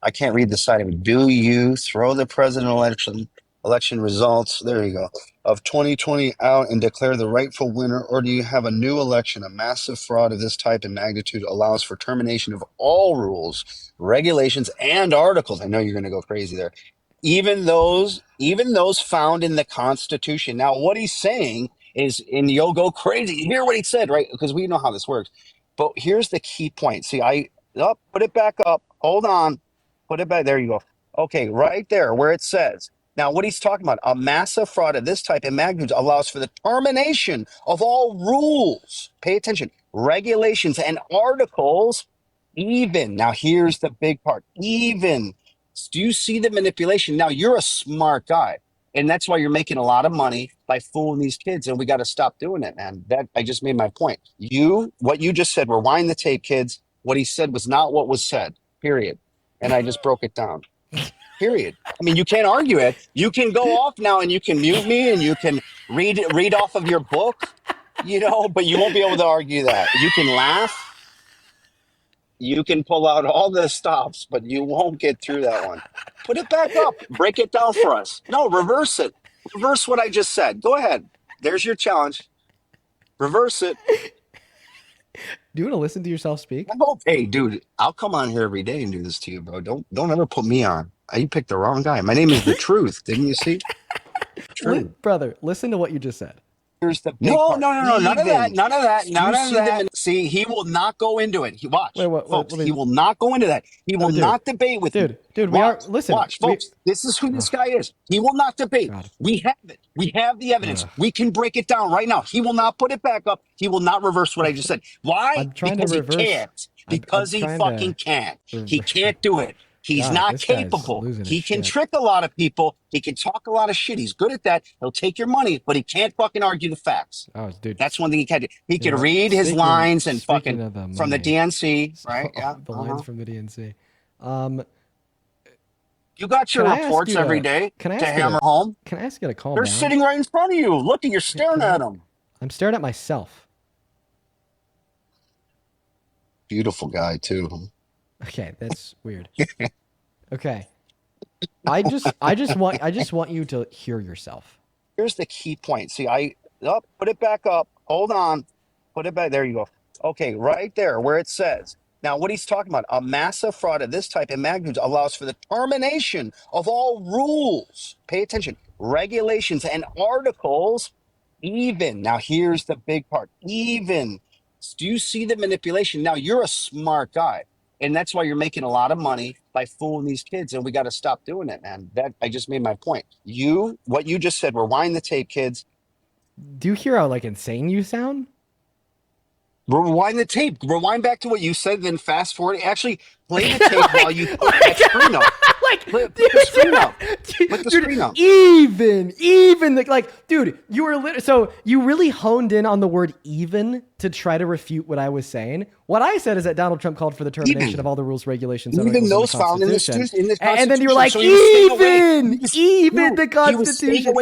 I can't read the side of it. Do you throw the president election results, there you go, of 2020 out and declare the rightful winner, or do you have a new election? A massive fraud of this type and magnitude allows for termination of all rules, regulations, and articles. I know you're going to go crazy there. Even those found in the Constitution. Now, what he's saying is, and you'll go crazy. Hear what he said, right? Because we know how this works. But here's the key point. See, put it back up. Hold on. Put it back. There you go. Okay, right there where it says. Now, what he's talking about, a massive fraud of this type and magnitude allows for the termination of all rules. Pay attention. regulations, and articles, even. Now, here's the big part. Even. Do you see the manipulation? Now, you're a smart guy. And that's why you're making a lot of money by fooling these kids. And we got to stop doing it, man. That I just made my point. What you just said, rewind the tape, kids. What he said was not what was said, period. And I just broke it down. Period. I mean, you can't argue it. You can go off now and you can mute me and you can read off of your book, but you won't be able to argue that. You can laugh. You can pull out all the stops, but you won't get through that one. Put it back up. Break it down for us. No, reverse it. Reverse what I just said. Go ahead. There's your challenge. Reverse it. Do you want to listen to yourself speak? Hey, dude, I'll come on here every day and do this to you, bro. Don't ever put me on. You picked the wrong guy. My name is The Truth. Didn't you see? True. Brother, listen to what you just said. Here's the big part. No. None of that. See, he will not go into it. Watch, folks. He will not go into that. He will not debate with you. Dude, Watch, folks. This is who this guy is. He will not debate. God. We have it. We have the evidence. We can break it down right now. He will not put it back up. He will not reverse what I just said. Why? Because he can't. Because he fucking can't. He can't do it. He's not capable. He can trick a lot of people. He can talk a lot of shit. He's good at that. He'll take your money, but he can't fucking argue the facts. Oh, dude. That's one thing he can do. He can read his lines and fucking from the DNC, right? Yeah. The lines from the DNC. You got your reports every day to hammer home. Can I ask you to calm They're down? sitting right in front of you. Look, you're staring at them. I'm staring at myself. Beautiful guy too. Okay, that's weird. Okay. I just want you to hear yourself. Here's the key point. See, put it back up. Hold on. Put it back. There you go. Okay, right there where it says. Now, what he's talking about, a massive fraud of this type in magnitude allows for the termination of all rules. Pay attention. Regulations and articles, even. Now, here's the big part. Even. Do you see the manipulation? Now, you're a smart guy. And that's why you're making a lot of money by fooling these kids. And we got to stop doing it, man. I just made my point. What you just said, rewind the tape, kids. Do you hear how insane you sound? Rewind the tape. Rewind back to what you said, then fast forward. Actually, play the tape while you put that screen up. Put the screen up. Put the screen up. Even dude, you were so you really honed in on the word even to try to refute what I was saying. What I said is that Donald Trump called for the termination of all the rules, regulations, and even those found in the Constitution. And then you were like, so even the Constitution.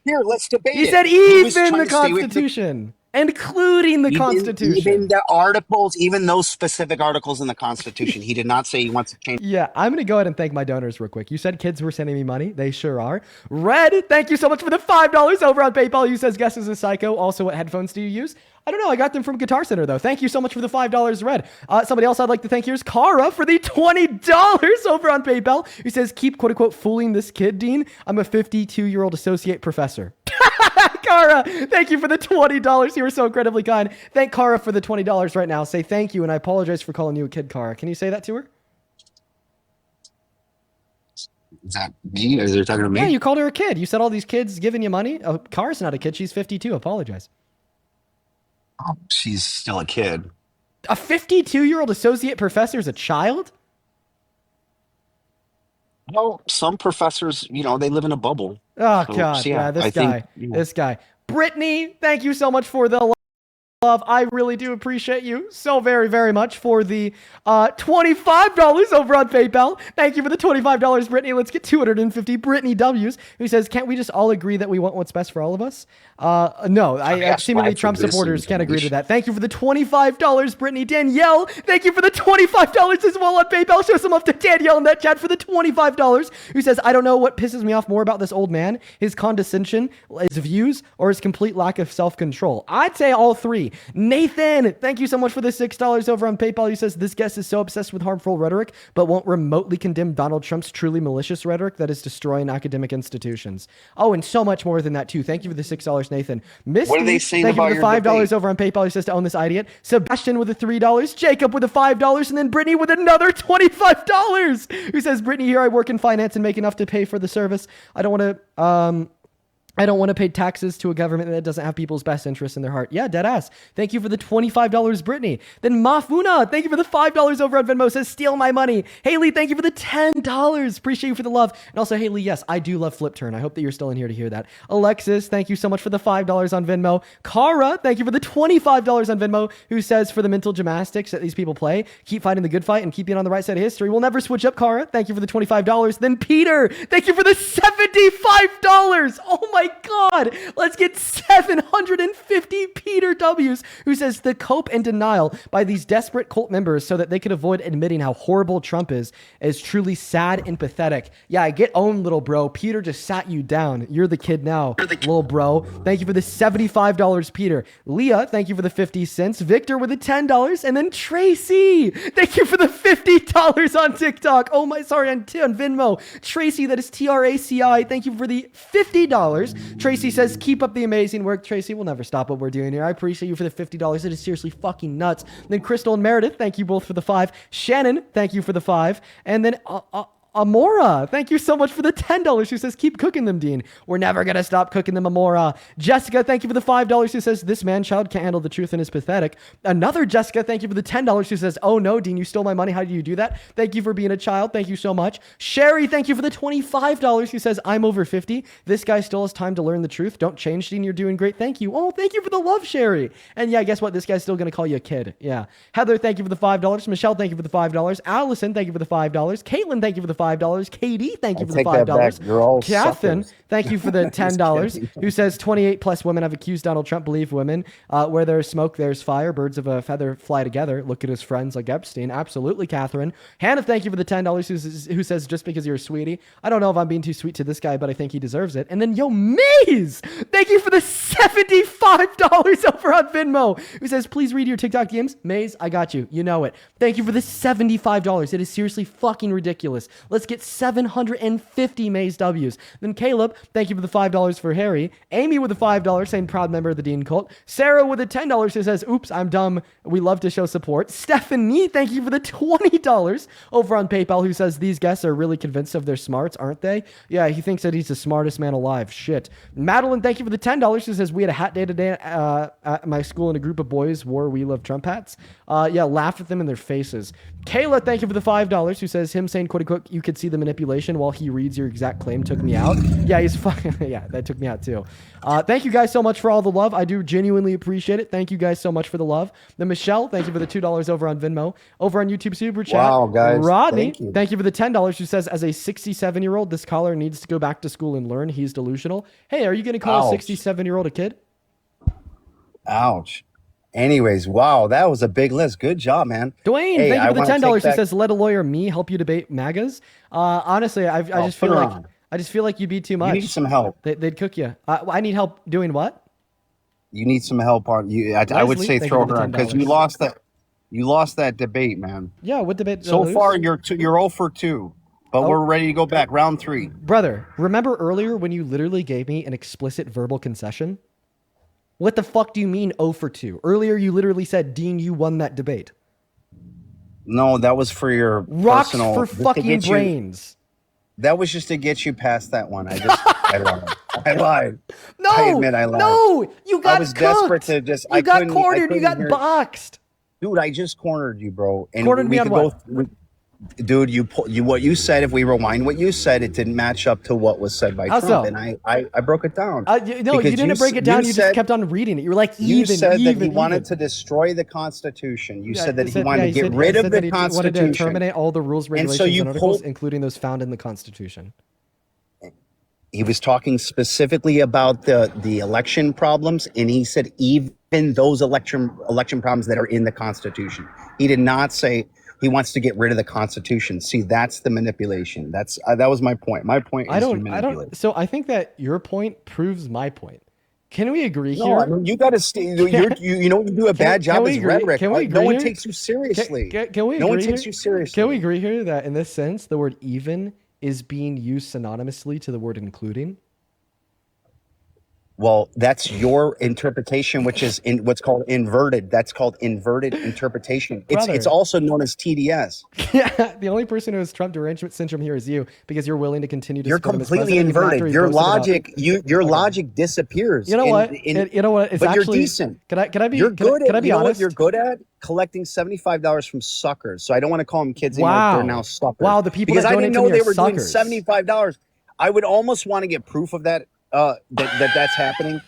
Here, let's debate it. He said even the Constitution. Including the Constitution. Even the articles, even those specific articles in the Constitution. He did not say he wants to change. Yeah, I'm going to go ahead and thank my donors real quick. You said kids were sending me money. They sure are. Red, thank you so much for the $5 over on PayPal. You says, guess is a psycho. Also, what headphones do you use? I don't know. I got them from Guitar Center, though. Thank you so much for the $5, Red. Somebody else I'd like to thank here is Kara for the $20 over on PayPal. Who says, keep, quote unquote, fooling this kid, Dean. I'm a 52-year-old associate professor. Kara, thank you for the $20. You were so incredibly kind. Thank Kara for the $20 right now. Say thank you, and I apologize for calling you a kid, Kara. Can you say that to her? Is that me? Is they talking to me? Yeah, you called her a kid. You said all these kids giving you money. Oh, Kara's not a kid. She's 52. Apologize. Oh, she's still a kid. A 52-year-old associate professor is a child? Well, some professors, they live in a bubble. Oh, so, God. Yeah, this guy. Brittany, thank you so much for the love. I really do appreciate you so very, very much for the $25 over on PayPal. Thank you for the $25, Brittany. Let's get 250 Brittany W's, who says, can't we just all agree that we want what's best for all of us? No, seemingly Trump supporters can't agree to that. Thank you for the $25, Brittany. Danielle, thank you for the $25 as well on PayPal. Show some love to Danielle in that chat for the $25, who says, I don't know what pisses me off more about this old man, his condescension, his views, or his complete lack of self-control. I'd say all three. Nathan, thank you so much for the $6 over on PayPal. He says, this guest is so obsessed with harmful rhetoric, but won't remotely condemn Donald Trump's truly malicious rhetoric that is destroying academic institutions. Oh, and so much more than that, too. Thank you for the $6, Nathan. Misty, what are they saying thank about you for the $5 debate? over on PayPal. He says to own this idiot. Sebastian with the $3. Jacob with the $5. And then Brittany with another $25. Who says, Brittany, here I work in finance and make enough to pay for the service. I don't want to... I don't want to pay taxes to a government that doesn't have people's best interests in their heart. Yeah, dead ass. Thank you for the $25, Brittany. Then Mafuna, thank you for the $5 over on Venmo. Says, steal my money. Haley, thank you for the $10. Appreciate you for the love. And also, Haley, yes, I do love Flip Turn. I hope that you're still in here to hear that. Alexis, thank you so much for the $5 on Venmo. Kara, thank you for the $25 on Venmo, who says, for the mental gymnastics that these people play, keep fighting the good fight and keep being on the right side of history. We'll never switch up, Kara. Thank you for the $25. Then Peter, thank you for the $75. Oh my God. Let's get 750 Peter W's, who says the cope and denial by these desperate cult members so that they could avoid admitting how horrible Trump is truly sad and pathetic. Yeah, get owned, little bro. Peter just sat you down. You're the kid now, little bro. Thank you for the $75, Peter. Leah, thank you for the 50 cents. Victor with the $10. And then Tracy, thank you for the $50 on TikTok. Oh my, sorry, on Venmo. Tracy, that is TRACI. Thank you for the $50. Tracy says, keep up the amazing work. Tracy, we'll never stop what we're doing here. I appreciate you for the $50. It is seriously fucking nuts. Then Crystal and Meredith, thank you both for the 5. Shannon, thank you for the 5. And then Amora, thank you so much for the $10. Who says, keep cooking them, Dean. We're never going to stop cooking them, Amora. Jessica, thank you for the $5. Who says, this man-child can't handle the truth and is pathetic. Another Jessica, thank you for the $10. Who says, oh no, Dean, you stole my money. How did you do that? Thank you for being a child. Thank you so much. Sherry, thank you for the $25. Who says, I'm over 50. This guy still has time to learn the truth. Don't change, Dean. You're doing great. Thank you. Oh, thank you for the love, Sherry. And yeah, guess what? This guy's still going to call you a kid. Yeah. Heather, thank you for the $5. Michelle, thank you for the $5. Allison, thank you for the $5. Caitlin, thank you for the $5. Katie, thank you for the $5. Catherine, thank you for the $10. Who says 28 plus women have accused Donald Trump. Believe women. Where there's smoke, there's fire. Birds of a feather fly together. Look at his friends like Epstein. Absolutely, Catherine. Hannah, thank you for the $10. Who says just because you're a sweetie. I don't know if I'm being too sweet to this guy, but I think he deserves it. And then yo, Maze, thank you for the $75 over on Venmo. Who says please read your TikTok DMs. Maze, I got you. You know it. Thank you for the $75. It is seriously fucking ridiculous. Let's get 750 Maze W's. Then Caleb, thank you for the $5 for Harry. Amy with the $5, saying proud member of the Dean cult. Sarah with the $10 who says, oops, I'm dumb. We love to show support. Stephanie, thank you for the $20 over on PayPal, who says these guests are really convinced of their smarts, aren't they? Yeah, he thinks that he's the smartest man alive. Shit. Madeline, thank you for the $10 who says we had a hat day today at my school and a group of boys wore We Love Trump hats. Yeah, laughed at them in their faces. Kayla, thank you for the $5 who says him saying quote unquote you could see the manipulation while he reads your exact claim took me out. Yeah, he's fucking yeah, that took me out too. Thank you guys so much for all the love. I do genuinely appreciate it. Thank you guys so much for the love. Then Michelle, thank you for the $2 over on Venmo. Over on YouTube Super Chat. Wow, guys. Rodney, thank you for the $10 who says as a 67-year-old, this caller needs to go back to school and learn. He's delusional. Hey, are you going to call a 67-year-old a kid? Ouch. Anyways, wow, that was a big list. Good job, man. Dwayne, thank you for the $10 who says let a lawyer me help you debate MAGAs. Honestly, I just feel like you'd be too much. You need some help. They'd cook you. I need help doing what? You need some help on you. I would say throw her on because you lost that. You lost that debate, man. Yeah, what debate? So far, you're 0 for 2, but we're ready to go back. Round 3. Brother, remember earlier when you literally gave me an explicit verbal concession? What the fuck do you mean 0 for 2? Earlier, you literally said, Dean, you won that debate. No, that was for your rocks personal, for fucking brains. That was just to get you past that one. I lied. No, I admit I lied. No, you got I was cooked. desperate to just. You got cornered. You got boxed. Dude, I just cornered you, bro. And cornered me on what? Dude, what you said, if we rewind what you said, it didn't match up to what was said by Trump. So? And I broke it down. No, you didn't break it down. You just kept on reading it. You were like, you said that he wanted to destroy the Constitution. You said that he wanted to get rid of the Constitution. Wanted to terminate all the rules, regulations, and articles, including those found in the Constitution. He was talking specifically about the election problems, and he said even those election problems that are in the Constitution. He did not say he wants to get rid of the Constitution. See, that's the manipulation. That was my point. My point is So I think that your point proves my point. Can we agree here? No, I mean, you got to stay. You know, you do a bad job as rhetoric. Can we agree no one here? takes you seriously. Can we? No one takes you seriously. Can we agree here that in this sense, the word "even" is being used synonymously to the word "including"? Well, that's your interpretation, which is in what's called inverted. That's called inverted interpretation. It's Brother. also known as TDS. Yeah, the only person who has Trump derangement syndrome here is you, because you're willing to continue to You're support him as completely president, even after inverted. he Your posted about- logic, your logic disappears. You know what? You know what? It's but actually, you're decent. Can I be? You're can I- good. Can I be you know honest? what you're good at? Collecting $75 from suckers. So I don't want to call them kids anymore. Wow. They're now suckers. Wow, the people because that I didn't donate to know me they are were doing suckers. $75. I would almost want to get proof of that. That's happening.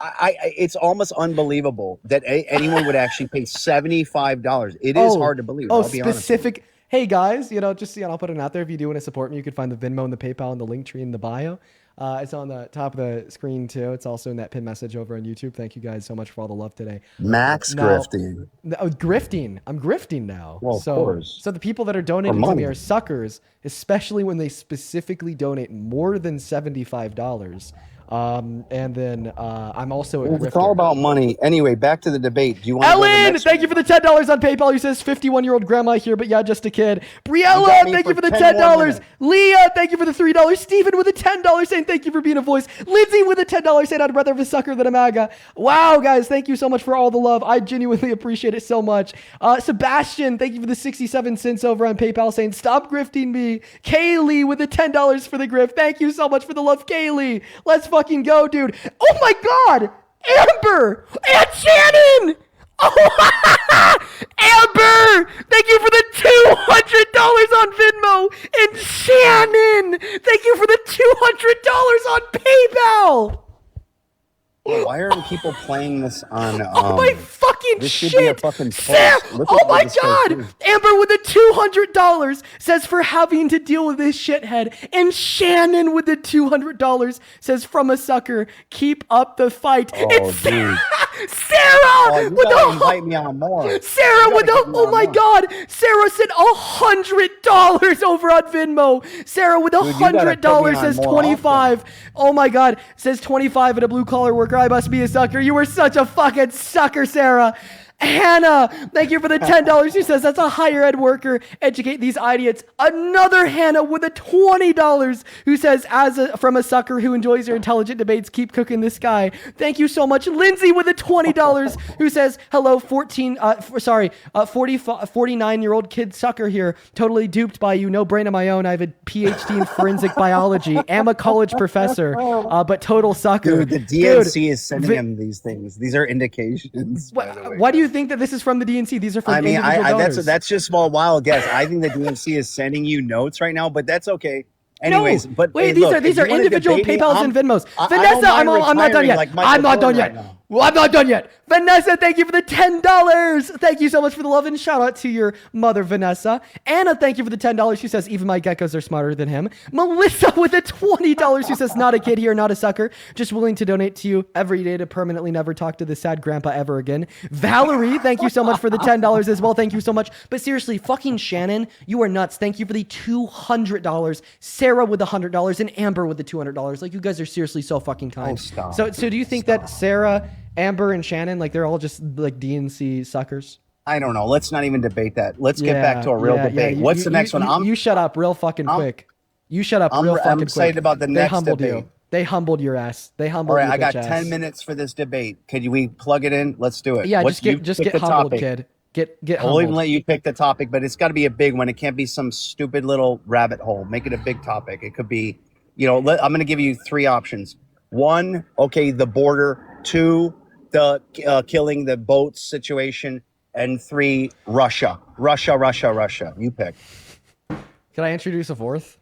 It's almost unbelievable that anyone would actually pay $75. It is hard to believe. Oh, I'll be honest with specific. Hey guys, just I'll put it out there. If you do want to support me, you can find the Venmo and the PayPal and the link tree in the bio. It's on the top of the screen too. It's also in that pin message over on YouTube. Thank you guys so much for all the love today. Max grifting. Grifting. I'm grifting now. Well, of course. So the people that are donating For to money. me are suckers, especially when they specifically donate more than $75. And then I'm also a It's all grifter. about money. Anyway, back to the debate. Do you want to go to the Ellen, next thank you for the $10 on PayPal. Who says 51-year-old grandma here, but yeah, just a kid. Briella, got me thank for you for the 10 more $10. minutes. Leah, thank you for the $3. Steven with a $10 saying thank you for being a voice. Lindsay with a $10 saying I'd rather have a sucker than a MAGA. Wow, guys, thank you so much for all the love. I genuinely appreciate it so much. Sebastian, thank you for the 67 cents over on PayPal saying stop grifting me. Kaylee with the $10 for the grift. Thank you so much for the love, Kaylee. Let's fucking go, dude. Oh my God, Amber and Shannon. Oh, Amber, thank you for the $200 on Venmo. And Shannon, thank you for the $200 on PayPal. Why aren't people playing this on? Oh my fucking this should shit! be a fucking post. Sam, Look oh at what my this guy's God! doing. Amber with the $200 says for having to deal with this shithead, and Shannon with the $200 says from a sucker, keep up the fight. Oh, It's dude. Sarah Oh, you with gotta the invite me on more. Sarah You with gotta the get me oh on my more. God! Sarah said $100 over on Venmo. Sarah with Dude, you gotta put me $100 on says more 25. Oh my God! Says 25 at a blue collar worker. I must be a sucker. You were such a fucking sucker, Sarah. Hannah, thank you for the $10. She says that's a higher ed worker. Educate these idiots. Another Hannah with a $20 who says from a sucker who enjoys your intelligent debates, keep cooking this guy. Thank you so much. Lindsay with a $20 who says hello 49-year-old kid sucker here. Totally duped by you. No brain of my own. I have a PhD in forensic biology. Am a college professor, but total sucker. Dude, the DNC Dude, is sending him these things. These are indications. by the way. why do you think that this is from the DNC? These are from I mean, individual donors. that's just a wild guess. I think the DNC is sending you notes right now, but that's okay. Anyways, but wait, hey, these look, are if you wanna individual debate me, PayPals and Venmos. I don't Vanessa, mind I'm not done retiring yet. like Michael I'm not done Jordan yet. right now. Well, I'm not done yet. Vanessa, thank you for the $10. Thank you so much for the love and shout out to your mother, Vanessa. Anna, thank you for the $10. She says even my geckos are smarter than him. Melissa with the $20. She says not a kid here, not a sucker, just willing to donate to you every day to permanently never talk to the sad grandpa ever again. Valerie, thank you so much for the $10 as well. Thank you so much. But seriously, fucking Shannon, you are nuts. Thank you for the $200. Sarah with the $100 and Amber with the $200. Like you guys are seriously so fucking kind. Oh, stop. So do you think that Sarah, Amber, and Shannon, like they're all just like DNC suckers? I don't know. Let's not even debate that. Let's get back to a real debate. You- What's you- the next you- one? You shut up real fucking quick. You shut up real fucking I'm quick. excited about the They next humbled debate. you. They humbled your ass. They humbled All right, your I got bitch 10 ass. minutes for this debate. Could we plug it in? Let's do it. Yeah, What's- you just pick get the humbled, topic. kid. Get I'll humbled. even let you pick the topic, but it's got to be a big one. It can't be some stupid little rabbit hole. Make it a big topic. It could be, I'm going to give you three options. One, okay, the border. Two, the killing the boats situation. And three, Russia. You pick. Can I introduce a fourth?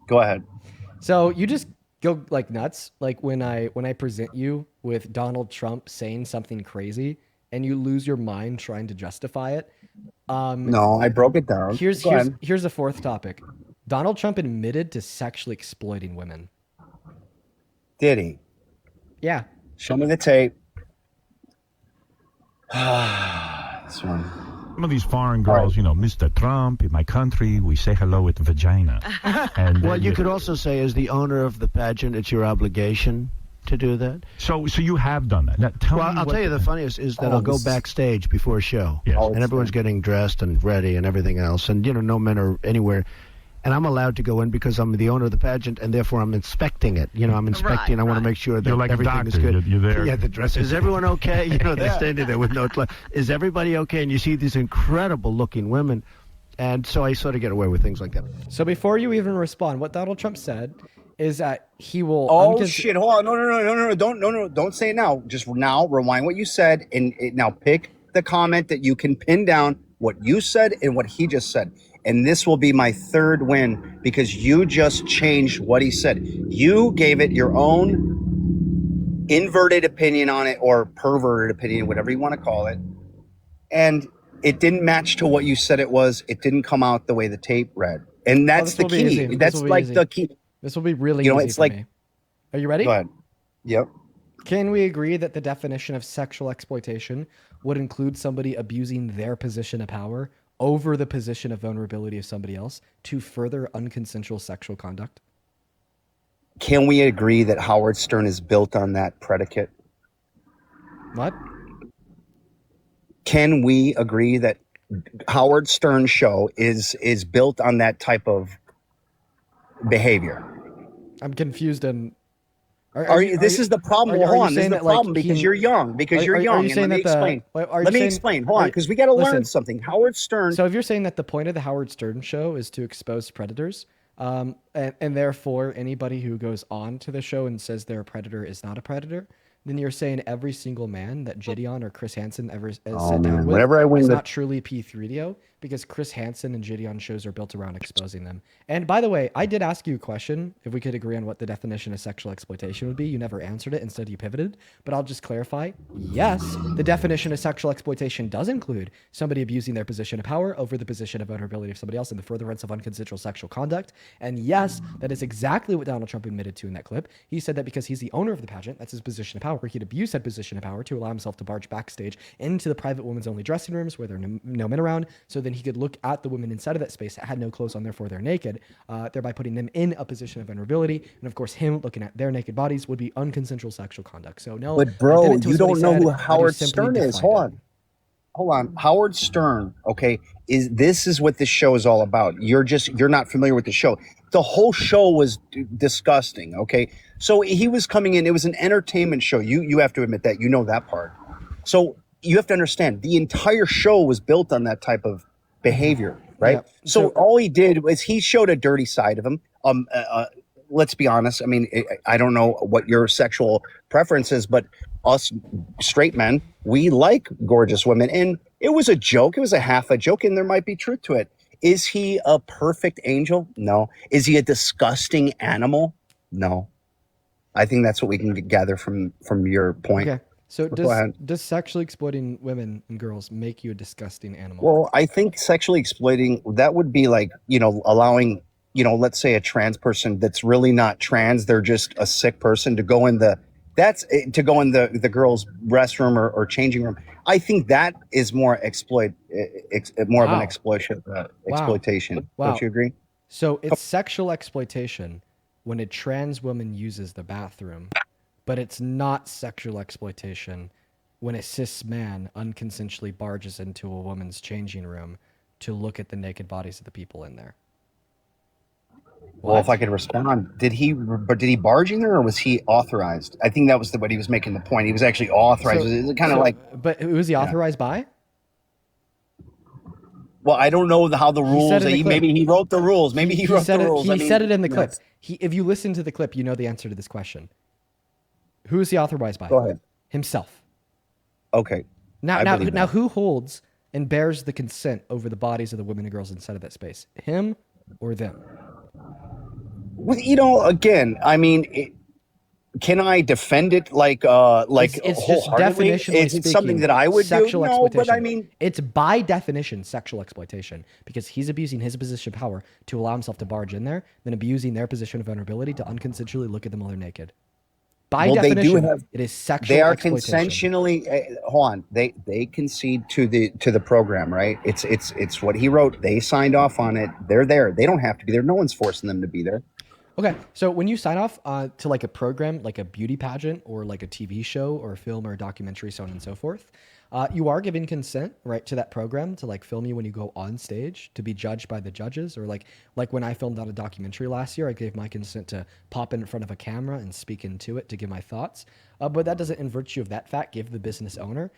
Go ahead. So you just go like nuts, like when I present you with Donald Trump saying something crazy, and you lose your mind trying to justify it. No, I broke it down. Here's Go ahead. here's the fourth topic. Donald Trump admitted to sexually exploiting women. Did he? Yeah. Show me the tape. This one. Some of these foreign girls, Mr. Trump, in my country, we say hello with vagina. And What you could also say, as the owner of the pageant, it's your obligation to do that. So you have done that. Now, tell me I'll what- tell you the funniest is that I'll go backstage before a show, Yes. and everyone's getting dressed and ready and everything else, and no men are anywhere. and I'm allowed to go in because I'm the owner of the pageant, and therefore I'm inspecting it. I'm inspecting. I want to make sure that You're like a everything doctor. is good. You're there. Yeah, the dress. Is everyone okay? They're standing there with no. Is everybody okay? And you see these incredible-looking women, and so I sort of get away with things like that. So before you even respond, what Donald Trump said is that he will. Oh shit! Hold on! No! Don't say it now. Just now, rewind what you said, and now pick the comment that you can pin down what you said and what he just said. And this will be my third win because you just changed what he said. You gave it your own inverted opinion on it, or perverted opinion, whatever you want to call it, and it didn't match to what you said it was. It didn't come out the way the tape read, and that's the key. That's like the key. This will be really easy it's for like. me. Are you ready? Go ahead. Yep. Can we agree that the definition of sexual exploitation would include somebody abusing their position of power over the position of vulnerability of somebody else to further unconsensual sexual conduct? Can we agree that Howard Stern is built on that predicate? What? Can we agree that Howard Stern's show is built on that type of behavior? I'm confused and this is the problem. Hold on, this is the problem because you're young. Because you're young. Let me explain. Let me explain. Hold on, because we got to learn something. Howard Stern. So if you're saying that the point of the Howard Stern show is to expose predators, and therefore anybody who goes on to the show and says they're a predator is not a predator, then you're saying every single man that Gideon or Chris Hansen ever sat down with is not truly P3DO, because Chris Hansen and Gideon shows are built around exposing them. And by the way, I did ask you a question, if we could agree on what the definition of sexual exploitation would be. You never answered it. Instead, you pivoted. But I'll just clarify. Yes, the definition of sexual exploitation does include somebody abusing their position of power over the position of vulnerability of somebody else in the furtherance of unconsensual sexual conduct. And yes, that is exactly what Donald Trump admitted to in that clip. He said that because he's the owner of the pageant, that's his position of power, he'd abuse that position of power to allow himself to barge backstage into the private women's only dressing rooms where there are no men around, so then he could look at the women inside of that space that had no clothes on, therefore they're naked, thereby putting them in a position of vulnerability. And of course, him looking at their naked bodies would be unconsensual sexual conduct. So no, but bro, you don't know who Howard Stern is. Hold on. Howard Stern, okay, this is what this show is all about. You're not familiar with the show. The whole show was disgusting, okay? So he was coming in, it was an entertainment show. You have to admit that, you know that part. So you have to understand, the entire show was built on that type of behavior, right? Yeah. So all he did was he showed a dirty side of him. Let's be honest. I mean, I don't know what your sexual preference is, but us straight men, we like gorgeous women. And it was a joke. It was a half a joke, and there might be truth to it. Is he a perfect angel? No. Is he a disgusting animal? No. I think that's what we can gather from your point. Okay. So does sexually exploiting women and girls make you a disgusting animal? Well, I think sexually exploiting, that would be like, allowing, let's say a trans person that's really not trans, they're just a sick person to go in the girls' restroom or changing room. I think that is more of an exploitation. Wow. Don't you agree? So it's sexual exploitation when a trans woman uses the bathroom, but it's not sexual exploitation when a cis man unconsensually barges into a woman's changing room to look at the naked bodies of the people in there. Well, if I could respond, did he barge in there, or was he authorized? I think that was what he was making the point. He was actually authorized. It was kind of like. But who was he authorized by? Well, I don't know how the rules. Maybe he wrote the rules. Maybe he wrote the rules. He said it in the clip. If you listen to the clip, you know the answer to this question. Who is he authorized by? Go ahead. Himself. Okay. Now, who holds and bears the consent over the bodies of the women and girls inside of that space? Him or them? Well, again, I mean, can I defend it like it's just definitionally it's speaking, something that I would sexual do? Exploitation. But I mean, it's by definition sexual exploitation because he's abusing his position of power to allow himself to barge in there, then abusing their position of vulnerability to unconsensually look at them while they're naked. By definition, it is sexual. They are exploitation. consensually. Hold on, they concede to the program, right? It's what he wrote. They signed off on it. They're there. They don't have to be there. No one's forcing them to be there. Okay, so when you sign off to like a program, like a beauty pageant or like a TV show or a film or a documentary, so on and so forth, You are giving consent, right, to that program to like film you when you go on stage to be judged by the judges, or like when I filmed out a documentary last year, I gave my consent to pop in front of a camera and speak into it to give my thoughts. But that doesn't, in virtue of that fact, give the business owner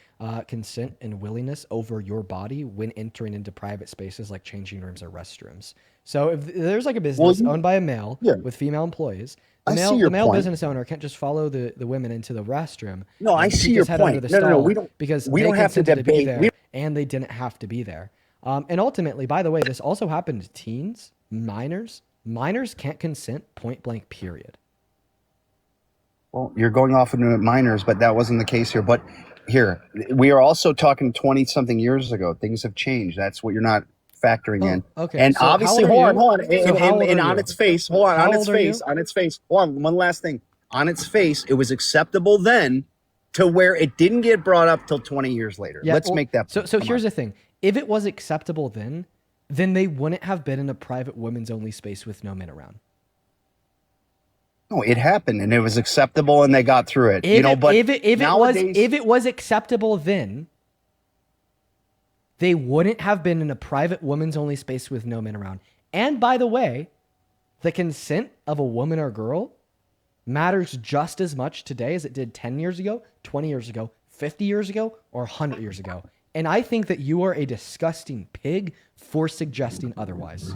consent and willingness over your body when entering into private spaces like changing rooms or restrooms. So if there's like a business owned by a male with female employees, the male business owner can't just follow the women into the restroom. No, I see your point. No, We don't. Because We they don't have to consented be debate. there, and they didn't have to be there. And ultimately, by the way, this also happened to teens, minors. Minors can't consent, point blank, period. Well, you're going off into minors, but that wasn't the case here. But here, we are also talking 20-something years ago. Things have changed. That's what you're not factoring in. Okay. And So obviously, how old hold are on. you? So how old And are on you? its face, hold on. How On its old are you? face, on its face. Hold on. One last thing. On its face, it was acceptable then to where it didn't get brought up till 20 years later. Yeah, Let's well, make that. So here's the thing. If it was acceptable then they wouldn't have been in a private women's only space with no men around. No, it happened and it was acceptable and they got through it. But if nowadays, it was acceptable then, they wouldn't have been in a private women's only space with no men around. And by the way, the consent of a woman or girl matters just as much today as it did 10 years ago, 20 years ago, 50 years ago, or 100 years ago. And I think that you are a disgusting pig for suggesting otherwise.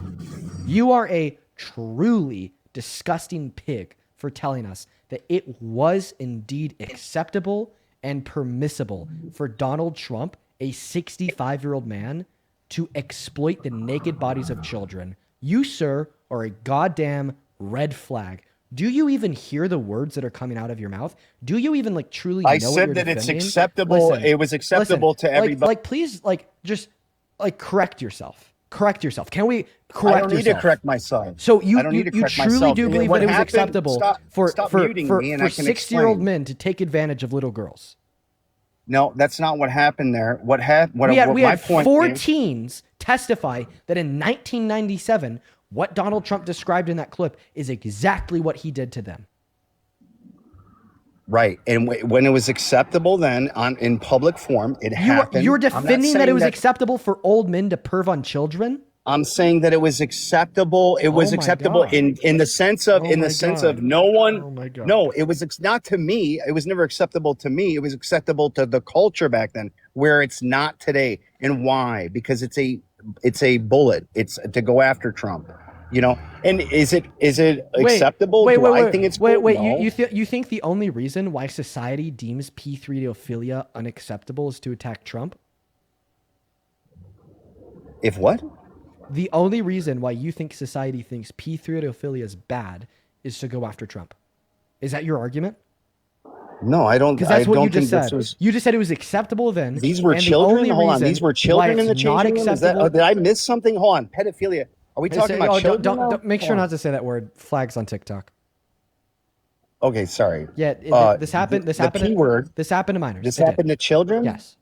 You are a truly disgusting pig for telling us that it was indeed acceptable and permissible for Donald Trump, a 65-year-old man, to exploit the naked bodies of children. You, sir, are a goddamn red flag. Do you even hear the words that are coming out of your mouth? Do you even like truly know I what you're said that it's defending? acceptable. Listen, It was acceptable to everybody. Like, please, like, just like correct yourself. Correct yourself. Can we correct I don't need yourself? to correct myself. So I don't need to you correct truly myself. do believe What that it was happened- acceptable stop for muting me and I can 60-year-old explain. men to take advantage of little girls? No, that's not what happened there. What happened? We my had point four is, teens testify that in 1997, what Donald Trump described in that clip is exactly what he did to them. right, and when it was acceptable, then in public form, it happened. You're I'm not defending that it saying was acceptable for old men to perv on children? I'm saying that it was acceptable. It was my acceptable God. in the sense of no one. Oh my God. No, it was not to me. It was never acceptable to me. It was acceptable to the culture back then, where it's not today. And why? Because it's a bullet. It's to go after Trump. And is it acceptable? I think it's cool? No. You think the only reason why society deems P3ophilia unacceptable is to attack Trump? If what? The only reason why you think society thinks P3ophilia is bad is to go after Trump. Is that your argument? No, I don't. Because that's I what don't you just think said. this was. You just said it was acceptable then. These were and the children. only Hold on. reason These were why children in it's the not changing room. Is that? acceptable- Did I miss something? Hold on. Pedophilia. Are we talking about children? Don't make sure not to say that word. Flags on TikTok. Okay, sorry. Yeah, this happened. This the happened. P word. This happened to minors. This It did. happened to children. Yes.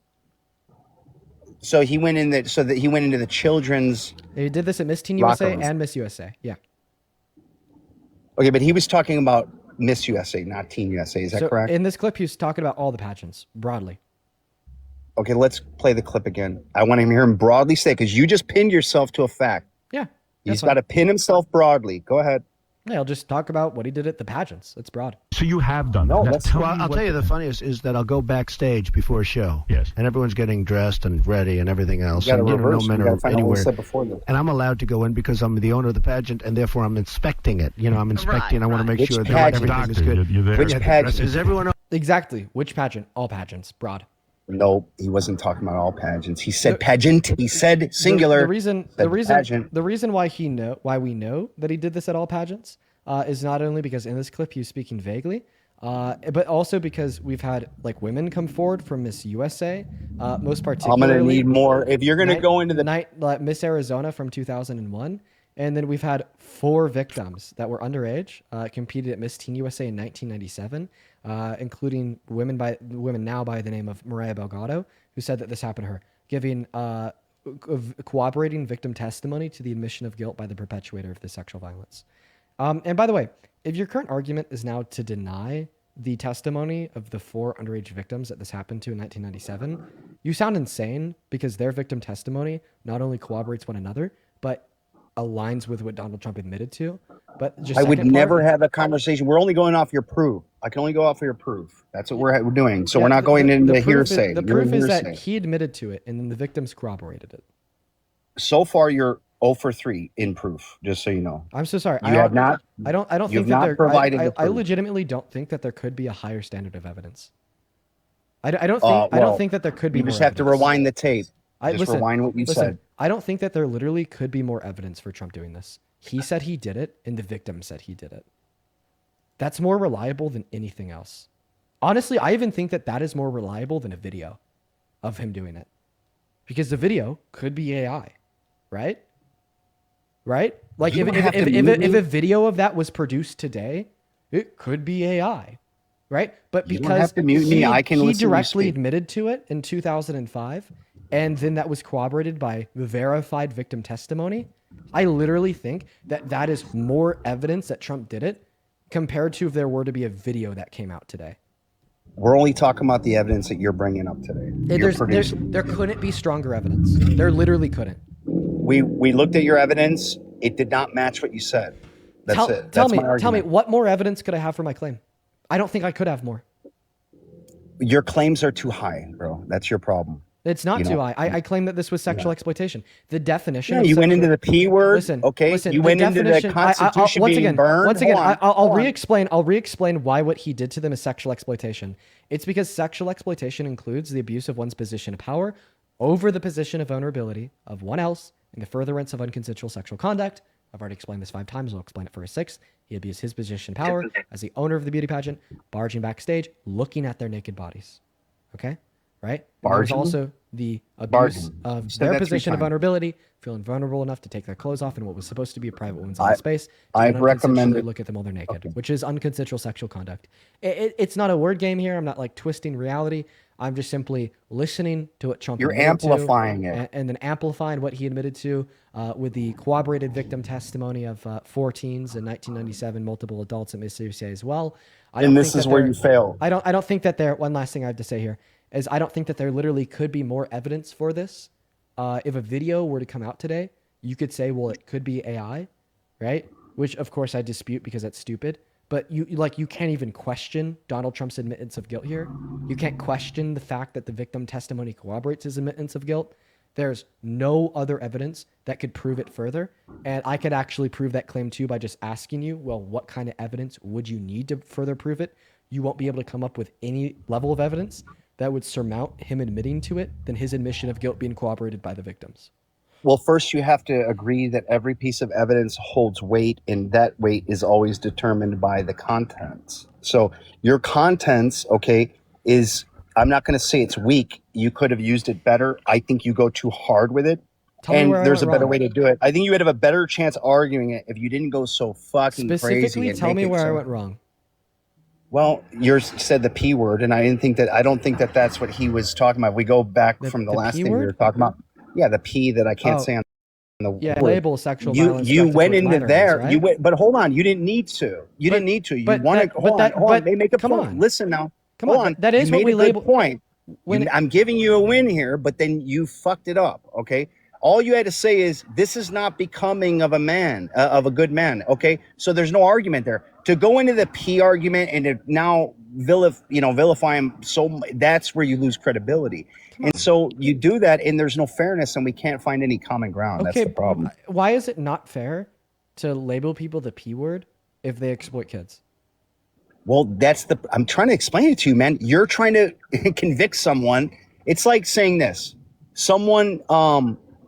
So he went in that. So that he went into the children's. They did this at Miss Teen Locker USA rooms. and Miss USA. Yeah. Okay, but he was talking about Miss USA, not Teen USA. Is that So correct? in this clip, he was talking about all the pageants broadly. Okay, let's play the clip again. I want to hear him broadly say, because you just pinned yourself to a fact. Yeah. He's got to pin himself broadly. Go ahead. Yeah, I'll just talk about what he did at the pageants. It's broad. So you have done No, that. Now that's- tell Well, me I'll what tell you the funniest is that I'll go backstage before a show. Yes. And everyone's getting dressed and ready and everything else. You got to And reverse. no men You got are to find out what anywhere. we said before this. And I'm allowed to go in because I'm the owner of the pageant, and therefore I'm inspecting it. I'm inspecting. I want to make Which sure that pageant? everything is Doctor, good. you're there. Which Yeah, the pageant? dress- Is everyone Exactly. Which pageant? All pageants. Broad. No, he wasn't talking about all pageants. He said pageant. He said singular. The reason pageant. why we know that he did this at all pageants is not only because in this clip he was speaking vaguely, but also because we've had like women come forward from Miss USA, most I'm particularly. going to need more. If you're going to go into the Miss Arizona from 2001, and then we've had 4 victims that were underage competed at Miss Teen USA in 1997, including women now by the name of Mariah Belgado, who said that this happened to her, giving cooperating victim testimony to the admission of guilt by the perpetuator of the sexual violence. And by the way, if your current argument is now to deny the testimony of the 4 underage victims that this happened to in 1997, you sound insane because their victim testimony not only corroborates one another, but aligns with what Donald Trump admitted to. But just I would second part, never have a conversation. We're only going off your proof. I can only go off of your proof. That's what we're doing. So yeah, we're not going into proof hearsay. the proof is that he admitted to it, and then the victims corroborated it. So far, you're 0 for 3 in proof. Just so you know. I'm so sorry. You have not. I don't You think have that not provided the I proof. legitimately don't think that there could be a higher standard of evidence. I don't think I don't think that there could be. You more just have to evidence. rewind the tape. Listen, rewind what you said. I don't think that there literally could be more evidence for Trump doing this. He said he did it, and the victim said he did it. That's more reliable than anything else. Honestly, I even think that that is more reliable than a video of him doing it. Because the video could be AI, right? Right? Like if a video of that was produced today, it could be AI, right? But You don't because have to mute me. I can he listen to you directly speak. admitted to it in 2005, and then that was corroborated by verified victim testimony, I literally think that that is more evidence that Trump did it compared to if there were to be a video that came out today. We're only talking about the evidence that you're bringing up today. You're producing. There couldn't be stronger evidence. There literally couldn't. We looked at your evidence. It did not match what you said. That's it. Tell That's my me, argument. what more evidence could I have for my claim? I don't think I could have more. Your claims are too high, bro. That's your problem. It's not You too know? high. I claim that this was sexual exploitation. The definition. Yeah, of you went sexual- into the P word. Listen, Okay. listen. You went into the definition- Constitution once being again, burned. Once again, Hold on, I'll hold on. re-explain. I'll re-explain why what he did to them is sexual exploitation. It's because sexual exploitation includes the abuse of one's position of power over the position of vulnerability of one else in the furtherance of unconsensual sexual conduct. I've already explained this 5 times. I'll explain it for a 6th. He abused his position of power as the owner of the beauty pageant, barging backstage, looking at their naked bodies. Okay? Right? There's Barging? also the abuse Barging. of You said their that 3 position of times. vulnerability, feeling vulnerable enough to take their clothes off in what was supposed to be a private woman's space. I've To recommended- look at them while they're naked, which is unconsensual sexual conduct. It's not a word game here. I'm not like twisting reality. I'm just simply listening to what Trump You're admitted to, amplifying it. and then amplifying what he admitted to with the corroborated victim testimony of 4 teens in 1997, multiple adults at Mississippi State as well. And this is where you fail. I don't think that there. One last thing I have to say here is I don't think that there literally could be more evidence for this. If a video were to come out today, you could say, well, it could be AI, right? Which of course I dispute because that's stupid. But you can't even question Donald Trump's admittance of guilt here. You can't question the fact that the victim testimony corroborates his admittance of guilt. There's no other evidence that could prove it further. And I could actually prove that claim too by just asking you, well, what kind of evidence would you need to further prove it? You won't be able to come up with any level of evidence that would surmount him admitting to it than his admission of guilt being corroborated by the victims. Well, first you have to agree that every piece of evidence holds weight, and that weight is always determined by the contents. So your contents, okay, is, I'm not going to say it's weak. You could have used it better. I think you go too hard with it. Tell me And where I there's a went better wrong. way to do it. I think you would have a better chance arguing it if you didn't go so fucking crazy. Specifically, and tell make me it where I so- went wrong. Well, yours said the P word, and I don't think that that's what he was talking about. We go back from the last P thing we word? were talking about. Yeah, the P that I can't Oh. say on the Yeah, word. label sexual you violence. you directed went towards into minors, there. right? You went, but hold on, you didn't need to. You didn't need to. You but want to that- hold but on, that- hold but- on. They make a come point. on. Listen now. Come hold on, on. that is you what made we a label- good point. when- I'm giving you a win here, but then you fucked it up. Okay. All you had to say is this is not becoming of a man, of a good man. Okay, so there's no argument there. To go into the P argument and to now vilify him, that's where you lose credibility. And so you do that, and there's no fairness, and we can't find any common ground. That's the problem. Why is it not fair to label people the P word if they exploit kids? Well, I'm trying to explain it to you, man. You're trying to convict someone. It's like saying this: someone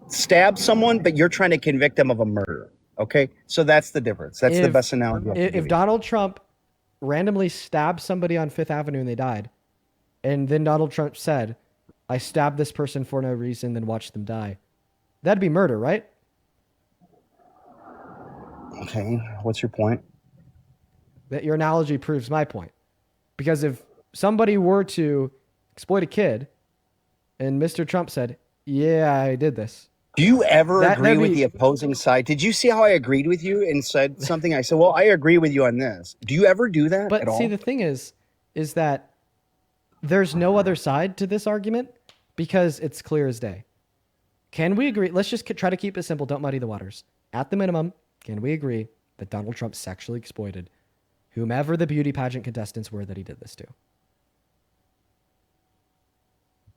stabbed someone, but you're trying to convict them of a murder. Okay, so that's the difference. That's the best analogy. I can give If you. Donald Trump randomly stabbed somebody on Fifth Avenue and they died, and then Donald Trump said, "I stabbed this person for no reason, then watched them die," that'd be murder, right? Okay, what's your point? That your analogy proves my point. Because if somebody were to exploit a kid, and Mr. Trump said, "Yeah, I did this," Do you ever agree that'd with be- the opposing side? Did you see how I agreed with you and said something? I said, well, I agree with you on this. Do you ever do that But at all? see, the thing is, is that there's no other side to this argument because it's clear as day. Can we agree? Let's just try to keep it simple. Don't muddy the waters. At the minimum, can we agree that Donald Trump sexually exploited whomever the beauty pageant contestants were that he did this to?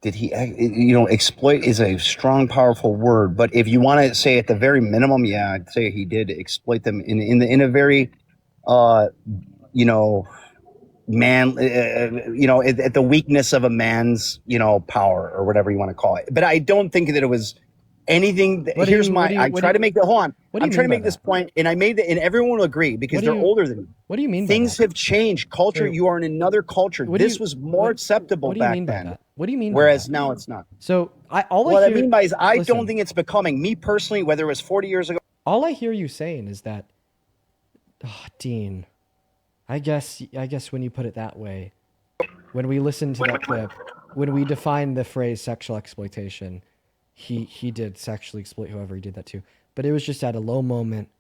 Did he, exploit is a strong, powerful word, but if you want to say at the very minimum, yeah, I'd say he did exploit them in a very, man, at the weakness of a man's, power or whatever you want to call it. But I don't think that it was anything. I try to make this point, and I made it, and everyone will agree because they're older than me. What do you mean? Things have changed. Culture. You are in another culture. This was more acceptable back then. What do you mean? Whereas now it's not. So what I mean by is I don't think it's becoming. Me personally, whether it was 40 years ago. All I hear you saying is that, Dean, I guess when you put it that way, when we listen to that clip, when we define the phrase sexual exploitation, he did sexually exploit whoever he did that to. But it was just at a low moment,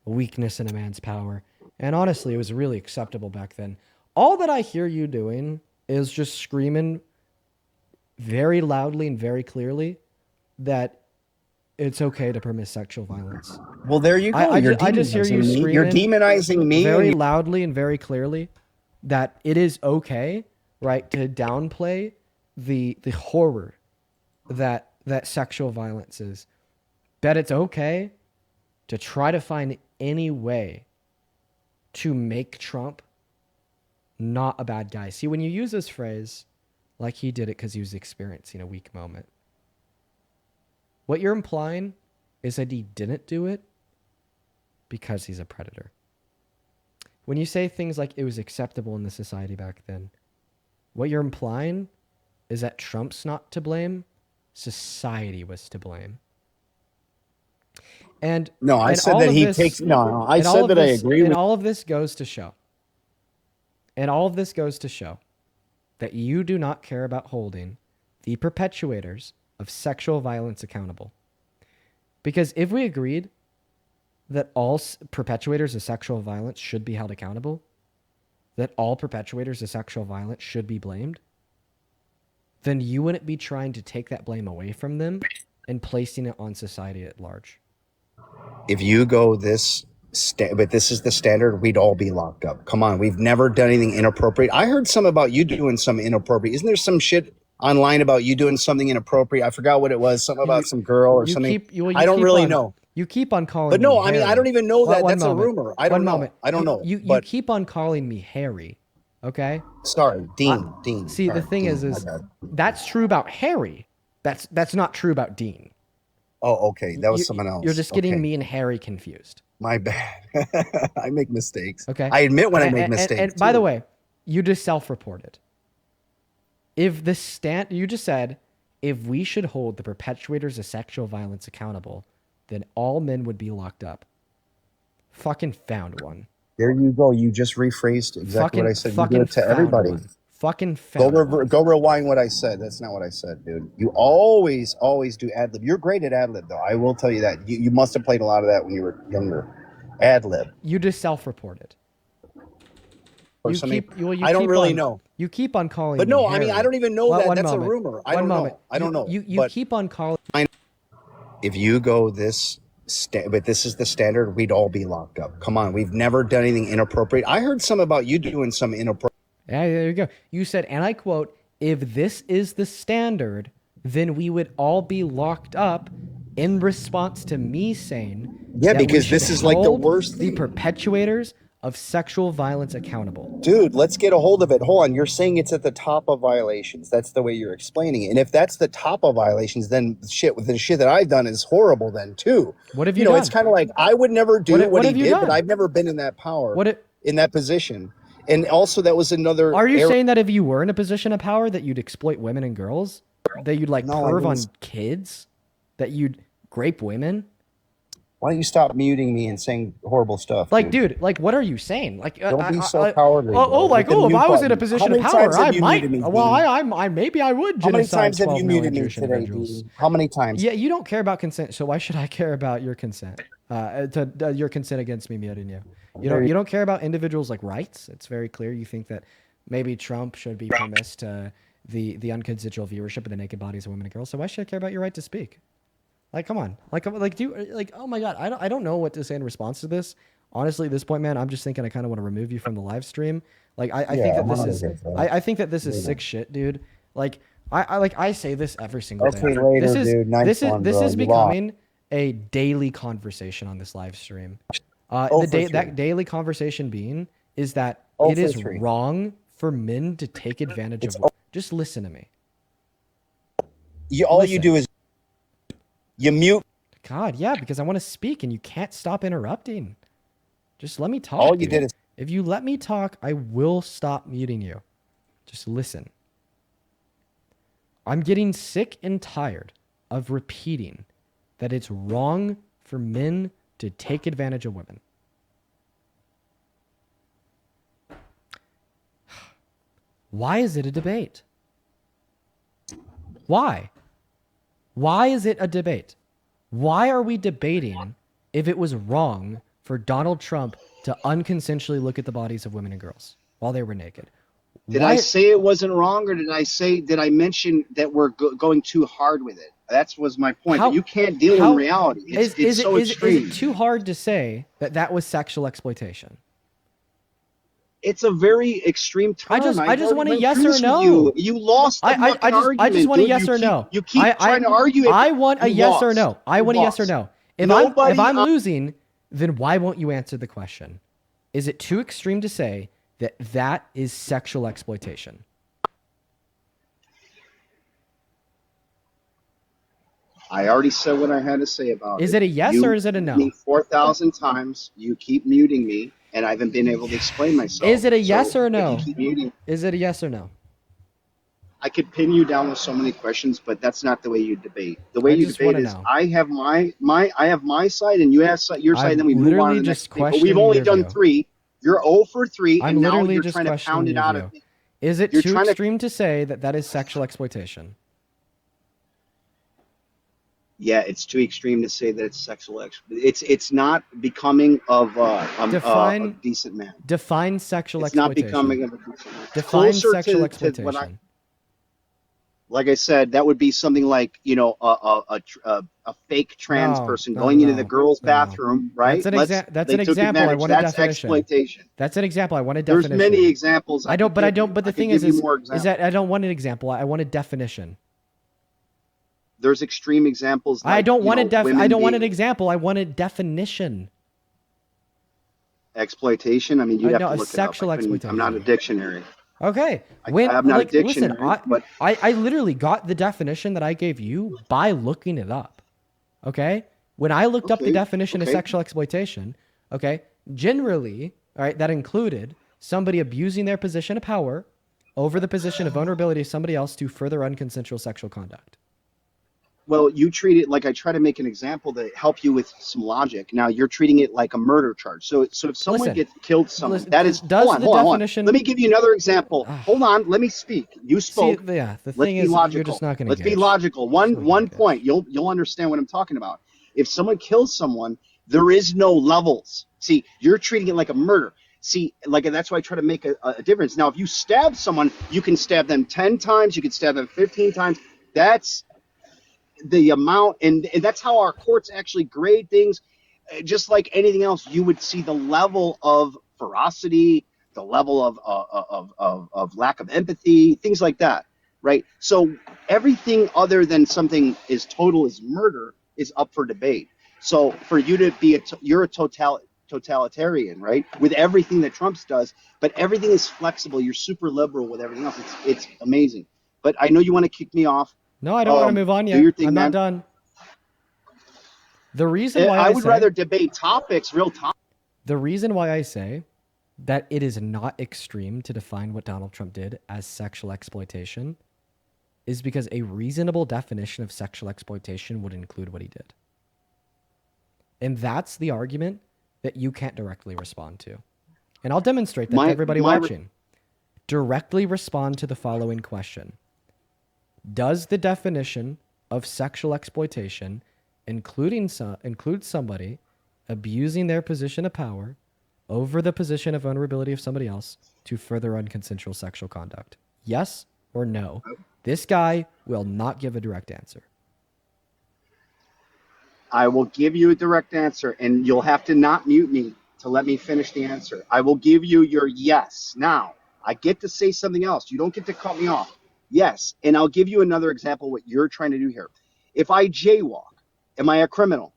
a weakness in a man's power. And honestly, it was really acceptable back then. All that I hear you doing is just screaming very loudly and very clearly that it's okay to permit sexual violence. Well, there you go. I just hear you screaming. You're demonizing me very loudly and very clearly that it is okay, right, to downplay the horror that sexual violence is. That it's okay to try to find any way to make Trump not a bad guy. See, when you use this phrase, like he did it because he was experiencing a weak moment, what you're implying is that he didn't do it because he's a predator. When you say things like it was acceptable in the society back then, what you're implying is that Trump's not to blame, society was to blame. And no, I said that he takes. No, I said that I agree. And all of this goes to show. And all of this goes to show that you do not care about holding the perpetuators of sexual violence accountable. Because if we agreed that all perpetuators of sexual violence should be held accountable, that all perpetuators of sexual violence should be blamed, then you wouldn't be trying to take that blame away from them and placing it on society at large. If you go but this is the standard, we'd all be locked up. Come on, we've never done anything inappropriate. I heard some about you doing some inappropriate. Isn't there some shit online about you doing something inappropriate? I forgot what it was. Something about some girl or something. I don't really know. You keep on calling But me no, Harry. I mean, I don't even know that. That's a rumor. I don't know. Moment. I don't know. You keep on calling me Harry, okay? Sorry, Dean. Dean. See, Sorry, the thing Dean, is that's true about Harry. That's not true about Dean. Oh, okay. That was someone else. You're just getting me and Harry confused. My bad. I make mistakes. Okay. I admit when I make mistakes. And by the way, you just self-reported. If you just said, if we should hold the perpetuators of sexual violence accountable, then all men would be locked up. Fucking found one. There you go. You just rephrased exactly what I said. You do it to everybody. One. Fucking found go rewind what I said. That's not what I said, dude. You always do ad lib. You're great at ad lib, though. I will tell you that. You must have played a lot of that when you were younger. Ad lib. You just self-reported. I don't really know. You keep on calling. But no, me Harry. I mean, I don't even know that. That's moment. a rumor. I don't know. I don't know. You keep on calling. If you go but this is the standard, we'd all be locked up. Come on, we've never done anything inappropriate. I heard some about you doing some inappropriate. Yeah, there you go. You said, and I quote, if this is the standard, then we would all be locked up, in response to me saying, yeah, because this is like the worst thing. The perpetuators of sexual violence accountable. Dude, let's get a hold of it. Hold on. You're saying it's at the top of violations. That's the way you're explaining it. And if that's the top of violations, then the shit that I've done is horrible then too. What have you done? It's kind of like I would never do what he did, but I've never been in that power, in that position. And also that was another. Are you saying that if you were in a position of power that you'd exploit women and girls? That you'd perv on kids? That you'd grape women? Why don't you stop muting me and saying horrible stuff? Dude, what are you saying? Don't be so cowardly. If I was in a position of power, I might. Maybe I would. How many times have you muted me today, Dean? How many times? Yeah, you don't care about consent, so why should I care about your consent? Your consent against me muting you. You don't care about individuals' rights. It's very clear. You think that maybe Trump should be premised to the unconsensual viewership of the naked bodies of women and girls. So why should I care about your right to speak? Like, come on. Oh my God. I don't know what to say in response to this. Honestly, at this point, man, I'm just thinking I kind of want to remove you from the live stream. Like, I think that this is, I think that this is sick shit, dude. Like, I say this every single day. Okay, later, This is, dude. Nice one, this bro. is You lost. becoming a daily conversation on this live stream. That daily conversation being is that it is wrong for men to take advantage of. Just listen to me. All you do is you mute. God, yeah, because I want to speak and you can't stop interrupting. Just let me talk. All you did is. If you let me talk, I will stop muting you. Just listen. I'm getting sick and tired of repeating that it's wrong for men to take advantage of women. Why is it a debate? Why? Why is it a debate? Why are we debating if it was wrong for Donald Trump to unconsensually look at the bodies of women and girls while they were naked? Did I say it wasn't wrong, or did I mention that we're going too hard with it? That was my point. That you can't deal in reality. It's so extreme. Is it too hard to say that that was sexual exploitation? It's a very extreme term. I just want a yes or no. You lost the argument. I just want a yes or no. You keep trying to argue it. I want a yes or no. I want a yes or no. If I'm losing, then why won't you answer the question? Is it too extreme to say that that is sexual exploitation? I already said what I had to say about it. Is it a yes or is it a no? 4,000 times. You keep muting me, and I haven't been able to explain myself. Is it a yes or no? If you keep muting, is it a yes or no? I could pin you down with so many questions, but that's not the way you debate. The way you debate is I have my side, and you have your side, and then we move on to the next thing. But we've only done 3. You're 0 for 3, and now you're trying to pound it out of me. Is it too extreme to say that that is sexual exploitation? Yeah, it's too extreme to say that it's sexual exploitation. It's not becoming of a decent man. Define sexual exploitation. It's not becoming of a decent man. Define sexual exploitation. Like I said, that would be something like, a fake trans person going into the girl's bathroom, right? That's an example. I want a definition. That's exploitation. That's an example. I want a definition. There's many examples. But the thing is that I don't want an example. I want a definition. There's extreme examples. I don't want an example. I want a definition. Exploitation. I mean, you have to look sexual it up. exploitation. I'm not a dictionary. Okay. I'm not a dictionary. Listen, I literally got the definition that I gave you by looking it up. Okay? When I looked up the definition of sexual exploitation, okay, generally, all right, that included somebody abusing their position of power over the position of vulnerability of somebody else to further unconsensual sexual conduct. Well, you treat it like I try to make an example to help you with some logic. Now you're treating it like a murder charge. So if someone gets killed, that is. Hold on. Let me give you another example. Hold on. Let me speak. You spoke. The thing is, you're just not going to. Let's be logical. One point. You'll understand what I'm talking about. If someone kills someone, there is no levels. See, you're treating it like a murder. See, that's why I try to make a difference. Now, if you stab someone, you can stab them 10 times. You can stab them 15 times. That's the amount, and that's how our courts actually grade things. Just like anything else, you would see the level of ferocity, the level of lack of empathy, things like that, right? So everything other than something is total as murder is up for debate. So for you to be you're a totalitarian, right? With everything that Trump does, but everything is flexible. You're super liberal with everything else. It's amazing. But I know you want to kick me off. No, I don't want to move on yet. I'm not done. The reason why I would rather debate topics, real topics. The reason why I say that it is not extreme to define what Donald Trump did as sexual exploitation is because a reasonable definition of sexual exploitation would include what he did. And that's the argument that you can't directly respond to. And I'll demonstrate that to everybody watching. Directly respond to the following question. Does the definition of sexual exploitation include somebody abusing their position of power over the position of vulnerability of somebody else to further unconsensual sexual conduct? Yes or no? This guy will not give a direct answer. I will give you a direct answer, and you'll have to not mute me to let me finish the answer. I will give you your yes. Now, I get to say something else. You don't get to cut me off. Yes, and I'll give you another example of what you're trying to do here. If I jaywalk, am I a criminal?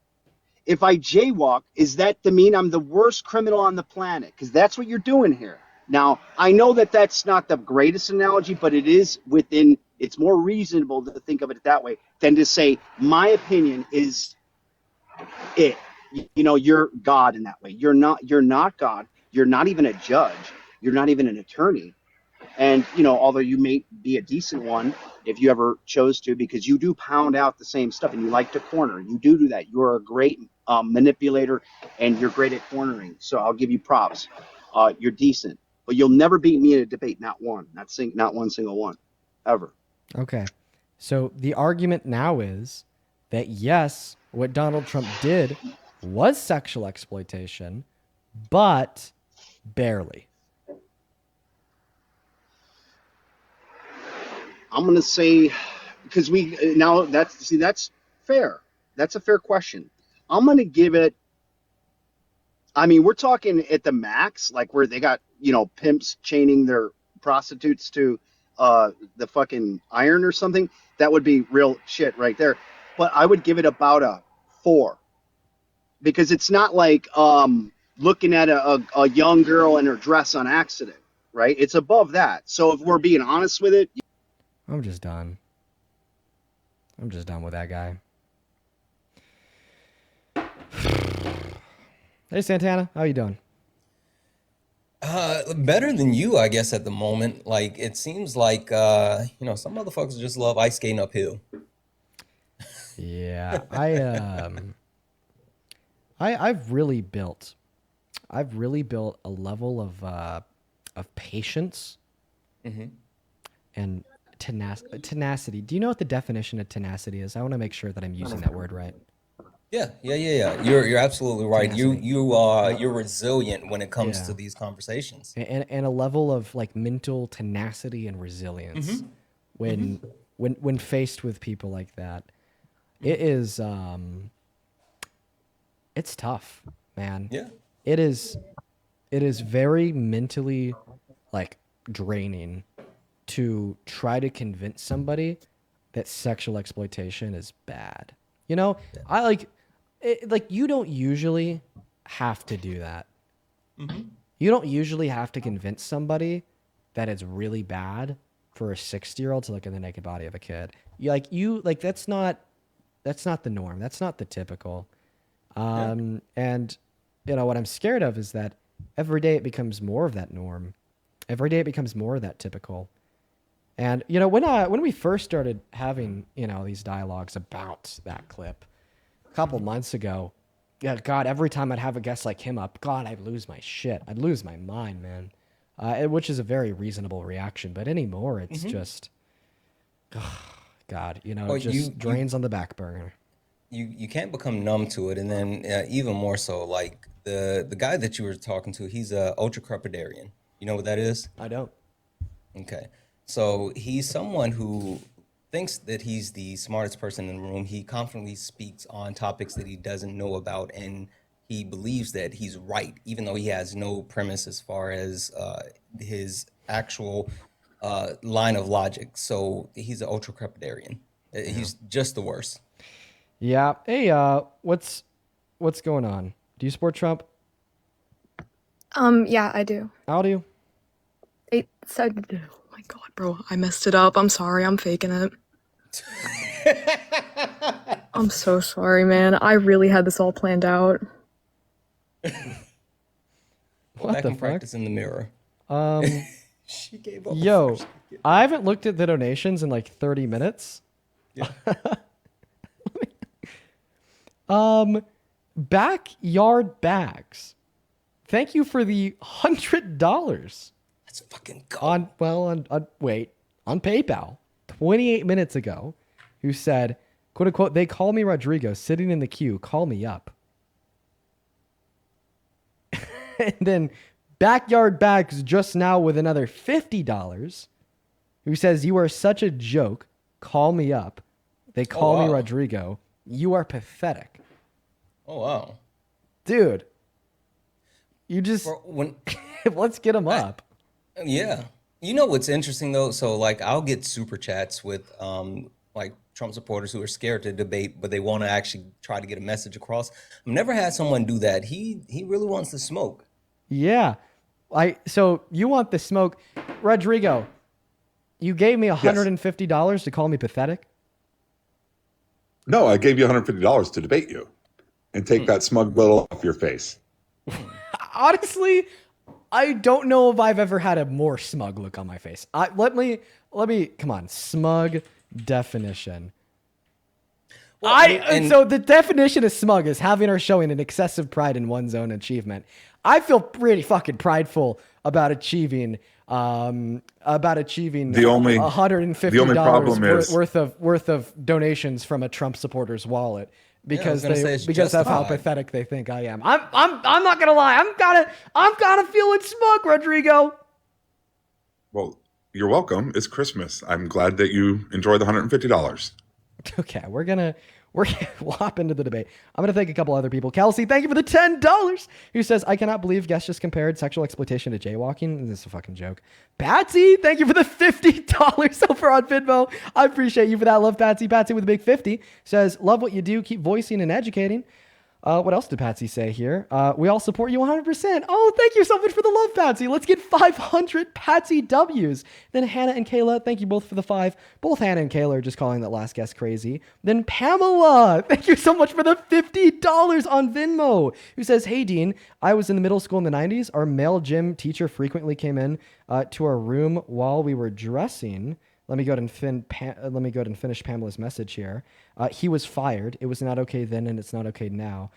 If I jaywalk, is that to mean I'm the worst criminal on the planet? Because that's what you're doing here. Now, I know that that's not the greatest analogy, but it is within, it's more reasonable to think of it that way than to say, my opinion is it. You know, you're God in that way. You're not God. You're not even a judge. You're not even an attorney. And, you know, although you may be a decent one if you ever chose to, because you do pound out the same stuff and you like to corner. You do that. You're a great manipulator and you're great at cornering. So I'll give you props. You're decent. But you'll never beat me in a debate. Not one. Not one single one. Ever. Okay. So the argument now is that, yes, what Donald Trump did was sexual exploitation, but barely. I'm going to say, because that's fair. That's a fair question. I'm going to give it, I mean, we're talking at the max, like where they got, you know, pimps chaining their prostitutes to the fucking iron or something. That would be real shit right there. But I would give it about a 4. Because it's not like looking at a young girl in her dress on accident, right? It's above that. So if we're being honest with it, I'm just done. I'm just done with that guy. Hey, Santana, how you doing? Better than you, I guess, at the moment. Like, it seems like, you know, some motherfuckers just love ice skating uphill. Yeah, I've really built a level of patience and tenacity. Do you know what the definition of tenacity is? I want to make sure that I'm using that word right. Yeah. You're absolutely right. Tenacity. You're resilient when it comes Yeah. to these conversations. And a level of like mental tenacity and resilience when faced with people like that. It is it's tough, man. Yeah. It is very mentally like draining to try to convince somebody that sexual exploitation is bad. You know, I like you don't usually have to do that. You don't usually have to convince somebody that it's really bad for a 60-year-old to look at the naked body of a kid. That's not the norm. That's not the typical. And you know what I'm scared of is that every day it becomes more of that norm. Every day it becomes more of that typical. And you know when we first started having, you know, these dialogues about that clip a couple months ago, yeah, God, every time I'd have a guest like him up, God, I'd lose my shit. I'd lose my mind, man. Which is a very reasonable reaction, but anymore it's just, God, you know, Well, it just drains on the back burner. You can't become numb to it, and then even more so, like the guy that you were talking to, he's a ultra crepidarian. You know what that is? I don't. Okay, so he's someone who thinks that he's the smartest person in the room. He confidently speaks on topics that he doesn't know about, and he believes that he's right, even though he has no premise as far as his actual line of logic. So he's an ultra crepidarian. He's just the worst. Yeah. Hey, what's going on? Do you support Trump? Yeah, I do. How do you? It said, oh my God, bro, I messed it up. I'm sorry. I'm faking it. I'm so sorry, man. I really had this all planned out. Go back and practice in the mirror. She gave up. Yo, I haven't looked at the donations in like 30 minutes. Yeah. Backyard Bags. Thank you for the $100. That's fucking cool. On PayPal 28 minutes ago, who said, quote unquote, they call me Rodrigo sitting in the queue. Call me up. And then Backyard Bags just now with another $50, who says, you are such a joke. Call me up. They call me Rodrigo. You are pathetic. Oh, wow. Dude. You just... let's get him up. Yeah. You know what's interesting, though? So, like, I'll get super chats with, like, Trump supporters who are scared to debate, but they want to actually try to get a message across. I've never had someone do that. He really wants to smoke. Yeah. So you want the smoke. Rodrigo, you gave me $150 to call me pathetic? No, I gave you $150 to debate you and take that smug little off your face. Honestly, I don't know if I've ever had a more smug look on my face. Let me come on. Smug definition. Well, so the definition of smug is having or showing an excessive pride in one's own achievement. I feel pretty fucking prideful about achieving $150 worth of donations from a Trump supporter's wallet because of how pathetic they think I am. I'm not gonna lie. I'm kind of feeling smug, Rodrigo. Well, you're welcome. It's Christmas. I'm glad that you enjoy the $150. Okay, we'll hop into the debate. I'm going to thank a couple other people. Kelsey, thank you for the $10. Who says, I cannot believe guests just compared sexual exploitation to jaywalking. This is a fucking joke. Patsy, thank you for the $50 over on Venmo. I appreciate you for that. Love Patsy. Patsy with a big 50 says, love what you do. Keep voicing and educating. What else did Patsy say here? We all support you 100%. Oh, thank you so much for the love, Patsy. Let's get 500 Patsy W's. Then Hannah and Kayla, thank you both for the 5. Both Hannah and Kayla are just calling that last guest crazy. Then Pamela, thank you so much for the $50 on Venmo, who says, hey, Dean, I was in the middle school in the 90s. Our male gym teacher frequently came in to our room while we were dressing. Let me go ahead and finish Pamela's message here. He was fired. It was not okay then, and it's not okay now.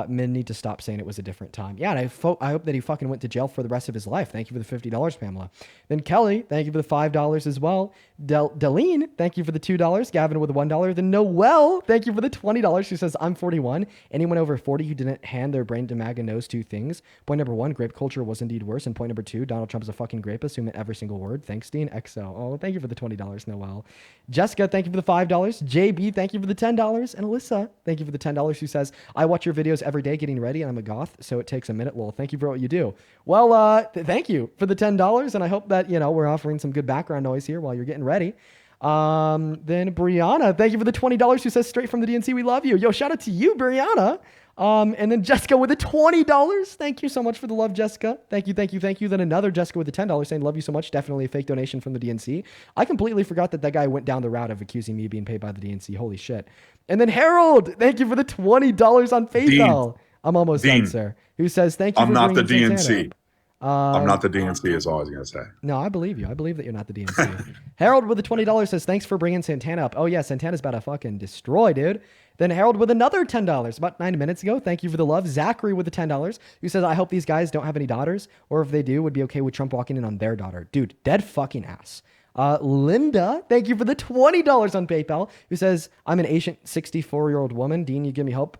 Men need to stop saying it was a different time. Yeah, and I hope that he fucking went to jail for the rest of his life. Thank you for the $50, Pamela. Then Kelly, thank you for the $5 as well. Deline, thank you for the $2. Gavin with the $1. Then Noelle, thank you for the $20. She says, I'm 41. Anyone over 40 who didn't hand their brain to MAGA knows 2 things. Point number 1, grape culture was indeed worse. And point number 2, Donald Trump is a fucking rapist who meant every single word. Thanks, Dean. XO. Oh, thank you for the $20, Noelle. Jessica, thank you for the $5. JB, thank you for the $10. And Alyssa, thank you for the $10, who says, I watch your videos every day getting ready and I'm a goth, so it takes a minute. Lol. Thank you for what you do. Well, thank you for the $10. And I hope that, we're offering some good background noise here while you're getting ready. Then Brianna, thank you for the $20, who says, straight from the DNC, we love you. Yo, shout out to you, Brianna. And then Jessica with the $20. Thank you so much for the love, Jessica. Thank you. Then another Jessica with the $10 saying, love you so much. Definitely a fake donation from the DNC. I completely forgot that guy went down the route of accusing me of being paid by the DNC. Holy shit. And then Harold, thank you for the $20 on PayPal. I'm almost done, sir. Who says, thank you I'm for not the bringing DNC. Santana up. I'm not the DNC, is all I was going to say. No, I believe you. I believe that you're not the DNC. Harold with the $20 says, thanks for bringing Santana up. Oh, yeah, Santana's about to fucking destroy, dude. Then Harold with another $10 about 9 minutes ago. Thank you for the love. Zachary with the $10, who says, I hope these guys don't have any daughters, or if they do, would be okay with Trump walking in on their daughter. Dude, dead fucking ass. Linda, thank you for the $20 on PayPal, who says, I'm an ancient 64-year-old woman. Dean, you give me hope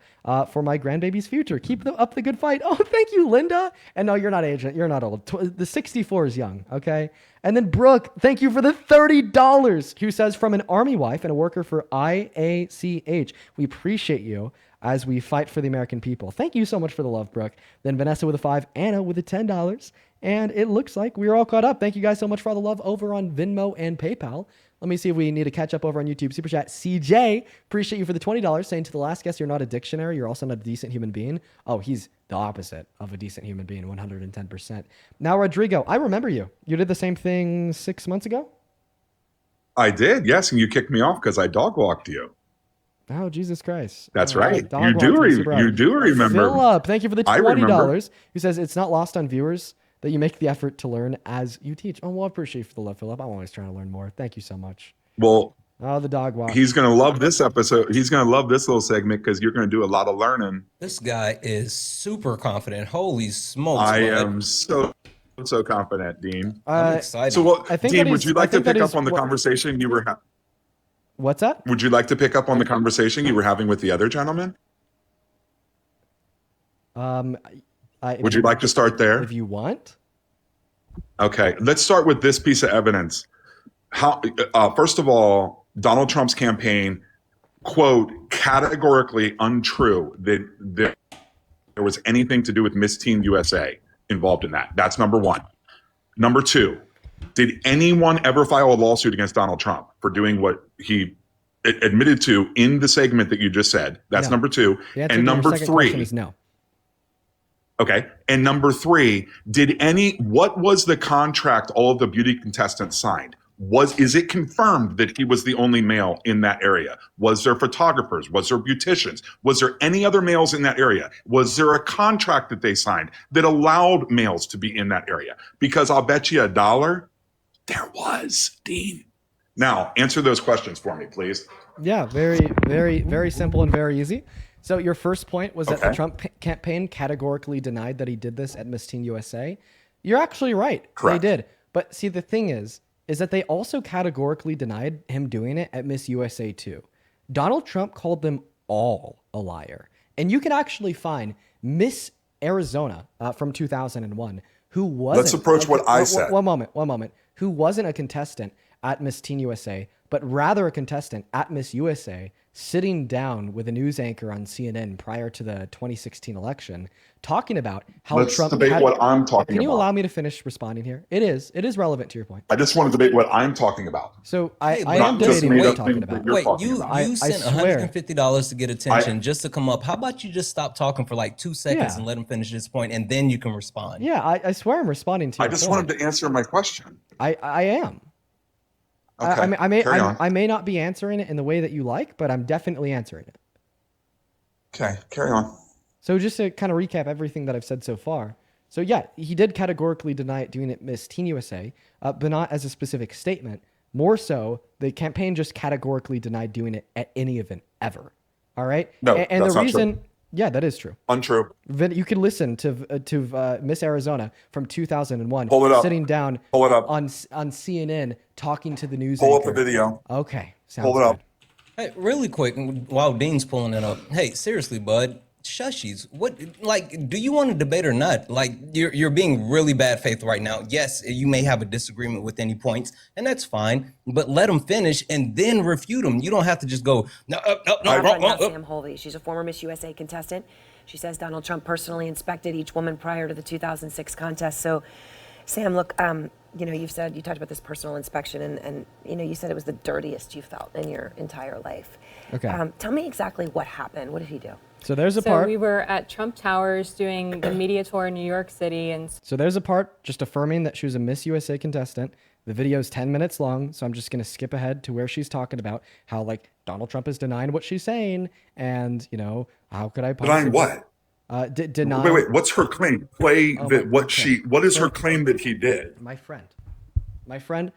for my grandbaby's future. Keep up the good fight. Oh, thank you, Linda. And no, you're not ancient. You're not old. The 64 is young, okay? And then Brooke, thank you for the $30, who says, from an army wife and a worker for IACH, we appreciate you as we fight for the American people. Thank you so much for the love, Brooke. Then Vanessa with a 5, Anna with a $10. And it looks like we're all caught up. Thank you guys so much for all the love over on Venmo and PayPal. Let me see if we need to catch up over on YouTube. Super Chat. CJ, appreciate you for the $20, saying to the last guest, you're not a dictionary. You're also not a decent human being. Oh, he's the opposite of a decent human being, 110%. Now, Rodrigo, I remember you. You did the same thing 6 months ago? I did, yes. And you kicked me off because I dog walked you. Oh, Jesus Christ. That's right. You do remember. Philip, thank you for the $20, who says it's not lost on viewers that you make the effort to learn as you teach. Oh, well, I appreciate you for the love, Philip. I'm always trying to learn more. Thank you so much. Well, the dog walk. He's going to love this episode. He's going to love this little segment because you're going to do a lot of learning. This guy is super confident. Holy smokes. I am so confident, Dean. I'm excited. So, Dean, would you like to pick up on the conversation you were having? What's that? Would you like to pick up on the conversation you were having with the other gentleman? Would you like to start there? If you want. Okay, let's start with this piece of evidence. First of all, Donald Trump's campaign, quote, categorically untrue that there was anything to do with Miss Teen USA involved in that. That's number one. Number two, did anyone ever file a lawsuit against Donald Trump for doing what he admitted to in the segment that you just said? That's No. number two. The answer And to your number second question three is no. Okay. And number three, what was the contract all of the beauty contestants signed? Is it confirmed that he was the only male in that area? Was there photographers? Was there beauticians? Was there any other males in that area? Was there a contract that they signed that allowed males to be in that area? Because I'll bet you $1, there was, Dean. Now, answer those questions for me, please. Yeah, very, very, very simple and very easy. So your first point was that the Okay. Trump campaign categorically denied that he did this at Miss Teen USA. You're actually right. Correct. They did. But see, the thing is that they also categorically denied him doing it at Miss USA too. Donald Trump called them all a liar. And you can actually find Miss Arizona from 2001, who wasn't. Let's approach what I said. One moment. Who wasn't a contestant at Miss Teen USA, but rather a contestant at Miss USA, sitting down with a news anchor on CNN prior to the 2016 election, talking about how Let's Trump debate what I'm talking Can you about. allow me to finish responding here? It is relevant to your point. I just want to debate what I'm talking about. So Hey, I but am Not just debating me, what you're the talking thing about. that you're Wait, talking you about. you I sent swear. $150 to get attention just to come up. How about you just stop talking for like 2 seconds Yeah. and let him finish his point, and then you can respond? Yeah, I swear I'm responding to I your just point. wanted to answer my question. I am. Okay, I carry on. may not be answering it in the way that you like, but I'm definitely answering it. Okay, carry on. So just to kind of recap everything that I've said so far. So yeah, he did categorically deny it doing it Miss Teen USA, but not as a specific statement. More so, the campaign just categorically denied doing it at any event ever. All right? No, and that's the not reason, true. yeah, that is true. Untrue. You can listen to Miss Arizona from 2001 Pull it up. sitting down Pull it up. on CNN talking to the news Pull up anchor. the video. Okay, sounds Pull it up. good. Hey, really quick, while Dean's pulling it up. Hey, seriously, bud, shushies. What, like, do you want to debate or not? Like, you're being really bad faith right now. Yes, you may have a disagreement with any points, and that's fine. But let him finish and then refute him. You don't have to just go no. Sam Holvey. She's a former Miss USA contestant. She says Donald Trump personally inspected each woman prior to the 2006 contest. So, Sam, look, you talked about this personal inspection, and you said it was the dirtiest you felt in your entire life. Okay. Tell me exactly what happened. What did he do? So there's a So part. we were at Trump Towers doing the media tour in New York City, and So there's a part just affirming that she was a Miss USA contestant. The video is 10 minutes long, so I'm just going to skip ahead to where she's talking about how, like, Donald Trump is denying what she's saying, and, how could I possibly... Denying what? Deny... Wait. What's her claim? Play Oh, that. okay. What is So- her claim that he did? My friend,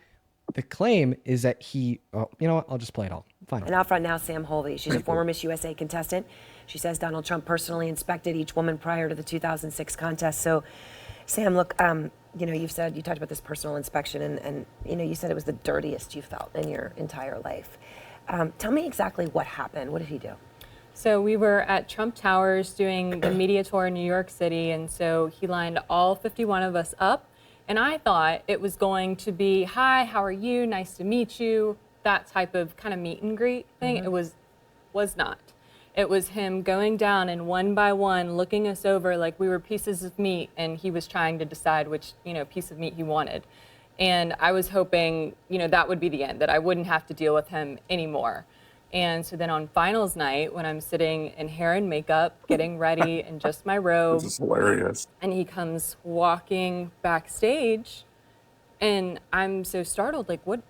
the claim is that he... Oh, you know what? I'll just play it all. Fine. And out front now, Sam Holvey. She's a former Miss USA contestant. She says Donald Trump personally inspected each woman prior to the 2006 contest. So, Sam, look, you talked about this personal inspection, and you said it was the dirtiest you felt in your entire life. Tell me exactly what happened. What did he do? so we were at Trump Towers doing the media tour in New York City, and so he lined all 51 of us up, and I thought it was going to be, hi, how are you? Nice to meet you. That type of kind of meet and greet thing. Mm-hmm. It was not. It was him going down and one by one looking us over like we were pieces of meat, and he was trying to decide which, piece of meat he wanted. And I was hoping, that would be the end, that I wouldn't have to deal with him anymore. And so then on finals night, when I'm sitting in hair and makeup, getting ready in just my robe, This is hilarious. and he comes walking backstage, and I'm so startled, like, what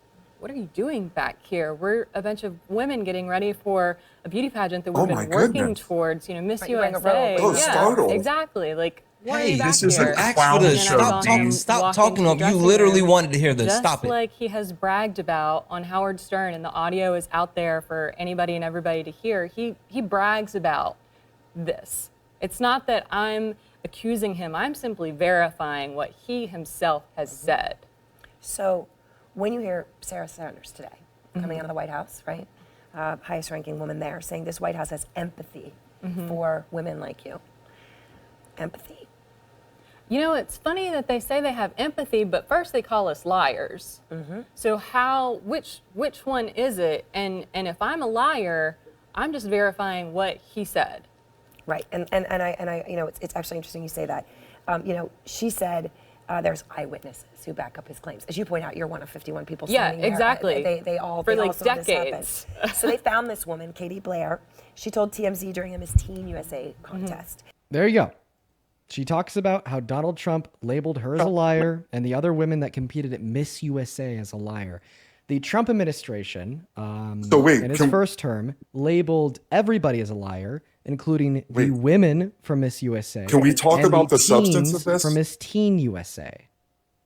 are you doing back here? We're a bunch of women getting ready for a beauty pageant that we've Oh my been working goodness. towards, Miss Right, you're wearing a USA. robe. Oh, Yeah, startled. exactly. Like, why are Hey, you back this is here? an Ask clown for the And I saw him stop walking talking to up. the You dressing literally room, wanted to hear this. just Stop it. like he has bragged about on Howard Stern, and the audio is out there for anybody and everybody to hear. He brags about this. It's not that I'm accusing him. I'm simply verifying what he himself has said. So, when you hear Sarah Sanders today coming out of the White House, right, highest-ranking woman there, saying this White House has empathy for women like you. Empathy. You know, it's funny that they say they have empathy, but first they call us liars. So which one is it? And if I'm a liar, I'm just verifying what he said. Right, and I you know, it's actually interesting you say that. You know, she said there's eyewitnesses who back up his claims. As you point out, you're one of 51 people standing there. Exactly. They all for they all like saw decades. this happen. So they found this woman, Katie Blair. She told TMZ during a Miss Teen USA contest. There you go. She talks about how Donald Trump labeled her as a liar and the other women that competed at Miss USA as a liar. The Trump administration, in his first term, labeled everybody as a liar, including the women from Miss USA. Can we talk and about the substance teens of this? from Miss Teen USA.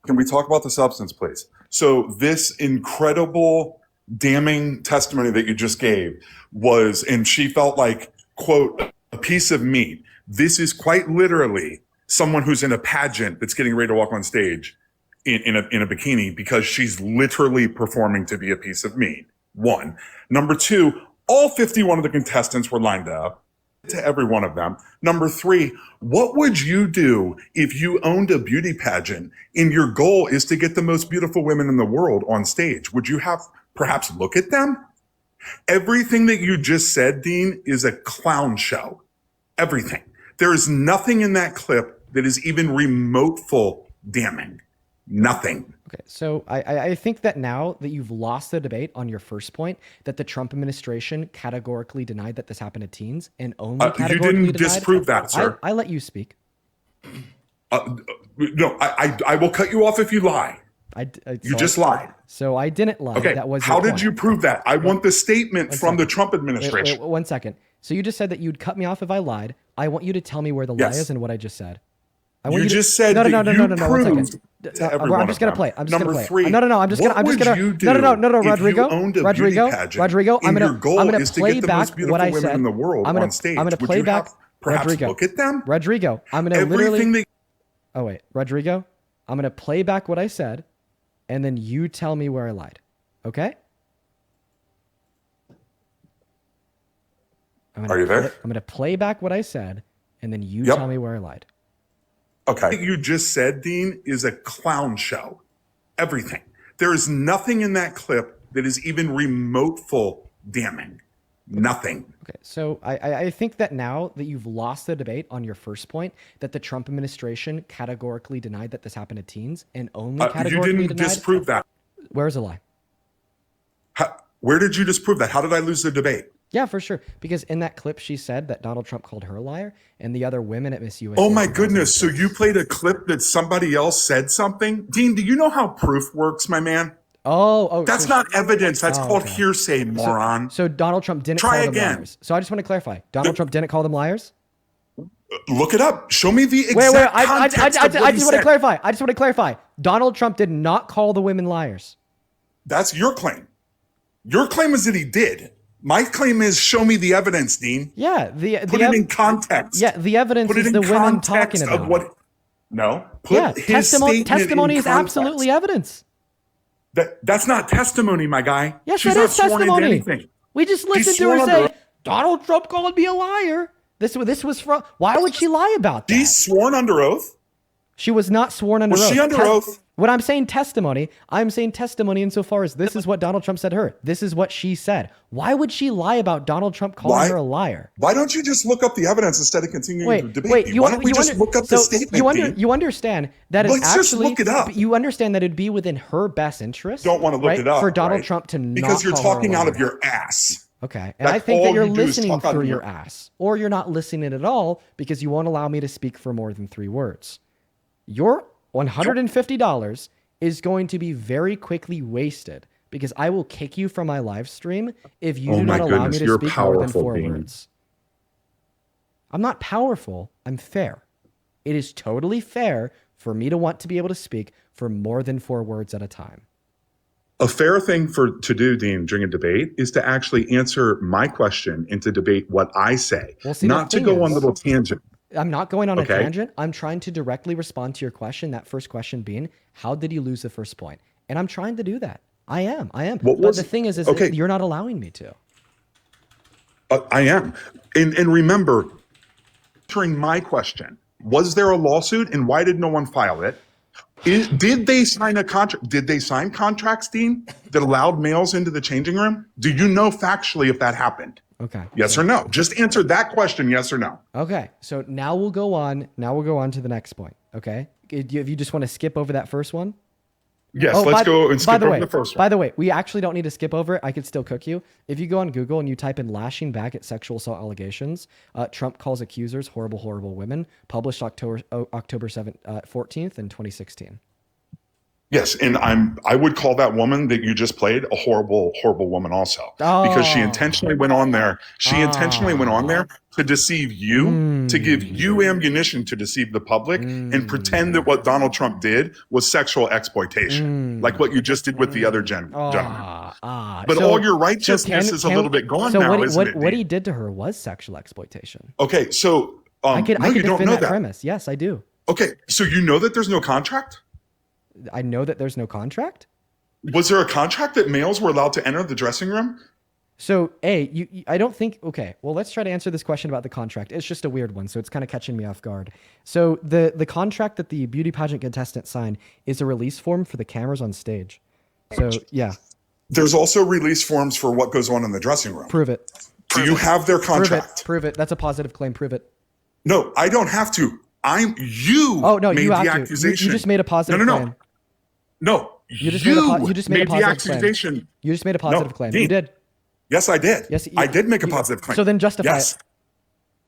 Can we talk about the substance, please? So this incredible, damning testimony that you just gave was, and she felt like, quote, a piece of meat. This is quite literally someone who's in a pageant that's getting ready to walk on stage in a bikini because she's literally performing to be a piece of meat. One. Number two, all 51 of the contestants were lined up, to every one of them. Number three, what would you do if you owned a beauty pageant and your goal is to get the most beautiful women in the world on stage? Would you have perhaps look at them? Everything that you just said, Dean, is a clown show. Everything. There is nothing in that clip that is even remoteful damning. Nothing. Okay, so I think that now that you've lost the debate on your first point, that the Trump administration categorically denied that this happened to teens and only categorically you didn't denied, disprove that, sir. I let you speak. No, I will cut you off if you lie. You just lied. So I didn't lie. Okay, That was how your did point. you prove that? I want the statement from the Trump administration. Wait, 1 second. So you just said that you'd cut me off if I lied. I want you to tell me where the lie Yes. is and what I just said. You just said that you proved to every one I'm just of gonna them. play. I'm just Number gonna play. three, No. I'm just gonna. what would you do No, if you Rodrigo. owned a Rodrigo. beauty pageant Rodrigo. I'm and gonna. your goal I'm gonna is to play get the back most beautiful what I women said in the world I'm gonna, on stage. I'm gonna Would play you back. have perhaps Rodrigo. look at them? Rodrigo. I'm gonna Everything literally. Oh wait, Rodrigo. I'm gonna play back what I said, and then you tell me where I lied. Okay? Are you there? I'm gonna play back what I said, and then you Yep. tell me where I lied. Okay. What you just said, Dean, is a clown show. Everything. There is nothing in that clip that is even remoteful damning. Nothing. Okay, so I think that now that you've lost the debate on your first point, that the Trump administration categorically denied that this happened to teens and only You categorically didn't denied. disprove that. Where's the lie? Where did you disprove that? How did I lose the debate? Yeah, for sure. Because in that clip, she said that Donald Trump called her a liar, and the other women at Miss USA. Oh my goodness. So you played a clip that somebody else said something? Dean, do you know how proof works, my man? Oh. That's so not evidence. That's called okay. hearsay, moron. So Donald Trump didn't Try call them again. liars. So I just want to clarify. Donald Trump didn't call them liars? Look it up. Show me the exact Wait. context I of what he just want to said. clarify. I just want to clarify. Donald Trump did not call the women liars. That's your claim. Your claim is that he did. My claim is show me the evidence, Dean. Yeah, Put it in context. Yeah, the evidence Put it is in the women context talking about of what. No. Put yeah, his testimony statement in is context. absolutely evidence. That's not testimony, my guy. Yes, She's that not is sworn into testimony. anything. We just listened to sworn her under say oath. Donald Trump called me a liar. This was from. Why would she lie about that? She's sworn under oath. She was not sworn under Was oath. she under oath? When I'm saying testimony, I'm saying testimony insofar as this is what Donald Trump said to her. This is what she said. Why would she lie about Donald Trump calling her a liar? Why don't you just look up the evidence instead of continuing the debate? Wait, Why don't we just look up the statement? Dean? You understand that it's Let's just actually look it up. You understand that it'd be within her best interest. Don't want to look right, it up for Donald right? Trump to not because you're call her a talking out liar. of your ass. Okay, and I That's think that all you're you do is listening talk out through of your your- ass, or you're not listening at all because you won't allow me to speak for more than 3 words. Your $150 is going to be very quickly wasted because I will kick you from my live stream if you Oh do my not allow goodness, me to you're speak more than powerful, 4 Dean. words. I'm not powerful. I'm fair. It is totally fair for me to want to be able to speak for more than 4 words at a time. A fair thing to do, Dean, during a debate is to actually answer my question and to debate what I say, Well, see, not the to thing go on is- little tangent. I'm not going on a Okay. tangent. I'm trying to directly respond to your question. That first question being, how did you lose the first point? And I'm trying to do that. I am. What But was- the thing is okay. that you're not allowing me to. I am. And remember, answering my question, Was there a lawsuit, and why did no one file it? Did they sign a contract? Did they sign contracts, Dean, that allowed males into the changing room? Do you know factually if that happened? Okay. Yes or no? Just answer that question, yes or no. Okay. So now we'll go on. Now we'll go on to the next point. Okay. If you just want to skip over that first one. Yes, let's go and skip over the first one. By the way, we actually don't need to skip over it. I could still cook you. If you go on Google and you type in lashing back at sexual assault allegations, Trump calls accusers horrible, horrible women, published October 14th in 2016. Yes, and I would call that woman that you just played a horrible, horrible woman also. Because she intentionally went on there. She intentionally went on there to deceive you, to give you ammunition to deceive the public and pretend that what Donald Trump did was sexual exploitation, like what you just did with the other gentleman. But all your righteousness is a little bit gone now, isn't it? What he did to her was sexual exploitation. Okay, so I could you don't defend know that premise. Yes, I do. Okay, so you know that there's no contract? I know that there's no contract. Was there a contract that males were allowed to enter the dressing room? So, I don't think. Okay, well, let's try to answer this question about the contract. It's just a weird one, so it's kind of catching me off guard. So, the contract that the beauty pageant contestant signed is a release form for the cameras on stage. So, yeah. There's also release forms for what goes on in the dressing room. Prove it. Do you have their contract? Prove it. That's a positive claim. Prove it. No, I don't have to. You made you have the to. accusation. You just made a positive claim. No, you just made a positive accusation. Claim. You just made a positive claim. Dean, you did. Yes, I did. Yes, I did make a positive claim. So then justify it.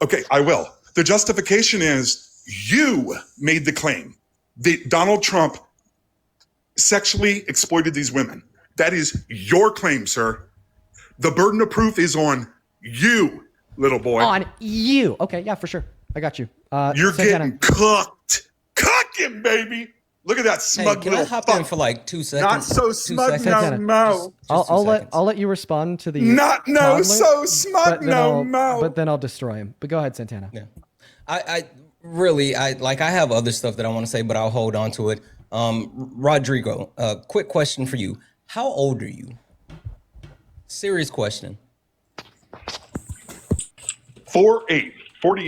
Okay, I will. The justification is you made the claim that Donald Trump sexually exploited these women. That is your claim, sir. The burden of proof is on you, little boy. On you. Okay, yeah, for sure. I got you. You're getting cooked. Cooking, baby. Look at that smug can little I hop fuck. in for like 2 seconds? Not so smug, no. I'll let you respond to the toddler, so smug, but then I'll destroy him. But go ahead, Santana. Yeah. I have other stuff that I want to say, but I'll hold on to it. Rodrigo, quick question for you. How old are you? Serious question. 48.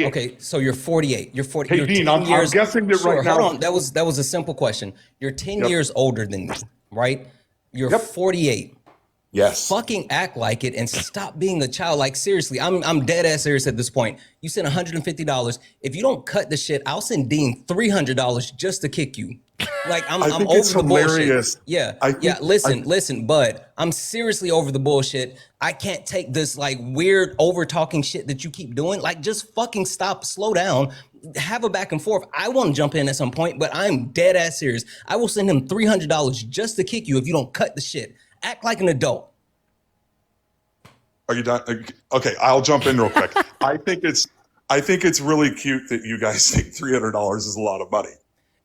Okay, so you're 48. You're 40. Hey, you're Dean, 10 I'm years, guessing that right now. Hold on. That was a simple question. You're 10 years older than me, right? You're 48. Yes. Fucking act like it and stop being a child. Like, seriously, I'm dead ass serious at this point. You sent $150. If you don't cut the shit, I'll send Dean $300 just to kick you. Like, I'm over the bullshit. Yeah. Listen, bud. I'm seriously over the bullshit. I can't take this like weird over talking shit that you keep doing. Like, just fucking stop, slow down, have a back and forth. I want to jump in at some point, but I'm dead ass serious. I will send him $300 just to kick you if you don't cut the shit. Act like an adult. Are you done? Okay, I'll jump in real quick. I think it's really cute that you guys think $300 is a lot of money.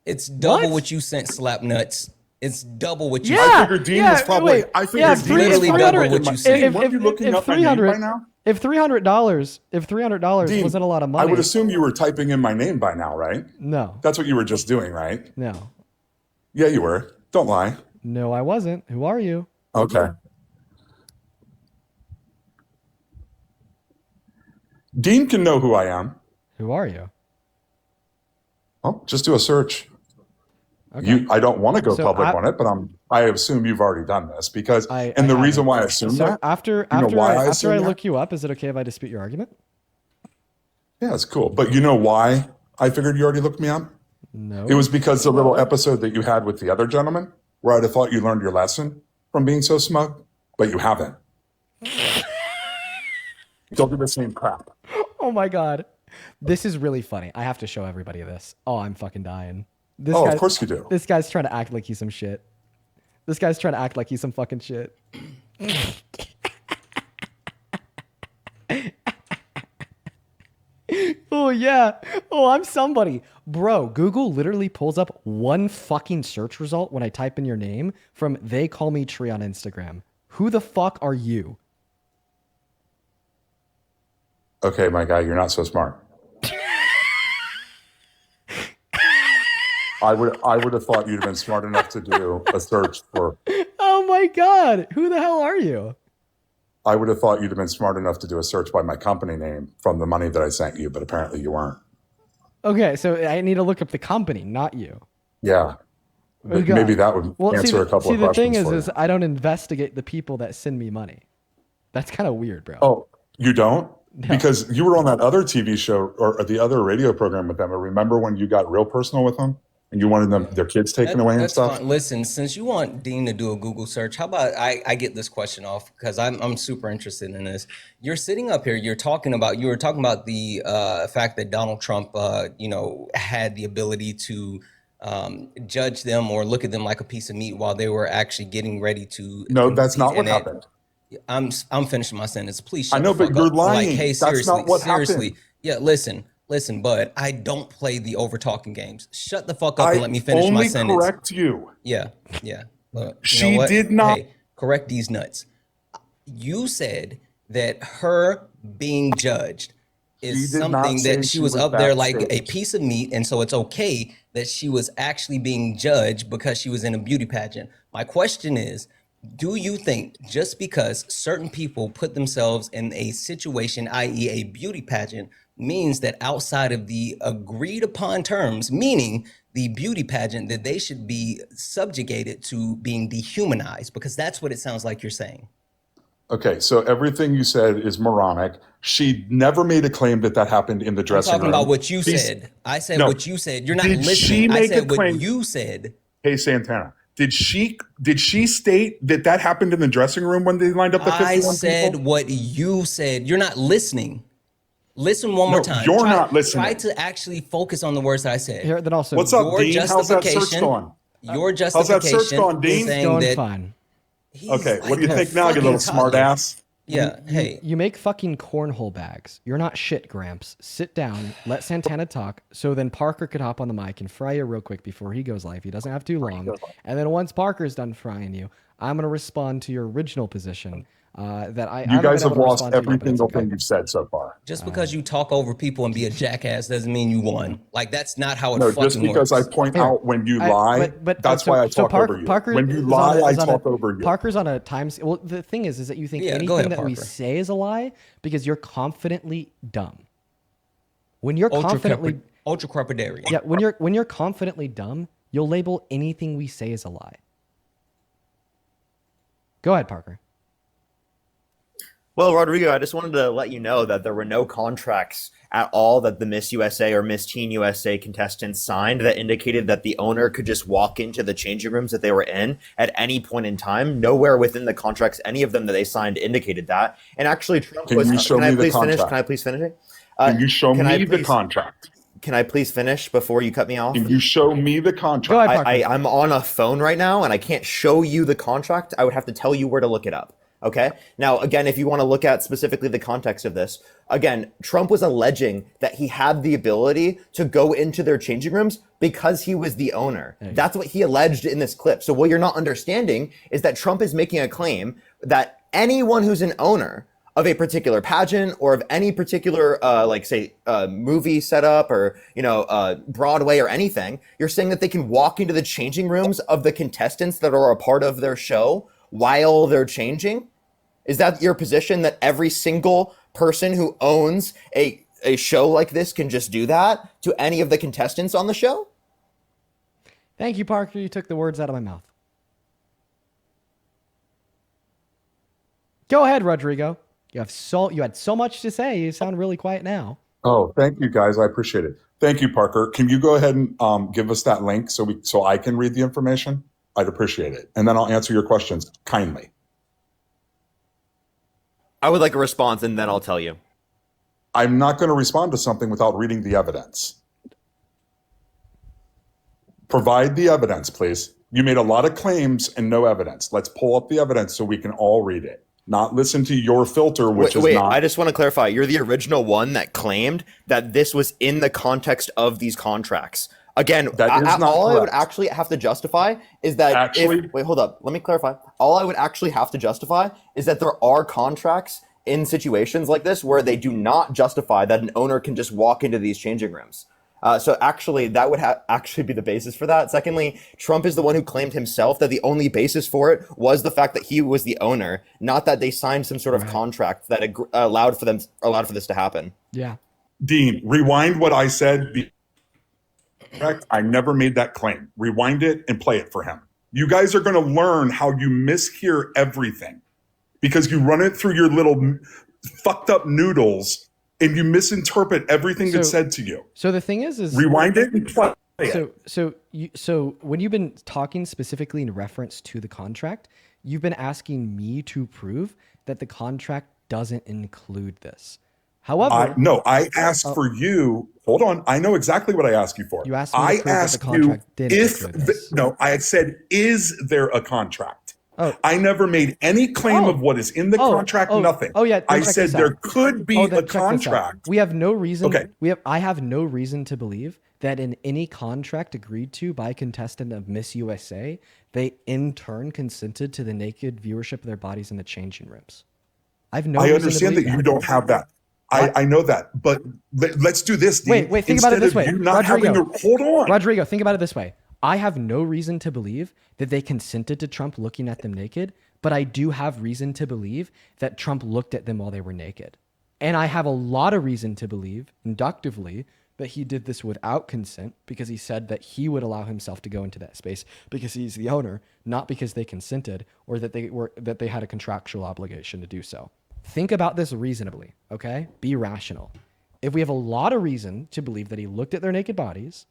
It's double what you sent, slap nuts. It's double what you. I figured Dean was probably. I figured Dean was literally double what you sent. Weren't you looking up my name by now? If $300 wasn't a lot of money, I would assume you were typing in my name by now, right? No. That's what you were just doing, right? No. Yeah, you were. Don't lie. No, I wasn't. Who are you? Okay. Dean can know who I am. Who are you? Oh, just do a search. Okay. I don't want to go So public on it, but I assume you've already done this because, the reason why I assume that. After I look you up, is it okay if I dispute your argument? Yeah, it's cool. But you know why I figured you already looked me up? No. It was because the little episode that you had with the other gentleman, where I'd have thought you learned your lesson from being so smug, but you haven't. Don't do the same crap. Oh my God. This is really funny. I have to show everybody this. Oh, I'm fucking dying. Of course you do. This guy's trying to act like he's some shit. This guy's trying to act like he's some fucking shit. Oh, yeah. Oh, I'm somebody. Bro, Google literally pulls up one fucking search result when I type in your name from They Call Me Tree on Instagram. Who the fuck are you? Okay, my guy, you're not so smart. I would have thought you'd have been smart enough to do a search for. Oh my God. Who the hell are you? I would have thought you'd have been smart enough to do a search by my company name from the money that I sent you, but apparently you weren't. Okay, so I need to look up the company, not you. Yeah. Oh, God. Maybe that would answer a couple of the questions thing for is you. I don't investigate the people that send me money. That's kind of weird, bro. Oh, you don't? No. Because you were on that other TV show or the other radio program with them. I remember when you got real personal with them and you wanted them their kids taken away and That's stuff? fine. Listen, since you want Dean to do a Google search, how about I get this question off because I'm super interested in this. You're sitting up here, you were talking about the fact that Donald Trump, had the ability to judge them or look at them like a piece of meat while they were actually getting ready to. No, that's not what happened. I'm finishing my sentence. Please I shut know, the fuck but you're up. Like, lying. hey, That's not what seriously. happened. Yeah, listen, bud. I don't play the over talking games. Shut the fuck up I and let me finish my only sentence. correct you. Yeah. Look, you She know what? did not. Hey, correct these nuts. You said that her being judged She is did not something say that she she was was up there like a backstage. piece of meat, and so it's okay that she was actually being judged because she was in a beauty pageant. My question is, do you think just because certain people put themselves in a situation, i.e. a beauty pageant, means that outside of the agreed upon terms, meaning the beauty pageant, that they should be subjugated to being dehumanized? Because that's what it sounds like you're saying. Okay, so everything you said is moronic. She never made a claim that that happened in the I'm dressing room. talking about what you She's- said. I said No. what you said. You're not Did listening. she I make a said what claim? you said. Hey, Santana, did she state that that happened in the dressing room when they lined up the 51 I people? said what you said. You're not listening. Listen one more No, time. you're not listening. Try to actually focus on the words that I said. Here, then also, What's up, Your Dean? How's that search justification- going? Your How's that search justification going, Dean? is it's saying going that fine. Okay, what do you like a think now, you fucking little smart toddler. ass? Yeah, hey. You make fucking cornhole bags. You're not shit, Gramps. Sit down, let Santana talk, so then Parker could hop on the mic and fry you real quick before he goes live. He doesn't have too long. And then once Parker's done frying you, I'm going to respond to your original position that I You haven't guys been have able to lost respond to every yet, but it's single okay. thing you've said so far. Just because you talk over people and be a jackass doesn't mean you won. Like, that's not how it No, fucking just because works. I point out when you lie, that's why I talk over you. When you lie, I talk over you. Parker's on a time. Well, the thing is that you think Yeah, go anything ahead, that we Parker. say is a lie because you're confidently dumb. When you're confidently ultra crepidarian. yeah, when you're confidently dumb, you'll label anything we say as a lie. Go ahead, Parker. Well, Rodrigo, I just wanted to let you know that there were no contracts at all that the Miss USA or Miss Teen USA contestants signed that indicated that the owner could just walk into the changing rooms that they were in at any point in time. Nowhere within the contracts, any of them that they signed indicated that. And actually, Trump Can was. you show Can I me the please finish? contract? Can I please finish it? Can you show can I me the please- contract? Can I please finish before you cut me off? Can you show me the contract? I'm on a phone right now and I can't show you the contract. I would have to tell you where to look it up. Okay. Now, again, if you want to look at specifically the context of this, again, Trump was alleging that he had the ability to go into their changing rooms because he was the owner. That's what he alleged in this clip. So what you're not understanding is that Trump is making a claim that anyone who's an owner of a particular pageant or of any particular, movie setup or, Broadway or anything, you're saying that they can walk into the changing rooms of the contestants that are a part of their show while they're changing? Is that your position, that every single person who owns a show like this can just do that to any of the contestants on the show? Thank you, Parker. You took the words out of my mouth. Go ahead, Rodrigo. You had so much to say. You sound really quiet now. Oh, thank you, guys. I appreciate it. Thank you, Parker. Can you go ahead and give us that link so I can read the information? I'd appreciate it. And then I'll answer your questions kindly. I would like a response and then I'll tell you. I'm not going to respond to something without reading the evidence. Provide the evidence, please. You made a lot of claims and no evidence. Let's pull up the evidence so we can all read it. Not listen to your filter, which is not. I just want to clarify. You're the original one that claimed that this was in the context of these contracts. Again, all I would actually have to justify is that wait, hold up. Let me clarify. All I would actually have to justify is that there are contracts in situations like this where they do not justify that an owner can just walk into these changing rooms. So actually, that would actually be the basis for that. Secondly, Trump is the one who claimed himself that the only basis for it was the fact that he was the owner, not that they signed some sort of contract that allowed for this to happen. Yeah. Dean, rewind what I said Correct. I never made that claim. Rewind it and play it for him. You guys are going to learn how you mishear everything because you run it through your little fucked up noodles and you misinterpret everything that's said to you. So the thing is rewind it and play it. So when you've been talking specifically in reference to the contract, you've been asking me to prove that the contract doesn't include this. However, I asked for you. Hold on, I know exactly what I asked you for. You asked me to prove that the contract did include this. I said, is there a contract? I never made any claim of what is in the contract. Nothing. I said there could be a contract. We have no reason. I have no reason to believe that in any contract agreed to by contestant of Miss USA, they in turn consented to the naked viewership of their bodies in the changing rooms. I understand that you don't have that. I know that, but let's do this. Wait, think about it this way. Hold on. Rodrigo, think about it this way. I have no reason to believe that they consented to Trump looking at them naked, but I do have reason to believe that Trump looked at them while they were naked. And I have a lot of reason to believe, inductively, that he did this without consent because he said that he would allow himself to go into that space because he's the owner, not because they consented or that they had a contractual obligation to do so. Think about this reasonably, okay? Be rational. If we have a lot of reason to believe that he looked at their naked bodies,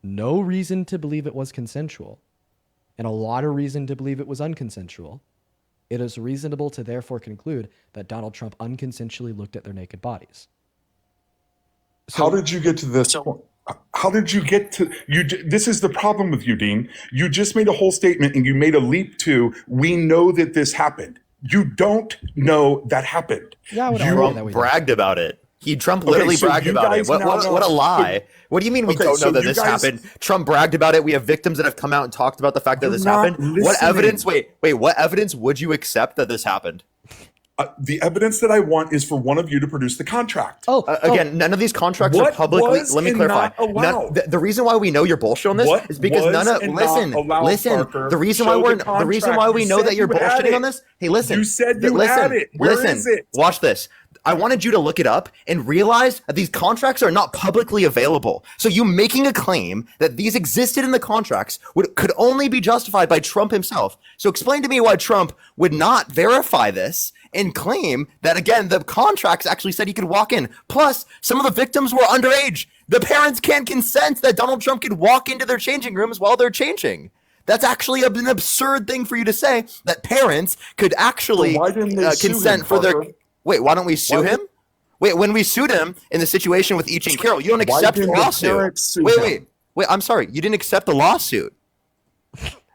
no reason to believe it was consensual, and a lot of reason to believe it was unconsensual, it is reasonable to therefore conclude that Donald Trump unconsensually looked at their naked bodies. How did you get to this? How did you get to you? This is the problem with you, Dean. You just made a whole statement and you made a leap to, we know that this happened. You don't know that happened. Yeah, Trump bragged about it. Trump literally bragged about it. What a lie. What do you mean we don't know that this happened? Trump bragged about it. We have victims that have come out and talked about the fact that this happened. What evidence? Wait, what evidence would you accept that this happened? The evidence that I want is for one of you to produce the contract. Again, none of these contracts are publicly. Let me clarify. The reason why we know you're bullshitting on this is because none of. Listen. The reason why we know that you're bullshitting on this. Hey, listen. You said you had it. Where is it? Watch this. I wanted you to look it up and realize that these contracts are not publicly available. So you making a claim that these existed in the contracts could only be justified by Trump himself. So explain to me why Trump would not verify this and claim that, again, the contracts actually said he could walk in. Plus, some of the victims were underage. The parents can't consent that Donald Trump could walk into their changing rooms while they're changing. That's actually an absurd thing for you to say, that parents could actually consent for their... Wait, why don't we sue him? Wait, when we sued him in the situation with Each and Carroll, you don't accept the lawsuit. Wait, I'm sorry. You didn't accept the lawsuit.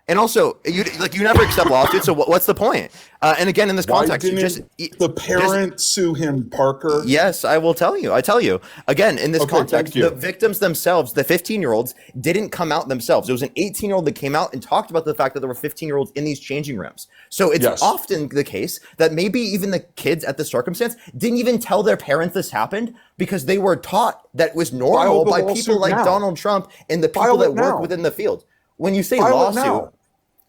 And also, you never accept lawsuits, so what's the point? And again, in this context, the parent sue him, Parker? Yes, I will tell you. Again, in this context, the victims themselves, the 15-year-olds, didn't come out themselves. It was an 18-year-old that came out and talked about the fact that there were 15-year-olds in these changing rooms. So it's often the case that maybe even the kids at the circumstance didn't even tell their parents this happened because they were taught that it was normal by people like Donald Trump and the people that work within the field. When you say lawsuit,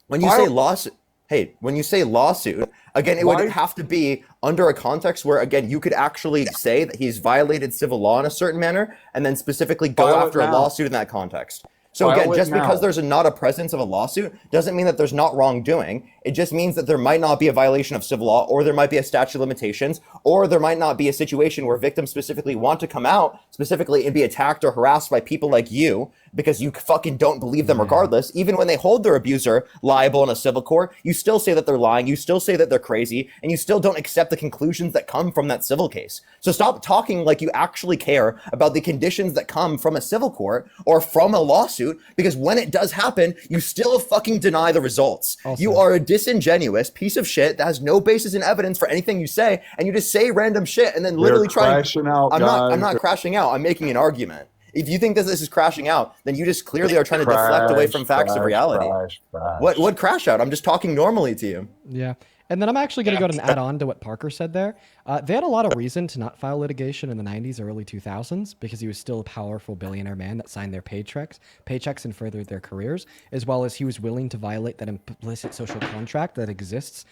when you say lawsuit, again, it would have to be under a context where, again, you could actually say that he's violated civil law in a certain manner and then specifically go after a lawsuit in that context. So again, just because there's not a presence of a lawsuit doesn't mean that there's not wrongdoing. It just means that there might not be a violation of civil law, or there might be a statute of limitations, or there might not be a situation where victims specifically want to come out specifically and be attacked or harassed by people like you because you fucking don't believe them regardless. Even when they hold their abuser liable in a civil court, you still say that they're lying, you still say that they're crazy, and you still don't accept the conclusions that come from that civil case. So stop talking like you actually care about the conditions that come from a civil court or from a lawsuit, because when it does happen, you still fucking deny the results. Also, you are a disingenuous piece of shit that has no basis in evidence for anything you say, and you just say random shit and then literally try to... I'm not crashing out, I'm making an argument. If you think that this is crashing out, then you just clearly are trying to deflect away from facts of reality. What crash out? I'm just talking normally to you. Yeah. And then I'm actually going to go and add on to what Parker said there. They had a lot of reason to not file litigation in the 90s, early 2000s, because he was still a powerful billionaire man that signed their paychecks and furthered their careers, as well as he was willing to violate that implicit social contract that exists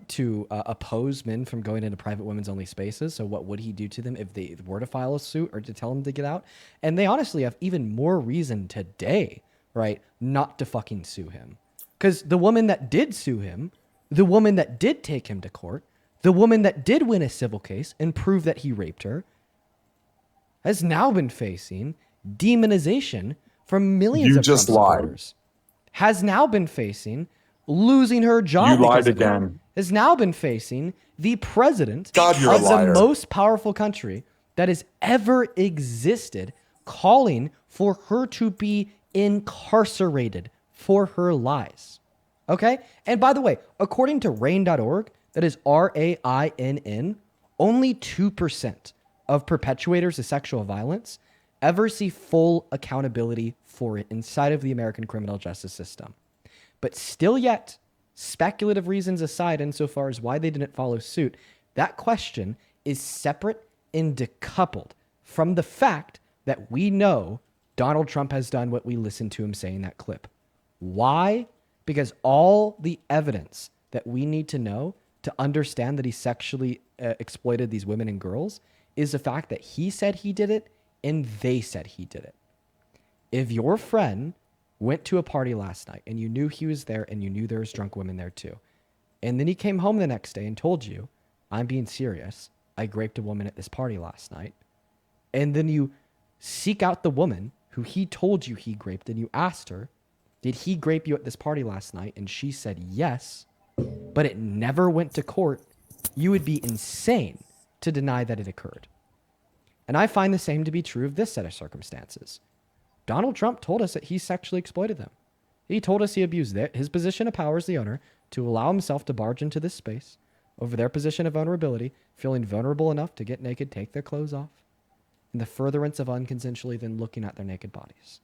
to oppose men from going into private women's only spaces. So what would he do to them if they were to file a suit or to tell them to get out? And they honestly have even more reason today, right, not to fucking sue him. Because the woman that did sue him, the woman that did take him to court, the woman that did win a civil case and prove that he raped her, has now been facing demonization from millions of just Trump lied. supporters. Has now been facing losing her job. You lied because of it. again. Has now been facing the president God, you're of a liar. the most powerful country that has ever existed, calling for her to be incarcerated for her lies. Okay? And by the way, according to RAINN.org, that is RAINN, only 2% of perpetuators of sexual violence ever see full accountability for it inside of the American criminal justice system. But still yet, speculative reasons aside, insofar as why they didn't follow suit, that question is separate and decoupled from the fact that we know Donald Trump has done what we listened to him say in that clip. Why? Because all the evidence that we need to know to understand that he sexually exploited these women and girls is the fact that he said he did it and they said he did it. If your friend went to a party last night and you knew he was there and you knew there was drunk women there too, and then he came home the next day and told you, I'm being serious, I raped a woman at this party last night, and then you seek out the woman who he told you he raped and you asked her, did he rape you at this party last night? And she said yes, but it never went to court. You would be insane to deny that it occurred. And I find the same to be true of this set of circumstances. Donald Trump told us that he sexually exploited them. He told us he abused his position of power as the owner to allow himself to barge into this space over their position of vulnerability, feeling vulnerable enough to get naked, take their clothes off, in the furtherance of unconsensually then looking at their naked bodies.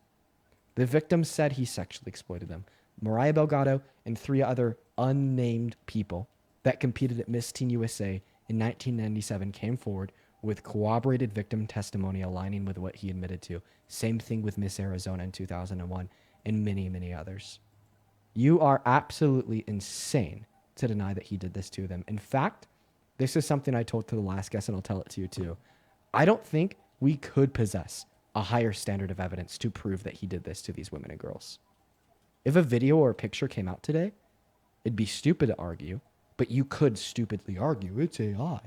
The victims said he sexually exploited them. Mariah Belgado and 3 other unnamed people that competed at Miss Teen USA in 1997 came forward with corroborated victim testimony aligning with what he admitted to. Same thing with Miss Arizona in 2001 and many, many others. You are absolutely insane to deny that he did this to them. In fact, this is something I told to the last guest, and I'll tell it to you too. I don't think we could possess a higher standard of evidence to prove that he did this to these women and girls. If a video or a picture came out today, it'd be stupid to argue, but you could stupidly argue it's AI.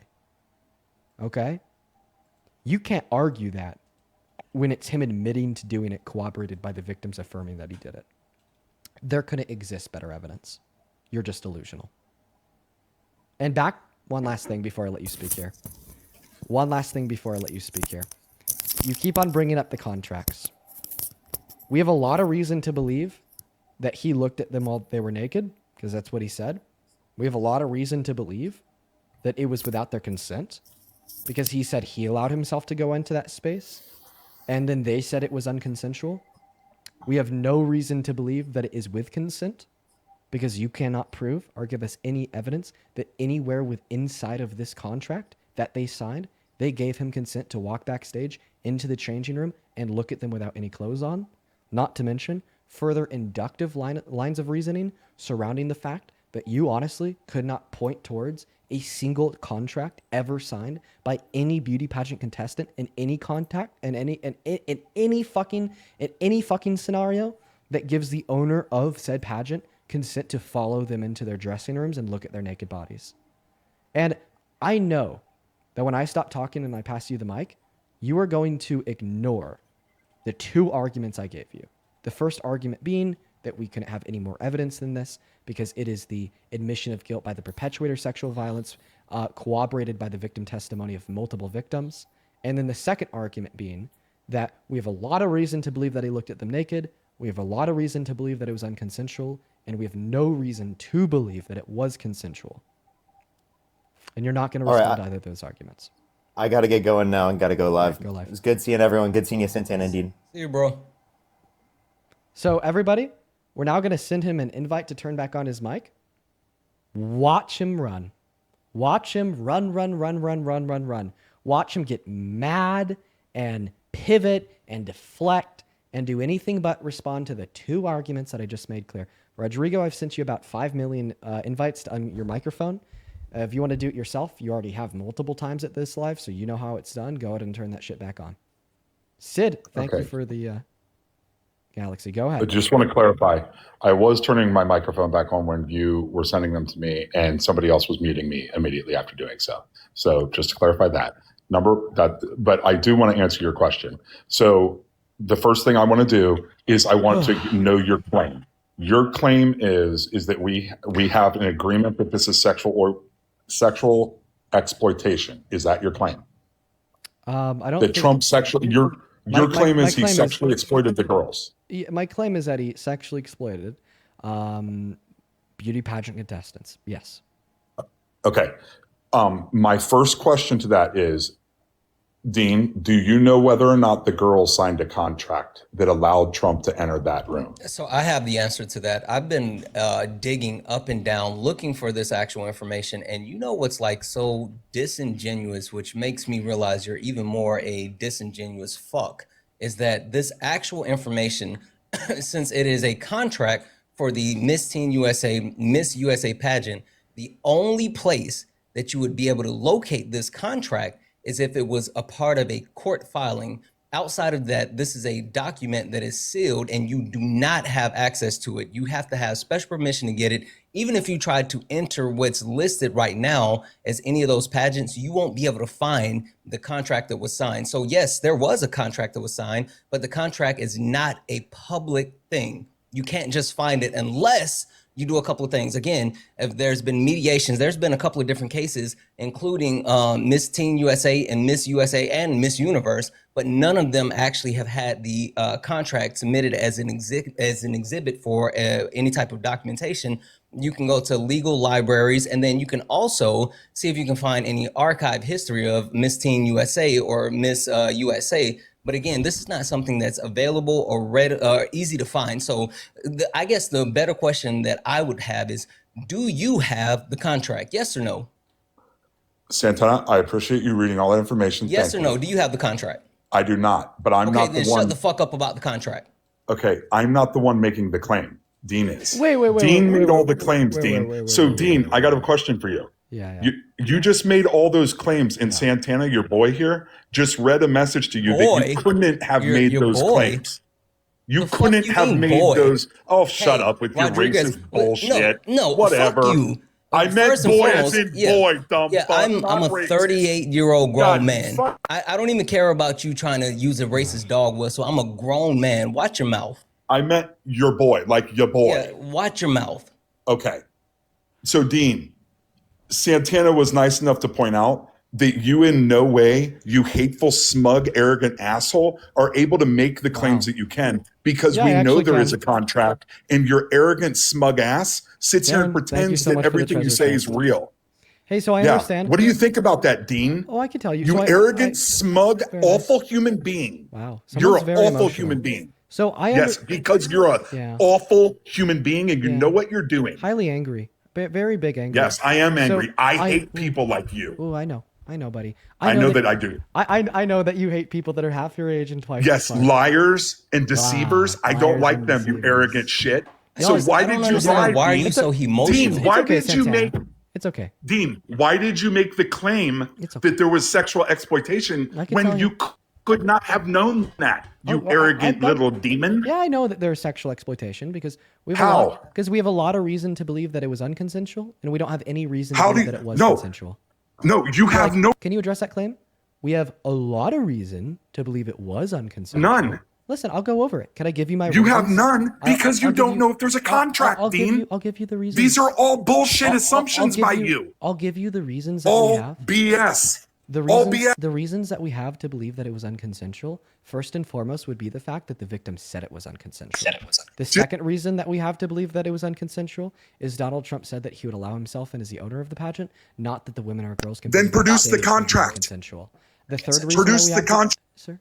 Okay? You can't argue that when it's him admitting to doing it, corroborated by the victims affirming that he did it. There couldn't exist better evidence. You're just delusional. And back, one last thing before I let you speak here. You keep on bringing up the contracts. We have a lot of reason to believe that he looked at them while they were naked, because that's what he said. We have a lot of reason to believe that it was without their consent, because he said he allowed himself to go into that space, and then they said it was unconsensual. We have no reason to believe that it is with consent, because you cannot prove or give us any evidence that anywhere inside of this contract that they signed, they gave him consent to walk backstage into the changing room and look at them without any clothes on. Not to mention further inductive lines of reasoning surrounding the fact that you honestly could not point towards a single contract ever signed by any beauty pageant contestant in any contact in any fucking scenario that gives the owner of said pageant consent to follow them into their dressing rooms and look at their naked bodies. And I know that when I stop talking and I pass you the mic, you are going to ignore the 2 arguments I gave you. The first argument being that we couldn't have any more evidence than this because it is the admission of guilt by the perpetrator of sexual violence, corroborated by the victim testimony of multiple victims. And then the second argument being that we have a lot of reason to believe that he looked at them naked, we have a lot of reason to believe that it was unconsensual, and we have no reason to believe that it was consensual. And you're not going to respond to either of those arguments. I got to get going now and got to go live. Right, go live. It's good seeing everyone. Good seeing you, Santana, indeed. See you, bro. So everybody, we're now going to send him an invite to turn back on his mic. Watch him run. Watch him run. Watch him get mad and pivot and deflect and do anything but respond to the two arguments that I just made clear. Rodrigo, I've sent you about 5 million invites on your microphone. If you want to do it yourself, you already have multiple times at this live, so you know how it's done. Go ahead and turn that shit back on. Sid, thank you for the Galaxy. Go ahead. I just want to clarify. I was turning my microphone back on when you were sending them to me, and somebody else was muting me immediately after doing so. So just to clarify that. But I do want to answer your question. So the first thing I want to do is I want to know your claim. Your claim is that we have an agreement that this is sexual exploitation. Is that your claim? I don't. That Trump your claim is he sexually exploited the girls. My claim is that he sexually exploited beauty pageant contestants. Yes. Okay. My first question to that is, Dean, do you know whether or not the girls signed a contract that allowed Trump to enter that room? So I have the answer to that. I've been digging up and down looking for this actual information. And you know what's like so disingenuous, which makes me realize you're even more a disingenuous fuck, is that this actual information, since it is a contract for the Miss USA pageant, the only place that you would be able to locate this contract is if it was a part of a court filing. Outside of that, this is a document that is sealed and you do not have access to it. You have to have special permission to get it. Even if you try to enter what's listed right now as any of those pageants, you won't be able to find the contract that was signed. So yes, there was a contract that was signed, but the contract is not a public thing. You can't just find it unless you do a couple of things. Again, if there's been mediations, there's been a couple of different cases, including Miss Teen USA and Miss USA and Miss Universe, but none of them actually have had the contract submitted as an exhibit for any type of documentation. You can go to legal libraries, and then you can also see if you can find any archive history of Miss Teen USA or Miss USA. But again, this is not something that's available or read or easy to find. So I guess the better question that I would have is, do you have the contract? Yes or no? Santana, I appreciate you reading all that information. Yes or no? Do you have the contract? I do not, but I'm not the one. Okay, then shut the fuck up about the contract. Okay, I'm not the one making the claim. Dean is. Wait. Dean made all the claims, Dean. So Dean, I got a question for you. Yeah. You just made all those claims, and Santana, your boy here, just read a message to you that you couldn't have made those claims. You couldn't have made those. Oh, shut up with your racist bullshit. No, whatever. Fuck you. I meant boy as in boy, dumb fuck. I'm a racist. 38-year-old grown man. I don't even care about you trying to use a racist dog whistle. I'm a grown man. Watch your mouth. I meant your boy, like your boy. Yeah, watch your mouth. Okay. So, Dean, Santana was nice enough to point out that you in no way, you hateful, smug, arrogant asshole, are able to make the claims that you can because we know there is a contract, and your arrogant, smug ass sits here and pretends that everything you say is real. Hey, so I understand. What do you think about that, Dean? Oh, I can tell you. You So arrogant, smug, awful human being. Wow. You're an Someone's very awful emotional. human being. So Yes, because you're a awful human being and you know what you're doing. Highly angry. Very big angry. Yes, I am angry. So I hate people like you. Oh, I know, buddy. I know that I do. I know that you hate people that are half your age and twice. Yes, your size. liars and deceivers. I don't liars like and them, you arrogant shit. So I why don't did you understand lie? why are you Dean? so emotional? Dean, why okay, did you Santana. make It's okay. Dean, why did you make the claim that there was sexual exploitation when you could not have known that, you arrogant little demon? Yeah, I know that there's sexual exploitation because we have How? Because we have a lot of reason to believe that it was unconsensual, and we don't have any reason to believe that it was consensual. No, you have no. Can you address that claim? We have a lot of reason to believe it was unconsensual. None. Listen, I'll go over it. Can I give you my You reasons? have none because you don't know if there's a contract, Dean. I'll give you the reasons. These are all bullshit assumptions by you. I'll give you the reasons that we have. BS. The reasons that we have to believe that it was unconsensual, first and foremost, would be the fact that the victim said it was unconsensual. The second reason that we have to believe that it was unconsensual is Donald Trump said that he would allow himself in as the owner of the pageant, not that the women or girls can. Then produce the participated in contract. Consensual. The third reason Produce that we the have contract. Sir.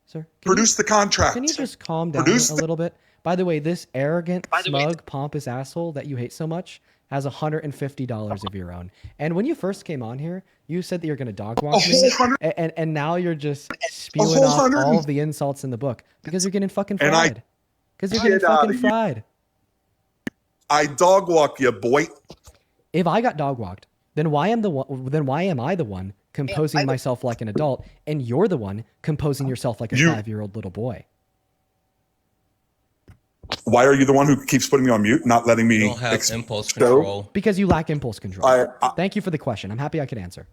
Sir, Produce the contract. Can you just calm down Produce a little bit? By the way, this arrogant, smug, pompous asshole that you hate so much has $150 of your own. And when you first came on here, you said that you're going to dog walk me, and now you're just spewing off all of the insults in the book because you're getting fucking fried. Because you're getting fucking fried. I dog walk you, boy. If I got dog walked, then why am I the one composing myself like an adult, and you're the one composing yourself like a 5-year-old little boy? Why are you the one who keeps putting me on mute, not letting me? You don't have impulse control. Because you lack impulse control. Thank you for the question. I'm happy I could answer.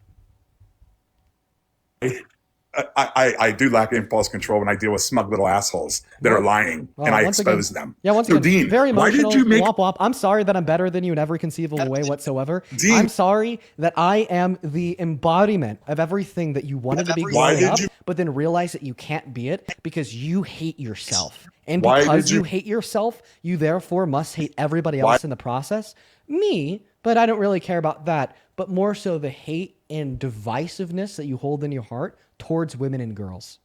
I do lack impulse control when I deal with smug little assholes that are lying, and I expose them. Yeah, once so again, Dean, very emotional. why did you make? Womp womp. I'm sorry that I'm better than you in every conceivable way whatsoever. Dean, I'm sorry that I am the embodiment of everything that you wanted to be growing up, but then realize that you can't be it because you hate yourself. And because you hate yourself, you therefore must hate everybody else in the process. Me, but I don't really care about that, but more so the hate and divisiveness that you hold in your heart towards women and girls.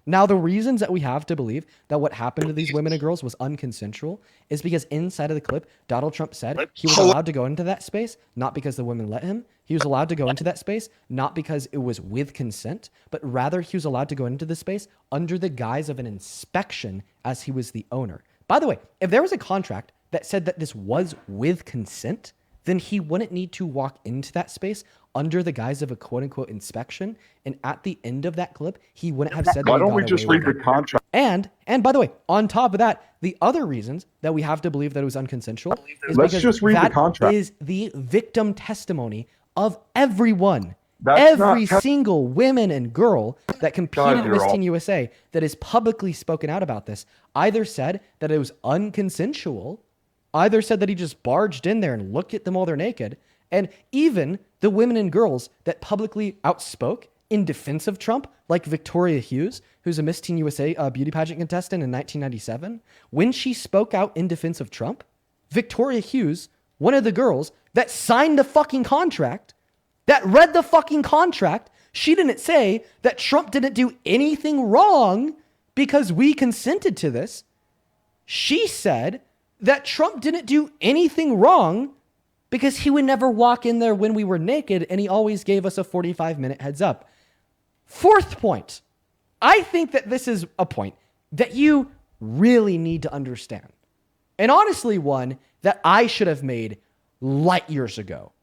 Now, the reasons that we have to believe that what happened to these women and girls was unconsensual is because inside of the clip, Donald Trump said he was allowed to go into that space, not because the women let him. He was allowed to go into that space, not because it was with consent, but rather he was allowed to go into the space under the guise of an inspection as he was the owner. By the way, if there was a contract that said that this was with consent, then he wouldn't need to walk into that space under the guise of a quote-unquote inspection. And at the end of that clip, he wouldn't have said that. Why don't we just read the contract? And by the way, on top of that, the other reasons that we have to believe that it was unconsensual is Let's because just read the contract. that is the victim testimony of everyone. Every single woman and girl that competed in Miss Teen USA that is publicly spoken out about this either said that it was unconsensual, either said that he just barged in there and looked at them while they're naked, and even the women and girls that publicly outspoke in defense of Trump, like Victoria Hughes, who's a Miss Teen USA beauty pageant contestant in 1997, when she spoke out in defense of Trump, Victoria Hughes, one of the girls that signed the fucking contract, that read the fucking contract, she didn't say that Trump didn't do anything wrong because we consented to this. She said that Trump didn't do anything wrong because he would never walk in there when we were naked and he always gave us a 45-minute heads up. Fourth point, I think that this is a point that you really need to understand. And honestly, one that I should have made light years ago.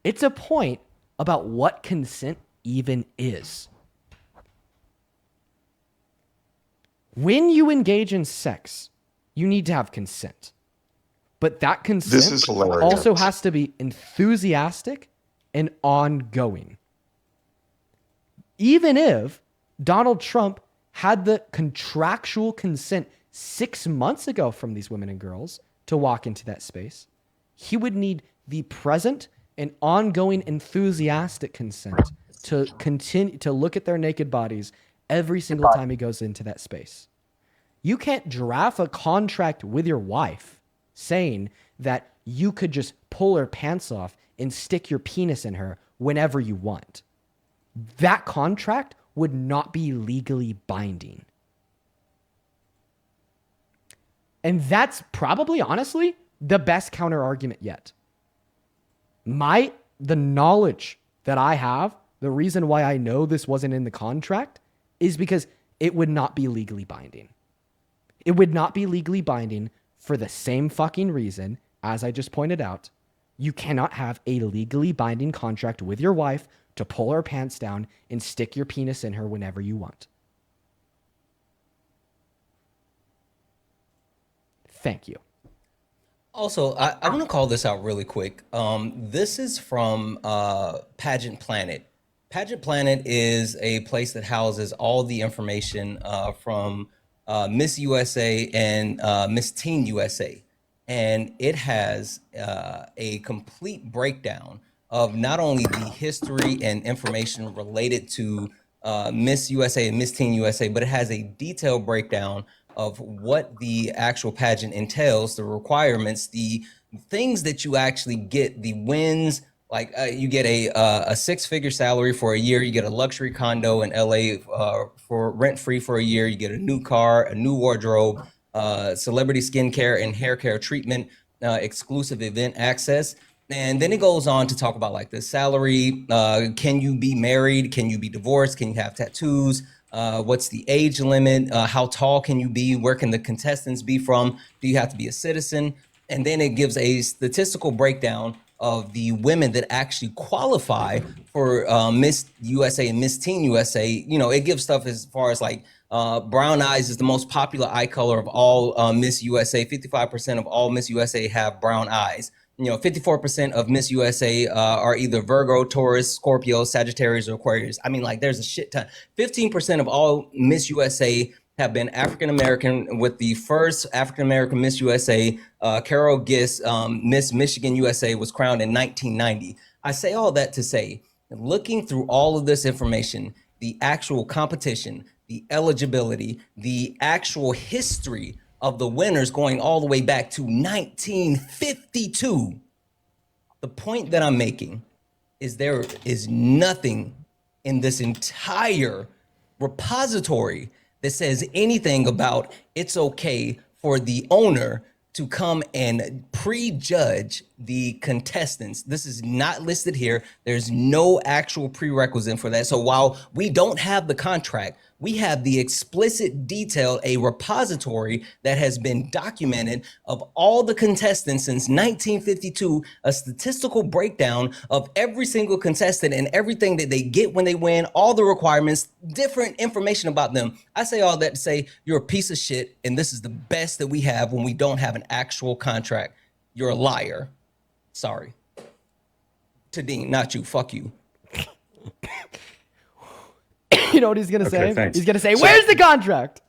It's a point about what consent even is. When you engage in sex, you need to have consent. But that consent also has to be enthusiastic and ongoing. Even if Donald Trump had the contractual consent 6 months ago from these women and girls to walk into that space, he would need the present and ongoing enthusiastic consent to continue to look at their naked bodies every single time he goes into that space. You can't draft a contract with your wife saying that you could just pull her pants off and stick your penis in her whenever you want. That contract would not be legally binding. And that's probably, honestly, the best counter argument yet. The knowledge that I have, the reason why I know this wasn't in the contract is because it would not be legally binding. It would not be legally binding for the same fucking reason, as I just pointed out. You cannot have a legally binding contract with your wife to pull her pants down and stick your penis in her whenever you want. Thank you. Also, I want to call this out really quick. This is from Pageant Planet. Pageant Planet is a place that houses all the information from Miss USA and Miss Teen USA. And it has a complete breakdown of not only the history and information related to Miss USA and Miss Teen USA, but it has a detailed breakdown of what the actual pageant entails, the requirements, the things that you actually get, the wins, Like you get a six-figure salary for a year, you get a luxury condo in LA for rent-free for a year, you get a new car, a new wardrobe, celebrity skincare and hair care treatment, exclusive event access. And then it goes on to talk about like the salary. Can you be married? Can you be divorced? Can you have tattoos? What's the age limit? How tall can you be? Where can the contestants be from? Do you have to be a citizen? And then it gives a statistical breakdown of the women that actually qualify for Miss USA and Miss Teen USA. You know, it gives stuff as far as like brown eyes is the most popular eye color of all Miss USA. 55% of all Miss USA have brown eyes. You know, 54% of Miss USA are either Virgo, Taurus, Scorpio, Sagittarius, or Aquarius. I mean, like, there's a shit ton. 15% of all Miss USA have been African American, with the first African American Miss USA, Carol Giss, Miss Michigan USA, was crowned in 1990. I say all that to say, looking through all of this information, the actual competition, the eligibility, the actual history of the winners going all the way back to 1952. The point that I'm making is there is nothing in this entire repository that says anything about it's okay for the owner to come and prejudge the contestants. This is not listed here. There's no actual prerequisite for that. So while we don't have the contract, we have the explicit detail, a repository that has been documented of all the contestants since 1952, a statistical breakdown of every single contestant and everything that they get when they win, all the requirements, different information about them. I say all that to say you're a piece of shit, and this is the best that we have when we don't have an actual contract. You're a liar. Sorry. To Dean, not you. Fuck you. You know what he's gonna say? Thanks. He's gonna say, "Where's the contract?"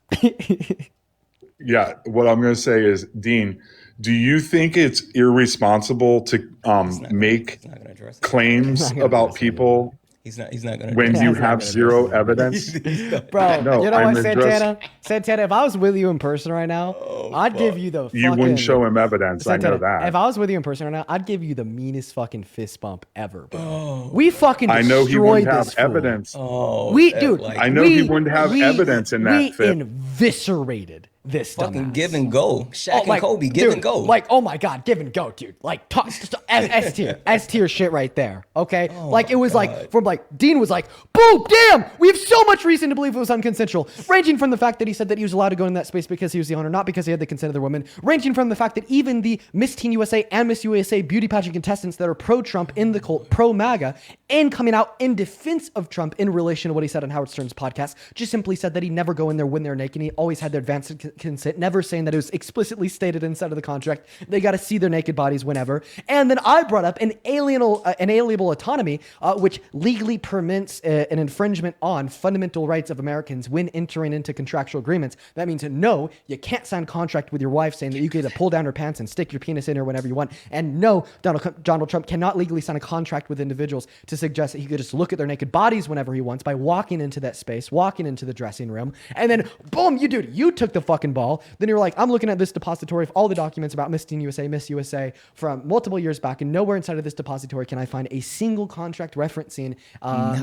Yeah, what I'm going to say is, Dean, do you think it's irresponsible to make claims about people He's not going to. when you have zero evidence? Bro, No, you know I'm what, Santana? Santana, if I was with you in person right now, I'd give you the fucking... You wouldn't show him evidence. Santana, I know that. If I was with you in person right now, I'd give you the meanest fucking fist bump ever, bro. We fucking I know he destroyed wouldn't this have fool. evidence. Dude, I know he wouldn't have evidence in that fit. We eviscerated this fucking dumbass. give and go. Shaq and Kobe, give and go. Like, oh my God, give and go, dude. Like, S tier shit right there. Okay. Like, it was like, from like, Dean was like, boom, damn, we have so much reason to believe it was unconsensual. Ranging from the fact that he said that he was allowed to go in that space because he was the owner, not because he had the consent of the woman. Ranging from the fact that even the Miss Teen USA and Miss USA beauty pageant contestants that are pro-Trump in the cult, pro-MAGA, and coming out in defense of Trump in relation to what he said on Howard Stern's podcast, just simply said that he'd never go in there when they're naked. He always had their advanced consent, never saying that it was explicitly stated inside of the contract. They got to see their naked bodies whenever. And then I brought up an inalienable autonomy, which legally permits an infringement on fundamental rights of Americans when entering into contractual agreements. That means no, you can't sign a contract with your wife saying that you get to pull down her pants and stick your penis in her whenever you want. And no, Donald Trump cannot legally sign a contract with individuals to suggest that he could just look at their naked bodies whenever he wants by walking into that space, walking into the dressing room, and then boom, you took the fucking ball. Then you're like, I'm looking at this depository of all the documents about Miss Teen USA, Miss USA from multiple years back, and nowhere inside of this depository can I find a single contract referencing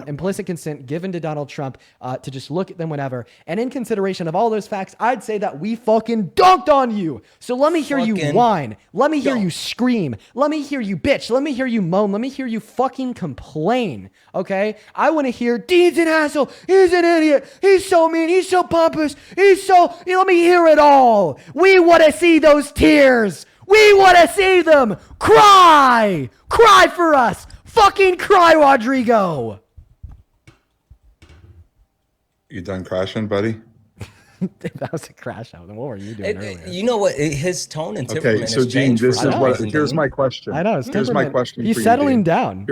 implicit consent given to Donald Trump to just look at them whenever. And in consideration of all those facts, I'd say that we fucking dunked on you. So let me hear you whine. Let me hear you scream. Let me hear you bitch. Let me hear you moan. Let me hear you fucking complain. Okay? I want to hear, Dean's an asshole. He's an idiot. He's so mean. He's so pompous. Let me hear it all. We want to see those tears. We want to see them. Cry. Cry for us. Fucking cry, Rodrigo. You done crashing, buddy? That was a crash out. What were you doing earlier? You know what? His tone and temperament. Okay, so Dean, here's my question. I know. Here's my question. He's for you, settling Dean. down.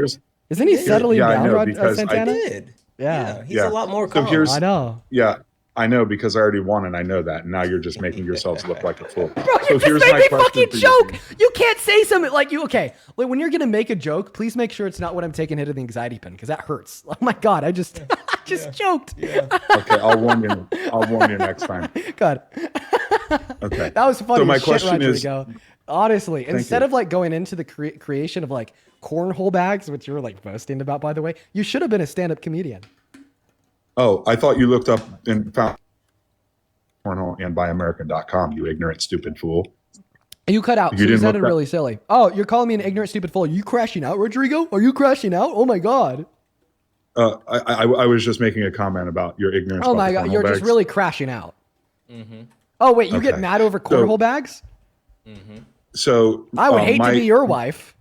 Isn't he settling down, Santana? I did. Yeah. He's a lot more calm. I know. Yeah, I know because I already won and I know that. And now you're just making yourselves look like a fool. Bro, you just made me fucking joke. You can't say something like you. Okay, when you're gonna make a joke, please make sure it's not when I'm taking a hit of the anxiety pen because that hurts. Oh my God, I just joked. Okay, I'll warn you. I'll warn you next time. God. Okay. That was funny. So my shit, question is, Rodrigo. Honestly, instead you. of like going into the creation of like, cornhole bags, which you were like boasting about, by the way. You should have been a stand-up comedian. Oh, I thought you looked up and found cornhole and buyamerican.com, you ignorant, stupid fool. You cut out, You so you didn't look sounded that- really silly. Oh, you're calling me an ignorant, stupid fool. Are you crashing out, Rodrigo? Are you crashing out? Oh my God. I was just making a comment about your ignorance. Oh about my the God, cornhole you're bags. just really crashing out. Oh wait, you get Okay. mad over So- cornhole bags? So I would hate to be your wife.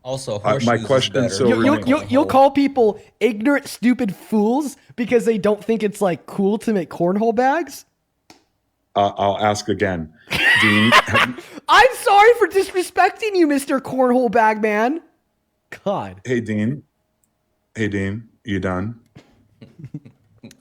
Also, my horseshoes question, is better. so You'll call people ignorant, stupid fools because they don't think it's like cool to make cornhole bags? I'll ask again. Dean, I'm sorry for disrespecting you, Mr. Cornhole Bag Man. God. hey Dean, you done?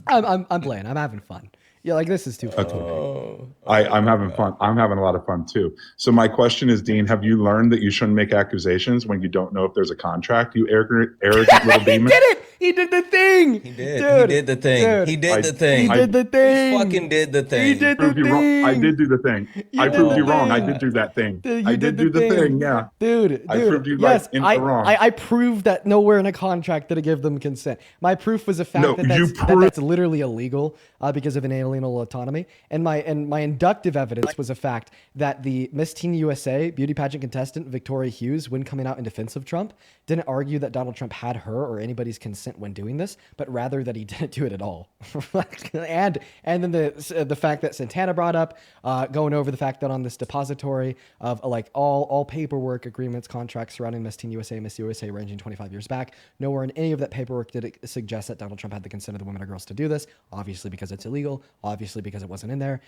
I'm playing. I'm having fun. Yeah, like this is too fun. I'm having fun. I'm having a lot of fun too. So my question is, Dean, have you learned that you shouldn't make accusations when you don't know if there's a contract? You arrogant little He demon. did it. He did the thing. He did. Dude, He did the thing. dude. He did the thing. He did the thing. He fucking did the thing. He did the Proved you wrong. I thing. did do the thing. You I did proved the you wrong. I thing. did do that thing. Dude, I you did do the thing. Yeah. Dude, I proved you yes, right in the wrong. I proved that nowhere in a contract did it give them consent. My proof was a fact No, that's literally illegal because of inalienable autonomy. And my inductive evidence was a fact that the Miss Teen USA beauty pageant contestant Victoria Hughes, when coming out in defense of Trump, didn't argue that Donald Trump had her or anybody's consent when doing this, but rather that he didn't do it at all. and then the fact that Santana brought up, going over the fact that on this depository of like all paperwork, agreements, contracts surrounding Miss Teen USA, Miss USA ranging 25 years back, nowhere in any of that paperwork did it suggest that Donald Trump had the consent of the women or girls to do this. Obviously because it's illegal. Obviously because it wasn't in there.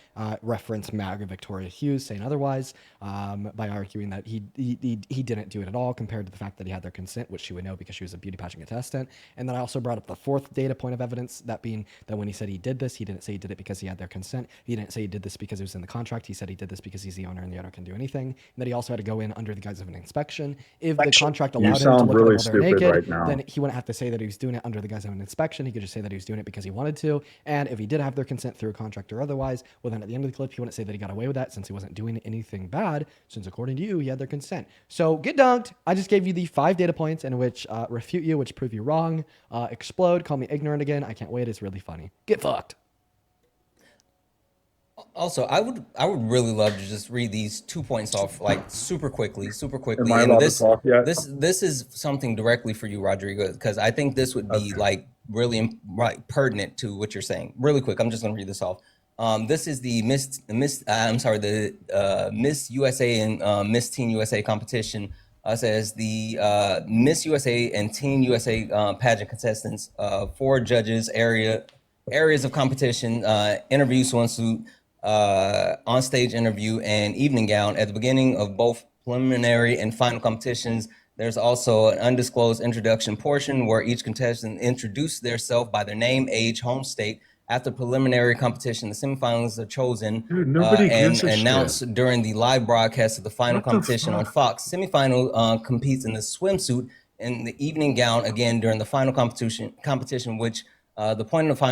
Reference MAGA Victoria Hughes saying otherwise, by arguing that he didn't do it at all compared to the fact that he had their consent, which she would know because she was a beauty pageant contestant. And then I also brought up the fourth data point of evidence, that being that when he said he did this, he didn't say he did it because he had their consent. He didn't say he did this because it was in the contract. He said he did this because he's the owner and the owner can do anything. And that he also had to go in under the guise of an inspection. If the contract allowed him to sound look really at them while they're stupid naked, right now. then he wouldn't have to say that he was doing it under the guise of an inspection. He could just say that he was doing it because he wanted to. And if he did have their consent through a contract or otherwise, well, then at the end of the clip, he wouldn't say that he got away with that since he wasn't doing anything bad, since according to you, he had their consent. So get dunked. I just gave you the 5 data points in which refute you, which prove you wrong. Explode. Call me ignorant again. I can't wait. It's really funny. Get fucked. Also, I would really love to just read these 2 points off like super quickly. Am I allowed to talk yet? This is something directly for you, Rodrigo, because I think this would be like really pertinent to what you're saying. Really quick, I'm just gonna read this off. This is the Miss USA and Miss Teen USA competition. Says the Miss USA and Teen USA pageant contestants, 4 judges, areas of competition, interview, swimsuit, on stage interview, and evening gown. At the beginning of both preliminary and final competitions, there's also an undisclosed introduction portion where each contestant introduces themselves by their name, age, home state. After preliminary competition, the semifinalists are chosen nobody and gives a announced shit. during the live broadcast of the final What the competition on fuck? Fox. Semifinal competes in the swimsuit and the evening gown again during the final competition, which the point of the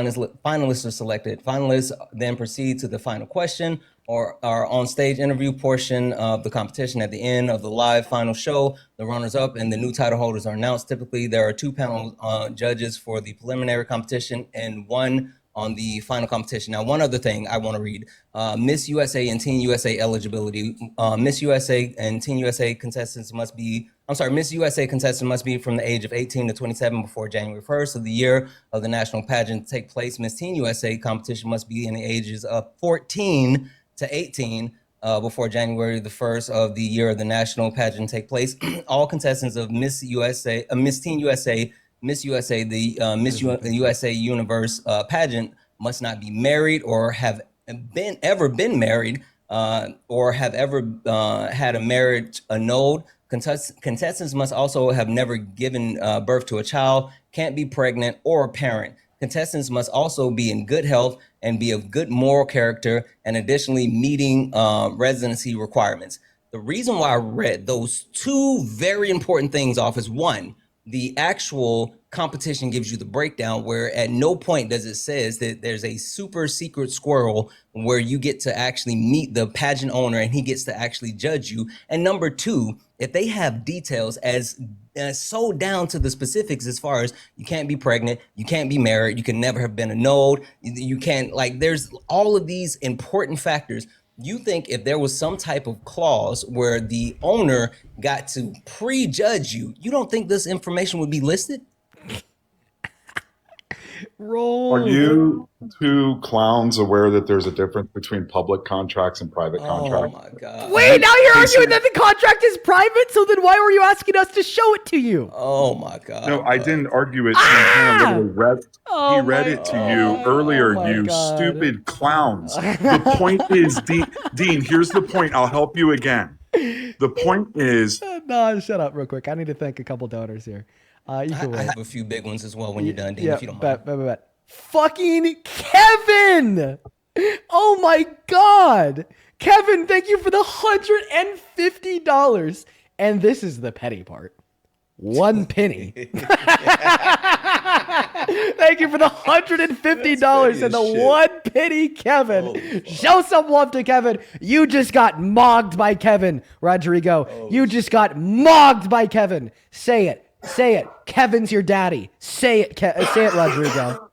finalists are selected. Finalists then proceed to the final question or our on-stage interview portion of the competition. At the end of the live final show, the runners-up and the new title holders are announced. Typically, there are 2 panel judges for the preliminary competition and 1 on the final competition. Now, one other thing I want to read, Miss USA and Teen USA eligibility. Miss USA and Teen USA contestants must be, Miss USA contestant must be from the age of 18 to 27 before January 1st of the year of the national pageant to take place. Miss Teen USA competition must be in the ages of 14 to 18 before January the 1st of the year of the national pageant take place. All contestants of Miss USA, Miss Teen USA, Miss USA, the Miss USA Universe pageant must not be married or have ever been married or have ever had a marriage annulled. Contestants must also have never given birth to a child, can't be pregnant or a parent. Contestants must also be in good health and be of good moral character, and additionally meeting residency requirements. The reason why I read those 2 very important things off is 1, the actual competition gives you the breakdown where at no point does it says that there's a super secret squirrel where you get to actually meet the pageant owner and he gets to actually judge you. And number 2, if they have details as so down to the specifics as far as you can't be pregnant, you can't be married, you can never have been annulled, you can't, like, there's all of these important factors. You think if there was some type of clause where the owner got to prejudge you, you don't think this information would be listed? Are you two clowns aware that there's a difference between public contracts and private contracts? Oh my God. Wait, now you're arguing that the contract is private, so then why were you asking us to show it to you? Oh my God. No, I didn't argue it. He read it to you earlier, you stupid clowns. The point is, Dean, here's the point. I'll help you again. The point is... No, shut up real quick. I need to thank a couple donors here. You can wait. I have a few big ones as well when you're done, Dean, Yeah, if you don't mind. bet. Fucking Kevin! Oh my God! Kevin, thank you for the $150. And this is the petty part. 1 penny. Thank you for the $150 and the 1 penny, Kevin. Show some love to Kevin. You just got mogged by Kevin, Rodrigo. You just got mogged by Kevin. Say it. Say it. Kevin's your daddy. Say it, say it, Rodrigo.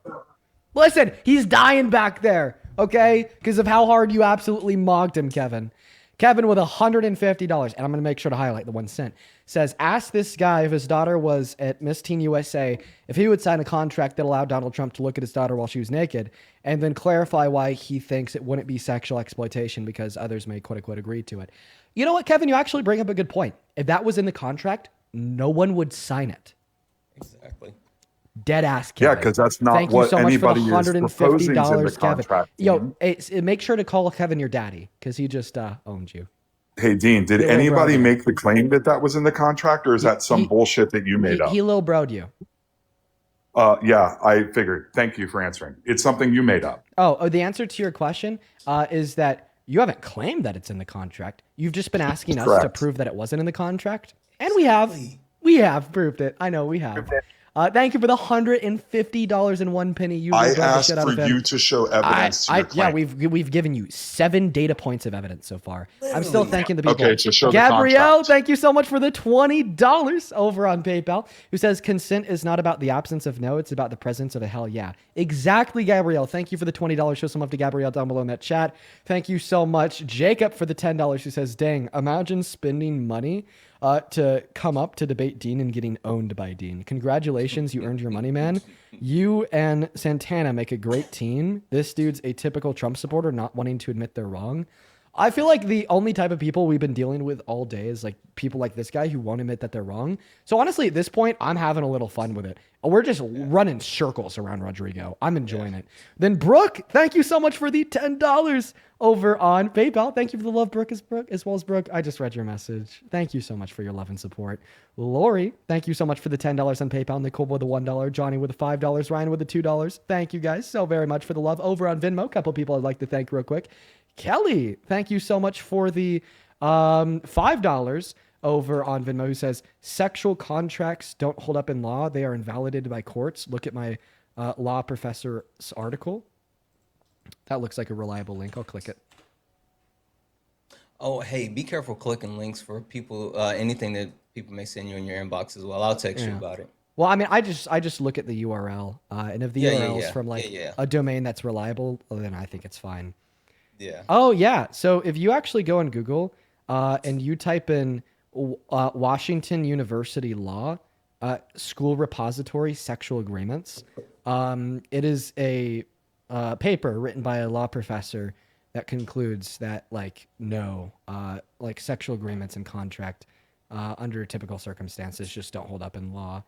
Listen, he's dying back there, okay? Because of how hard you absolutely mogged him, Kevin. Kevin with $150, and I'm going to make sure to highlight the 1 cent, says, ask this guy if his daughter was at Miss Teen USA, if he would sign a contract that allowed Donald Trump to look at his daughter while she was naked, and then clarify why he thinks it wouldn't be sexual exploitation because others may quote-unquote agree to it. You know what, Kevin? You actually bring up a good point. If that was in the contract, no one would sign it. Exactly. Dead ass, Kevin. Yeah, because that's not Thank you what so much for anybody the is proposing in the $150, Kevin. contract. Yo, make sure to call Kevin your daddy because he just owned you. Hey, Dean, did Little anybody bro. make the claim that that was in the contract, or is that some bullshit that you made up? He little bro'd you. Yeah, I figured. Thank you for answering. It's something you made up. Oh, the answer to your question is that you haven't claimed that it's in the contract. You've just been asking us to Correct. prove that it wasn't in the contract. And we have. We have proved it. I know we have. Thank you for the $150 and 1 penny. You I broke the asked shit out for of him. you to show evidence to your yeah, claim. we've given you 7 data points of evidence so far. I'm still thanking the people. Okay, so show the Gabrielle, contract. thank you so much for the $20 over on PayPal, who says consent is not about the absence of no, it's about the presence of a hell yeah. Exactly, Gabrielle. Thank you for the $20. Show some love to Gabrielle down below in that chat. Thank you so much. Jacob for the $10, who says, dang, imagine spending money to come up to debate Dean and getting owned by Dean. Congratulations, you earned your money, man. You and Santana make a great team. This dude's a typical Trump supporter, not wanting to admit they're wrong. I feel like the only type of people we've been dealing with all day is like people like this guy who won't admit that they're wrong. So honestly, at this point, I'm having a little fun with it. We're just running circles around Rodrigo. I'm enjoying it. Then Brooke, thank you so much for the $10 over on PayPal. Thank you for the love, Brooke, as well as Brooke. I just read your message. Thank you so much for your love and support. Lori, thank you so much for the $10 on PayPal. Nicole with the $1. Johnny with the $5. Ryan with the $2. Thank you guys so very much for the love over on Venmo. A couple people I'd like to thank real quick. Kelly, thank you so much for the $5 over on Venmo, who says, sexual contracts don't hold up in law. They are invalidated by courts. Look at my law professor's article. That looks like a reliable link. I'll click it. Oh, hey, be careful clicking links for people, anything that people may send you in your inbox as well. I'll text you about it. Well, I mean, I just look at the URL, and if the URL is from like a domain that's reliable, well, then I think it's fine. Yeah. Oh, yeah. So if you actually go on Google and you type in Washington University Law, School Repository Sexual Agreements, it is a paper written by a law professor that concludes that, like, no, like sexual agreements and contract under typical circumstances just don't hold up in law.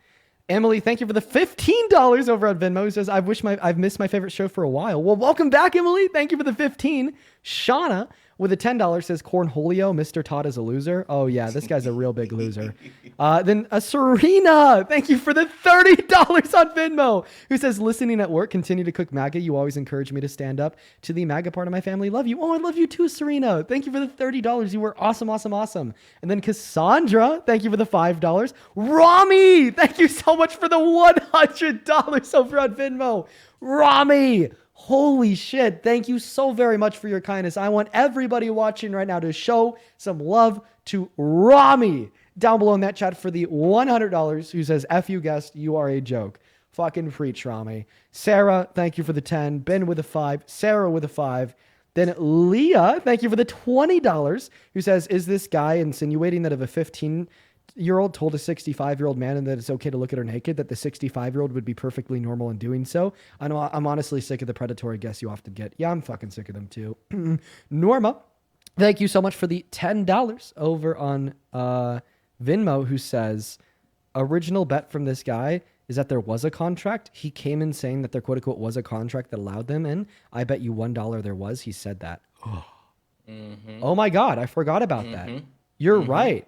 Emily, thank you for the $15 over on Venmo. Who says, I've missed my favorite show for a while. Well, welcome back, Emily. Thank you for the 15. Shauna with a $10 says, Cornholio, Mr. Todd is a loser. Oh, yeah, this guy's a real big loser. Then Serena, thank you for the $30 on Venmo, who says, listening at work, continue to cook MAGA. You always encourage me to stand up to the MAGA part of my family. Love you. Oh, I love you too, Serena. Thank you for the $30. You were awesome, awesome, awesome. And then Cassandra, thank you for the $5. Rami, thank you so much for the $100 over on Venmo. Rami, holy shit. Thank you so very much for your kindness. I want everybody watching right now to show some love to Rami down below in that chat for the $100 who says, F you guest, you are a joke. Fucking preach, Rami. Sarah, thank you for the 10. Ben with a 5. Sarah with a 5. Then Leah, thank you for the $20 who says, is this guy insinuating that if a 15-year-old told a 65-year-old man and that it's okay to look at her naked, that the 65-year-old would be perfectly normal in doing so? I know I'm honestly sick of the predatory guests you often get. Yeah, I'm fucking sick of them too. Norma, thank you so much for the $10 over on Venmo who says, original bet from this guy is that there was a contract. He came in saying that there quote unquote was a contract that allowed them in. I bet you $1 there was. He said that. Oh my God. I forgot about that. You're right.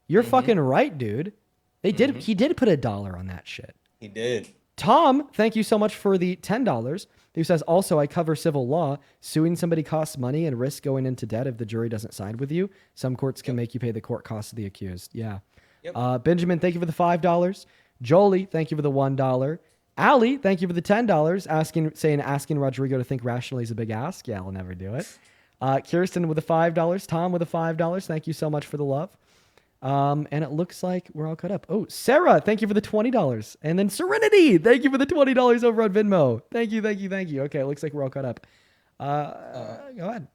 You're fucking right, dude. He did put $1 on that shit. He did. Tom, thank you so much for the $10. Who says, also, I cover civil law. Suing somebody costs money and risk going into debt if the jury doesn't side with you. Some courts can make you pay the court costs of the accused. Yeah. Benjamin, thank you for the $5. Jolie, thank you for the $1. Ali, thank you for the $10. Asking Rodrigo to think rationally is a big ask. Yeah, I'll never do it. Kirsten with the $5. Tom with the $5. Thank you so much for the love. And it looks like we're all caught up. Oh, Sarah, thank you for the $20. And then Serenity, thank you for the $20 over on Venmo. Thank you. Okay, it looks like we're all caught up. Go ahead.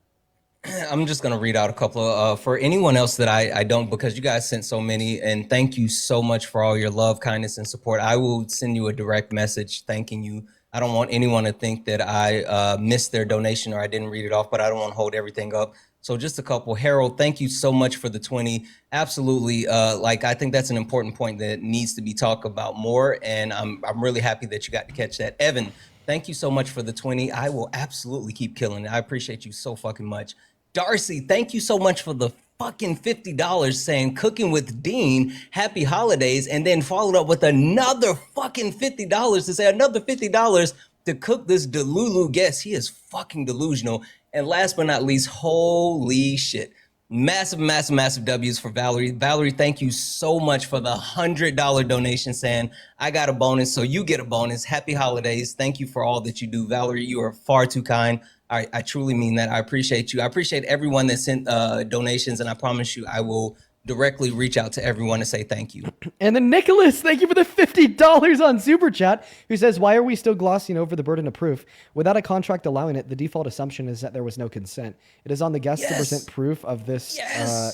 I'm just going to read out a couple of, for anyone else that I don't, because you guys sent so many, and thank you so much for all your love, kindness, and support. I will send you a direct message thanking you. I don't want anyone to think that I missed their donation or I didn't read it off, but I don't want to hold everything up. So just a couple. Harold, thank you so much for the 20. Absolutely. I think that's an important point that needs to be talked about more. And I'm really happy that you got to catch that. Evan, thank you so much for the 20. I will absolutely keep killing it. I appreciate you so fucking much. Darcy, thank you so much for the fucking $50 saying cooking with Dean, happy holidays, and then followed up with another fucking $50 to say another $50 to cook this Delulu guest. He is fucking delusional. And last but not least, holy shit. Massive W's for Valerie. Valerie, thank you so much for the $100 donation saying, I got a bonus, so you get a bonus. Happy holidays. Thank you for all that you do. Valerie, you are far too kind. I truly mean that. I appreciate you. I appreciate everyone that sent donations, and I promise you I will directly reach out to everyone to say thank you. And then Nicholas, thank you for the $50 on Super Chat, who says, why are we still glossing over the burden of proof? Without a contract allowing it, the default assumption is that there was no consent. It is on the guest to present proof of this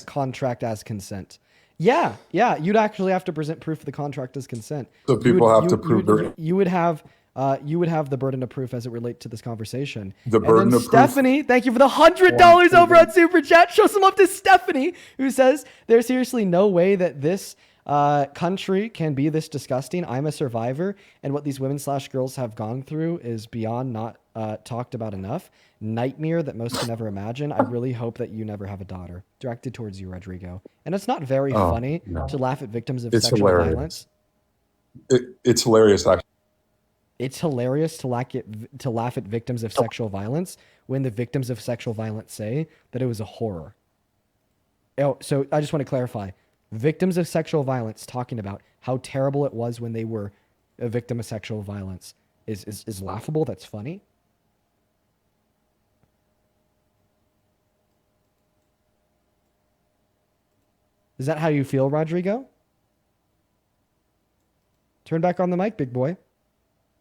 contract as consent. Yeah, you'd actually have to present proof of the contract as consent. So people have to prove you would have the burden of proof as it relates to this conversation. The burden of proof. Stephanie, thank you for the $100 over on Super Chat. Show some love to Stephanie, who says, there's seriously no way that this country can be this disgusting. I'm a survivor, and what these women/girls have gone through is beyond not talked about enough. Nightmare that most can never imagine. I really hope that you never have a daughter. Directed towards you, Rodrigo. And it's not very funny to laugh at victims of sexual violence. It's hilarious, actually. It's hilarious to laugh at victims of sexual violence when the victims of sexual violence say that it was a horror. Oh, so I just want to clarify. Victims of sexual violence talking about how terrible it was when they were a victim of sexual violence is laughable. That's funny. Is that how you feel, Rodrigo? Turn back on the mic, big boy.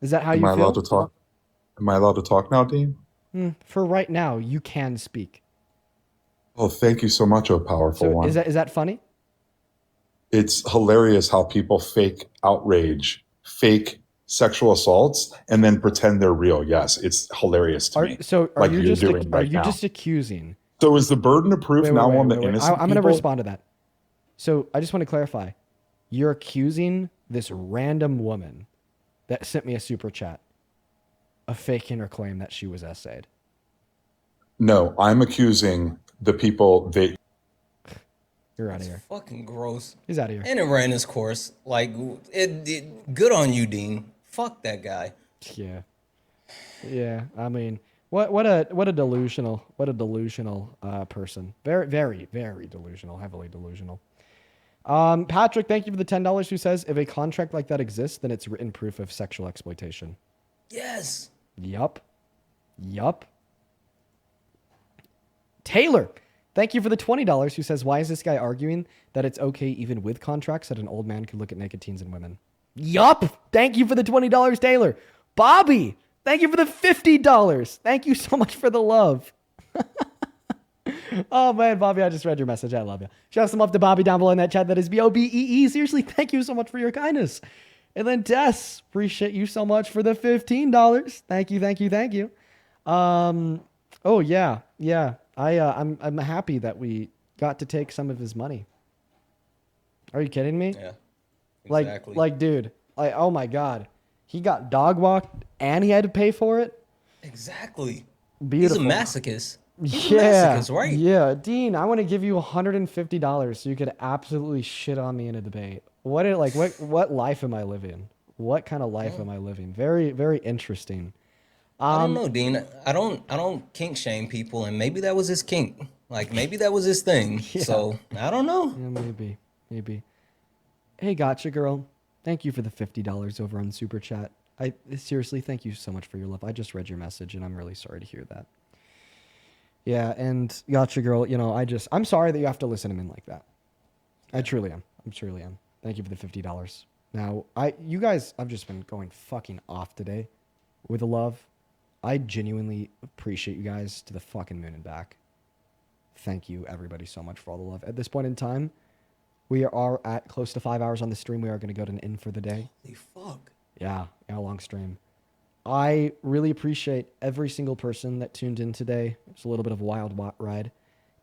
Is that how you feel? Am I allowed to talk? Am I allowed to talk now, Dean? For right now, you can speak. Oh, thank you so much, oh powerful one. Is that funny? It's hilarious how people fake outrage, fake sexual assaults, and then pretend they're real. Yes, it's hilarious to me. So are you just accusing? So is the burden of proof on the innocent I'm going to respond to that. So I just want to clarify. You're accusing this random woman that sent me a super chat of faking her claim that she was essayed. No, I'm accusing the people that... You're out of here. Fucking gross. He's out of here. And it ran his course. Like, good on you, Dean. Fuck that guy. Yeah. I mean, what a delusional person. Very, very, very delusional. Heavily delusional. Patrick, thank you for the $10 who says, if a contract like that exists, then it's written proof of sexual exploitation. Yes. Yup. Taylor, Thank you for the $20 who says, why is this guy arguing that it's okay even with contracts that an old man could look at naked teens and women? Yup. Thank you for the $20, Taylor. Bobby, thank you for the $50. Thank you so much for the love. Oh, man, Bobby, I just read your message. I love you. Shout some love to Bobby down below in that chat. That is BOBEE. Seriously, thank you so much for your kindness. And then Des, appreciate you so much for the $15. Thank you, thank you, thank you. Oh, yeah. I'm happy that we got to take some of his money. Are you kidding me? Yeah. Exactly. Like, dude, oh my God. He got dog walked and he had to pay for it? Exactly. Beautiful. He's a masochist. He's a Yeah. masochist, right? Yeah. Dean, I want to give you $150 so you could absolutely shit on me in a debate. What life am I living? What kind of life am I living? Very, very interesting. I don't know, Dean. I don't kink shame people, and maybe that was his kink. Like maybe that was his thing. Yeah. So I don't know. Yeah, maybe. Hey, gotcha, girl. Thank you for the $50 over on Super Chat. I seriously thank you so much for your love. I just read your message, and I'm really sorry to hear that. Yeah, and gotcha, girl. I'm sorry that you have to listen to men like that. I truly am. Thank you for the $50. Now, you guys, I've just been going fucking off today with the love. I genuinely appreciate you guys to the fucking moon and back. Thank you, everybody, so much for all the love. At this point in time, we are at close to 5 hours on the stream. We are going to go to an end for the day. Holy fuck. Yeah, a long stream. I really appreciate every single person that tuned in today. It's a little bit of a wild ride.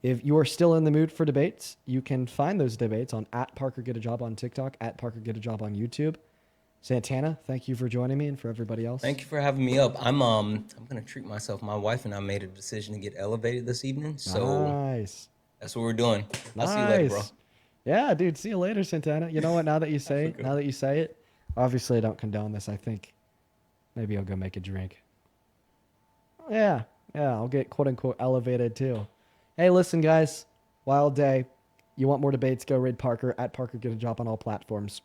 If you are still in the mood for debates, you can find those debates on @ParkerGetAJob on TikTok, @ParkerGetAJob on YouTube. Santana, thank you for joining me, and for everybody else. Thank you for having me up. I'm gonna treat myself. My wife and I made a decision to get elevated this evening, so Nice. that's what we're doing. I'll see you later, bro. Yeah, dude. See you later, Santana. You know what? Now that you say it, obviously I don't condone this. I think maybe I'll go make a drink. Yeah, I'll get quote unquote elevated too. Hey, listen, guys. Wild day. You want more debates? Go raid Parker @ParkerGetAJob on all platforms.